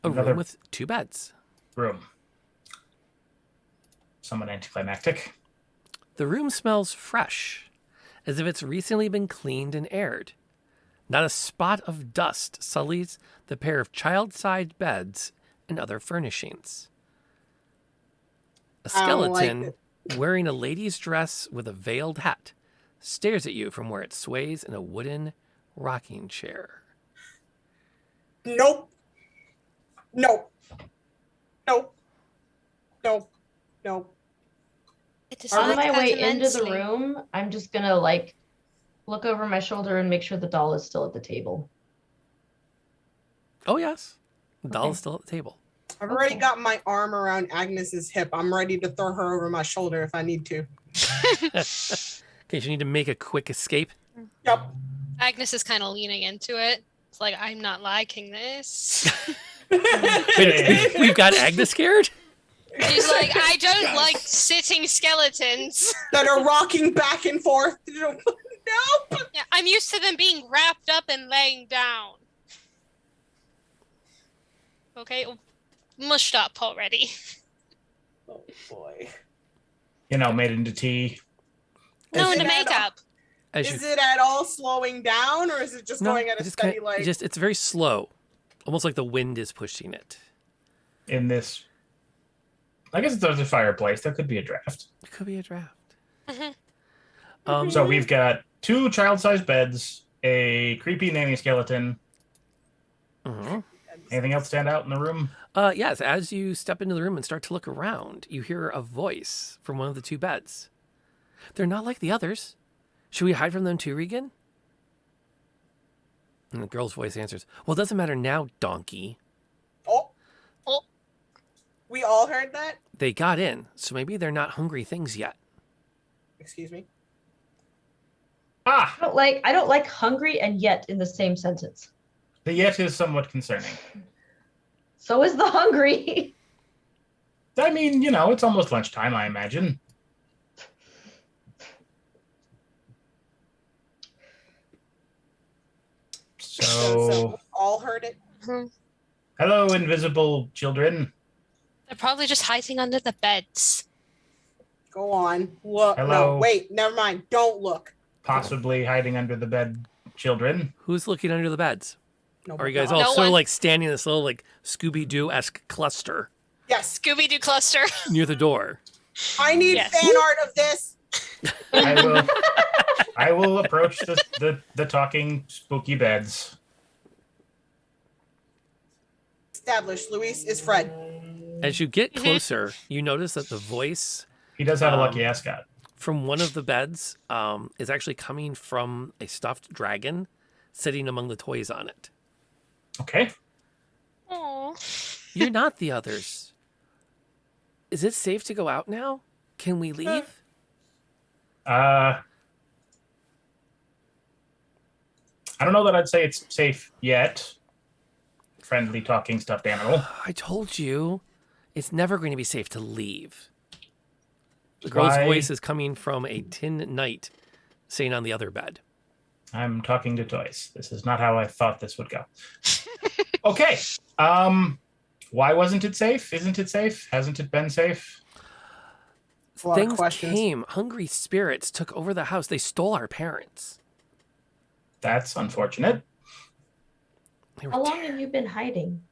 a room with 2 beds. Room. Somewhat anticlimactic. The room smells fresh, as if it's recently been cleaned and aired. Not a spot of dust sullies the pair of child-sized beds and other furnishings. A skeleton wearing a lady's dress with a veiled hat stares at you from where it sways in a wooden rocking chair. Nope. Nope. Nope. Nope. Nope. On my way into the room, I'm just gonna look over my shoulder and make sure the doll is still at the table. Oh yes, the doll is still at the table. I've already got my arm around Agnes's hip. I'm ready to throw her over my shoulder if I need to. Okay, so you need to make a quick escape. Yep. Agnes is kind of leaning into it. It's like, I'm not liking this. Wait, we've got Agnes scared? She's like, I don't like sitting skeletons that are rocking back and forth. Nope. Yeah, I'm used to them being wrapped up and laying down. Okay, mushed up already. Oh boy. Made into tea. No, into makeup. Is it at all slowing down, or is it just going at a steady it's very slow. Almost like the wind is pushing it. In this, I guess there's a fireplace. There could be a draft. It could be a draft. So we've got 2 child-sized beds, a creepy nanny skeleton. Anything else stand out in the room? Yes, as you step into the room and start to look around, you hear a voice from one of the 2 beds. They're not like the others. Should we hide from them too, Regan? And the girl's voice answers, well, it doesn't matter now, donkey. Oh. We all heard that? They got in, so maybe they're not hungry things yet. Excuse me? I don't like hungry and yet in the same sentence. The yet is somewhat concerning. So is the hungry. I mean, you know, it's almost lunchtime, I imagine. So all heard it. hello, invisible children. They're probably just hiding under the beds. Go on. Look. Hello. No, wait. Never mind. Don't look. Possibly hiding under the bed, children. Who's looking under the beds? Nobody. Are you guys all No sort of one. like standing in this little like Scooby-Doo-esque cluster Yes. Scooby-Doo cluster. near the door? I need Yes. fan art of this. I will approach the talking spooky beds. Established. Luis is Fred. As you get closer, you notice that the voice He does have a lucky ascot. from one of the beds is actually coming from a stuffed dragon sitting among the toys on it. Okay. Aww. You're not the others. Is it safe to go out now? Can we leave? I don't know that I'd say it's safe yet. Friendly talking stuffed animal. I told you, it's never going to be safe to leave. The girl's Why? voice is coming from a tin knight sitting on the other bed. I'm talking to toys. This is not how I thought this would go. Okay. Why wasn't it safe? Isn't it safe? Hasn't it been safe? A lot of Things questions. came. Hungry spirits took over the house. They stole our parents. That's unfortunate. They were How long have you been hiding?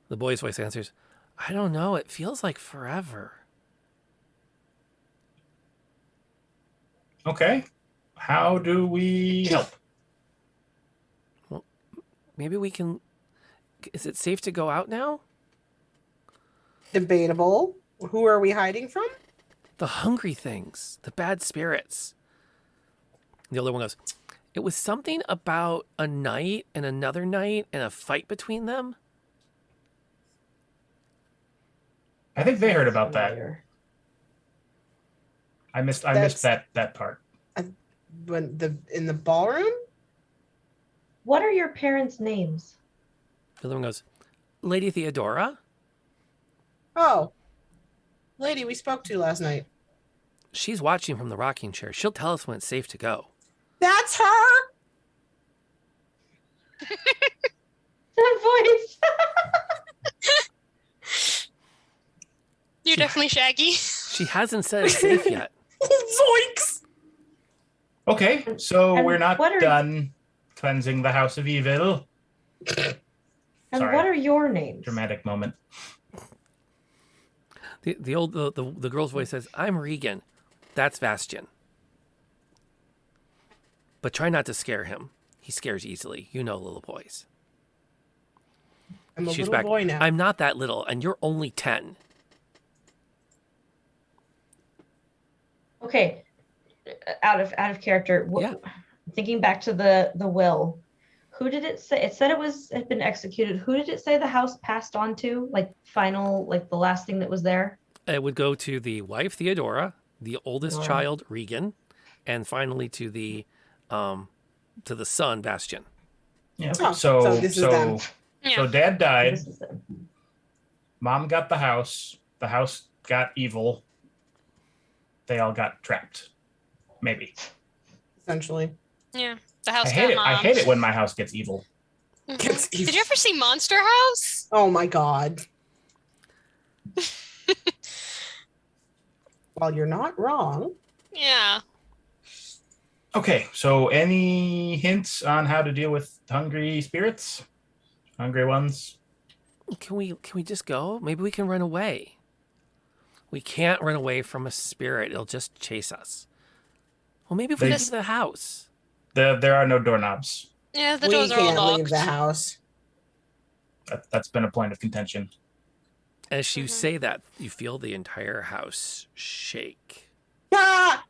The boy's voice answers, I don't know. It feels like forever. Okay. How do we help? Well, maybe we can... Is it safe to go out now? Debatable. Who are we hiding from? The hungry things. The bad spirits. The older one goes, it was something about a night and another night and a fight between them. I think they heard about that. I missed that part. When in the ballroom? What are your parents' names? The other one goes, Lady Theodora? Oh. Lady we spoke to last night. She's watching from the rocking chair. She'll tell us when it's safe to go. That's her. That voice. You're definitely Shaggy. She hasn't said it's safe yet. Zoinks! Okay, so And we're not what are- done cleansing the house of evil. And Sorry. what are your names? Dramatic moment. The girl's voice says, I'm Regan. That's Bastion. But try not to scare him. He scares easily. You know little boys. I'm a She's little back. boy now. I'm not that little, and you're only 10. Okay, out of character. Yeah. Thinking back to the will, who did it say? It said had been executed. Who did it say the house passed on to? Like final, like the last thing that was there. It would go to the wife, Theodora, the oldest child, Regan, and finally to the son, Bastion. Yeah. Oh, so this is them. So Dad died. This is them. Mom got the house. The house got evil. They all got trapped. Maybe. Essentially. Yeah. The house I hate got it. mom. I hate it when my house gets evil. Gets evil. Did you ever see Monster House? Oh my god. Well, you're not wrong. Yeah. Okay, so any hints on how to deal with hungry spirits? Hungry ones? Can we just go? Maybe we can run away. We can't run away from a spirit. It'll just chase us. Well, maybe if we leave the house. There are no doorknobs. Yeah, the We doors are all can't locked. leave the house. That's been a point of contention. As you say that, you feel the entire house shake. Ah!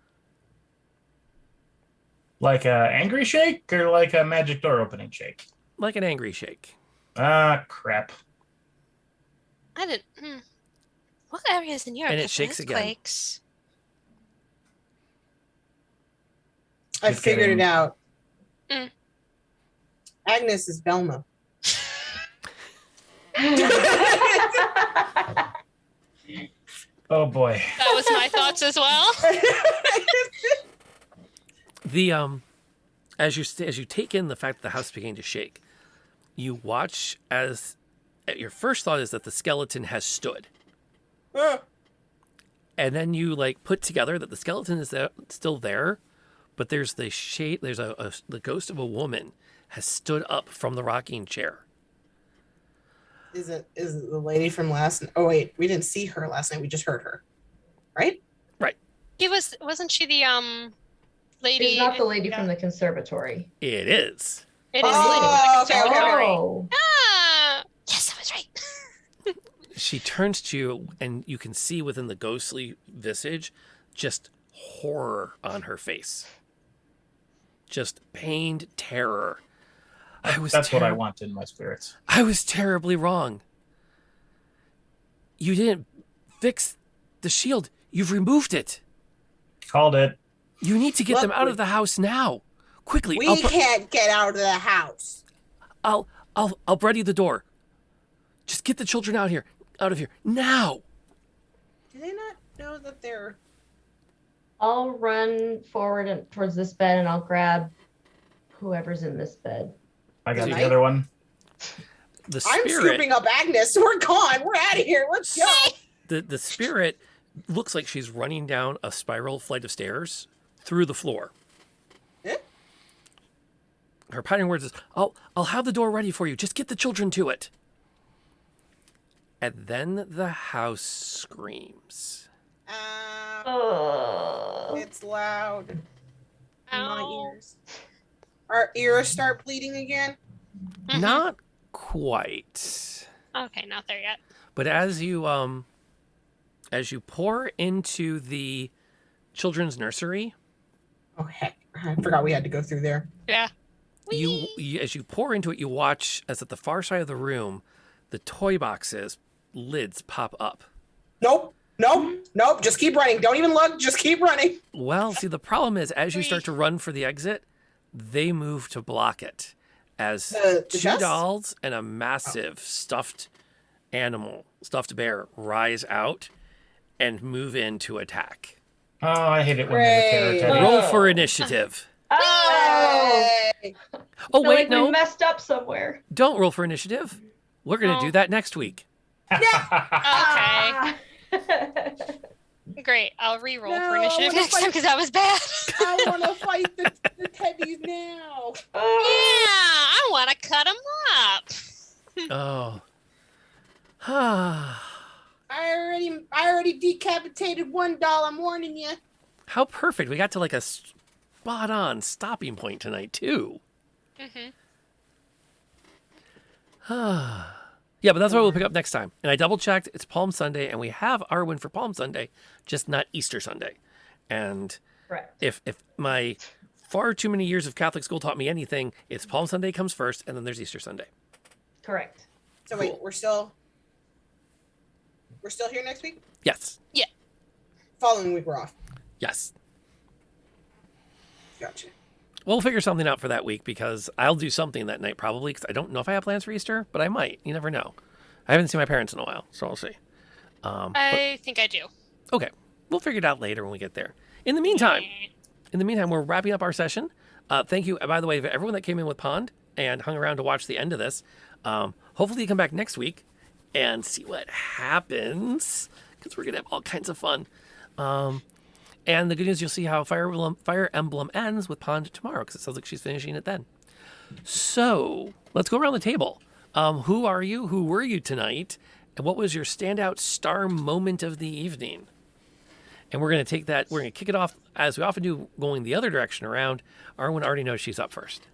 Like a angry shake or like a magic door opening shake? Like an angry shake. Ah, crap. I didn't. What areas in Europe And it have shakes again. earthquakes? I Just figured kidding. it out. Mm. Agnes is Velma. Oh boy. That was my thoughts as well. The as you take in the fact that the house is beginning to shake, you watch as your first thought is that the skeleton has stood. And then you like put together that the skeleton is still there, but there's the shade. There's the ghost of a woman has stood up from the rocking chair. Is it the lady from last night? Oh wait, we didn't see her last night. We just heard her, right? Right. Wasn't she the lady? She's not the lady from the conservatory. It is. It is Oh, the lady from the conservatory. Oh. Ah, yes, I was right. She turns to you, and you can see within the ghostly visage just horror on her face. Just pained terror. That's what I want in my spirits. I was terribly wrong. You didn't fix the shield. You've removed it. Called it. You need to get them out of the house now. Quickly. We can't get out of the house. I'll ready the door. Just get the children out of here now. Do they not know that they're? I'll run forward and towards this bed, and I'll grab whoever's in this bed. I got the other one. The I'm spirit. scooping up Agnes. We're gone. We're out of here. Let's go. The spirit looks like she's running down a spiral flight of stairs through the floor. Her parting words is, I'll have the door ready for you. Just get the children to it. And then the house screams. It's loud. My ears. Our ears start bleeding again. Not quite. Okay, not there yet. But as you pour into the children's nursery. Oh heck! I forgot we had to go through there. Yeah. You as you pour into it, you watch as at the far side of the room, the toy boxes lids pop up. Nope. Just keep running. Don't even look. Just keep running. Well, see, the problem is as you start to run for the exit, they move to block it as the two chest? dolls and a massive stuffed bear rise out and move in to attack. Oh, I hate it when there's a terror teddy. Roll for initiative. Oh! Oh, wait, no. We no. messed up somewhere. Don't roll for initiative. We're going to do that next week. Okay. Great. I'll re-roll for initiative next time because that was bad. I want to fight the teddies now. Yeah, I want to cut them up. Oh. I already decapitated one doll. I'm warning you. How perfect. We got to like a spot-on stopping point tonight, too. Yeah, but that's what we'll pick up next time. And I double-checked. It's Palm Sunday, and we have Arwen for Palm Sunday, just not Easter Sunday. And if my far too many years of Catholic school taught me anything, it's Palm Sunday comes first, and then there's Easter Sunday. Correct. So wait, we're still here next week? Yes. Yeah. Following week we're off. Yes. Gotcha. We'll figure something out for that week because I'll do something that night probably because I don't know if I have plans for Easter, but I might. You never know. I haven't seen my parents in a while, so I'll see. I think I do. Okay. We'll figure it out later when we get there. In the meantime, we're wrapping up our session. Thank you, by the way, for everyone that came in with Pond and hung around to watch the end of this. Hopefully you come back next week and see what happens because we're going to have all kinds of fun. And the good news, you'll see how Fire Emblem ends with Pond tomorrow because it sounds like she's finishing it then. So let's go around the table. Who are you? Who were you tonight? And what was your standout star moment of the evening? And we're going to take that. We're going to kick it off as we often do, going the other direction around. Arwen already knows she's up first.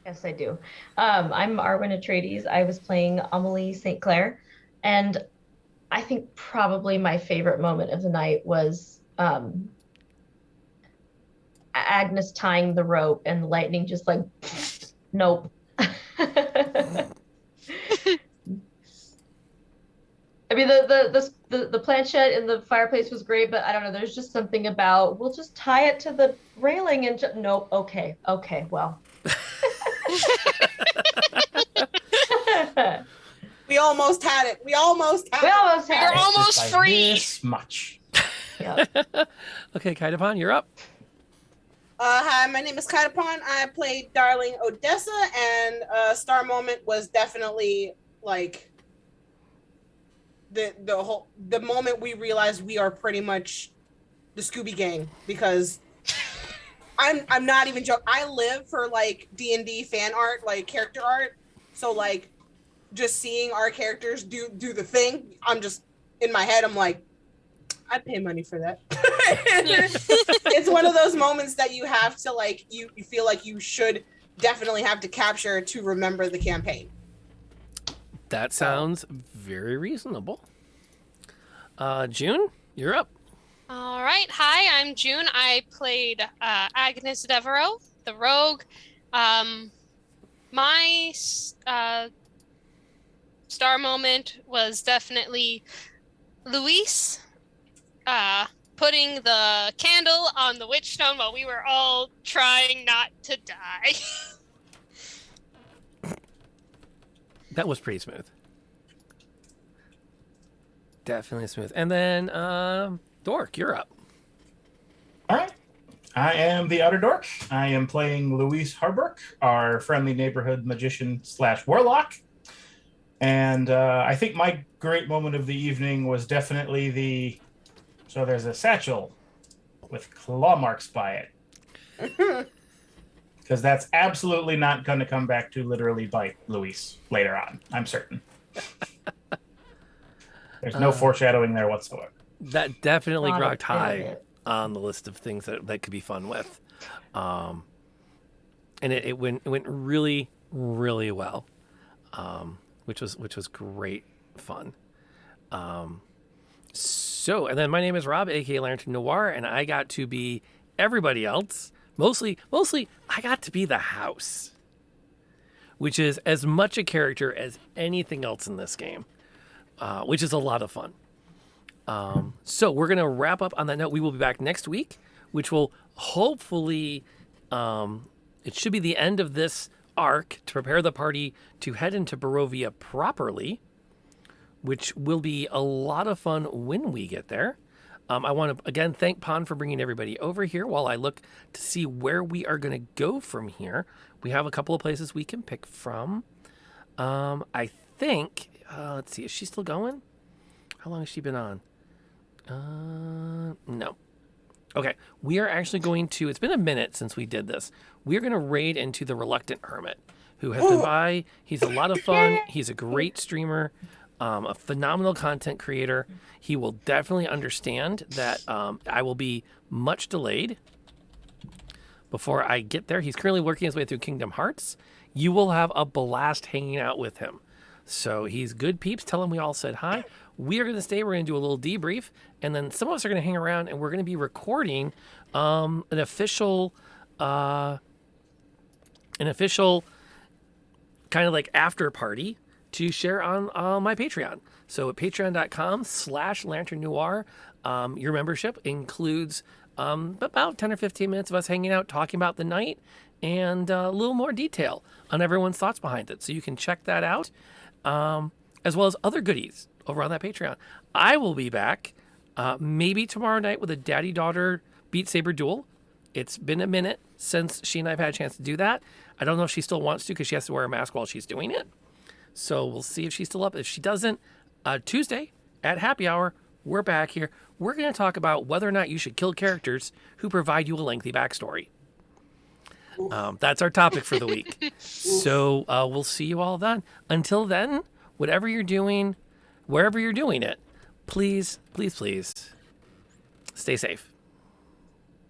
Yes, I do. I'm Arwen Atreides. I was playing Amelie St. Clair. And I think probably my favorite moment of the night was Agnes tying the rope and the lightning just like, nope. I mean, the planchette in the fireplace was great, but I don't know. There's just something about, we'll just tie it to the railing and nope. Okay, well. We almost had it. We're almost Just by free. This much. Okay, Kaidapon, you're up. Hi, my name is Kaidapon. I played Darling Odessa, and Star Moment was definitely like the moment we realized we are pretty much the Scooby Gang, because I'm not even joking. I live for like D&D fan art, like character art. So like just seeing our characters do the thing, I'm just in my head, I'm like, I'd pay money for that. It's one of those moments that you have to like, you feel like you should definitely have to capture to remember the campaign. That sounds very reasonable. June, you're up. All right. Hi, I'm June. I played Agnes Devereaux, the rogue. My star moment was definitely Luis putting the candle on the witch stone while we were all trying not to die. That was pretty smooth. Definitely smooth. And then Dork, you're up. All right. I am the OuterDork. I am playing Luis Harburg, our friendly neighborhood magician / warlock. And I think my great moment of the evening was definitely so there's a satchel with claw marks by it. Because that's absolutely not going to come back to literally bite Luis later on, I'm certain. There's no foreshadowing there whatsoever. That definitely Not a grokked bit of high it. on the list of things that could be fun with. And it went really, really well. Which was great fun. So, and then my name is Rob, aka Lantern Noir, and I got to be everybody else. Mostly, I got to be the house, which is as much a character as anything else in this game, which is a lot of fun. So we're gonna wrap up on that note. We will be back next week, which will hopefully, it should be the end of this arc to prepare the party to head into Barovia properly, which will be a lot of fun when we get there. I want to again thank Pon for bringing everybody over here while I look to see where we are going to go from here. We have a couple of places we can pick from. I think, let's see, is she still going? How long has she been on? No. Okay, we are actually going to, it's been a minute since we did this. We're going to raid into the Reluctant Hermit, who has been by. He's a lot of fun. He's a great streamer, a phenomenal content creator. He will definitely understand that I will be much delayed before I get there. He's currently working his way through Kingdom Hearts. You will have a blast hanging out with him. So he's good peeps. Tell him we all said hi. We are going to stay. We're going to do a little debrief. And then some of us are going to hang around and we're going to be recording an official kind of like after party to share on my Patreon. So at patreon.com/Lantern Noir, your membership includes about 10 or 15 minutes of us hanging out, talking about the night, and a little more detail on everyone's thoughts behind it. So you can check that out, as well as other goodies over on that Patreon. I will be back maybe tomorrow night with a daddy-daughter Beat Saber duel. It's been a minute since she and I have had a chance to do that. I don't know if she still wants to because she has to wear a mask while she's doing it. So we'll see if she's still up. If she doesn't, Tuesday at happy hour, we're back here. We're going to talk about whether or not you should kill characters who provide you a lengthy backstory. That's our topic for the week. So we'll see you all then. Until then, whatever you're doing, wherever you're doing it, please, please, please stay safe.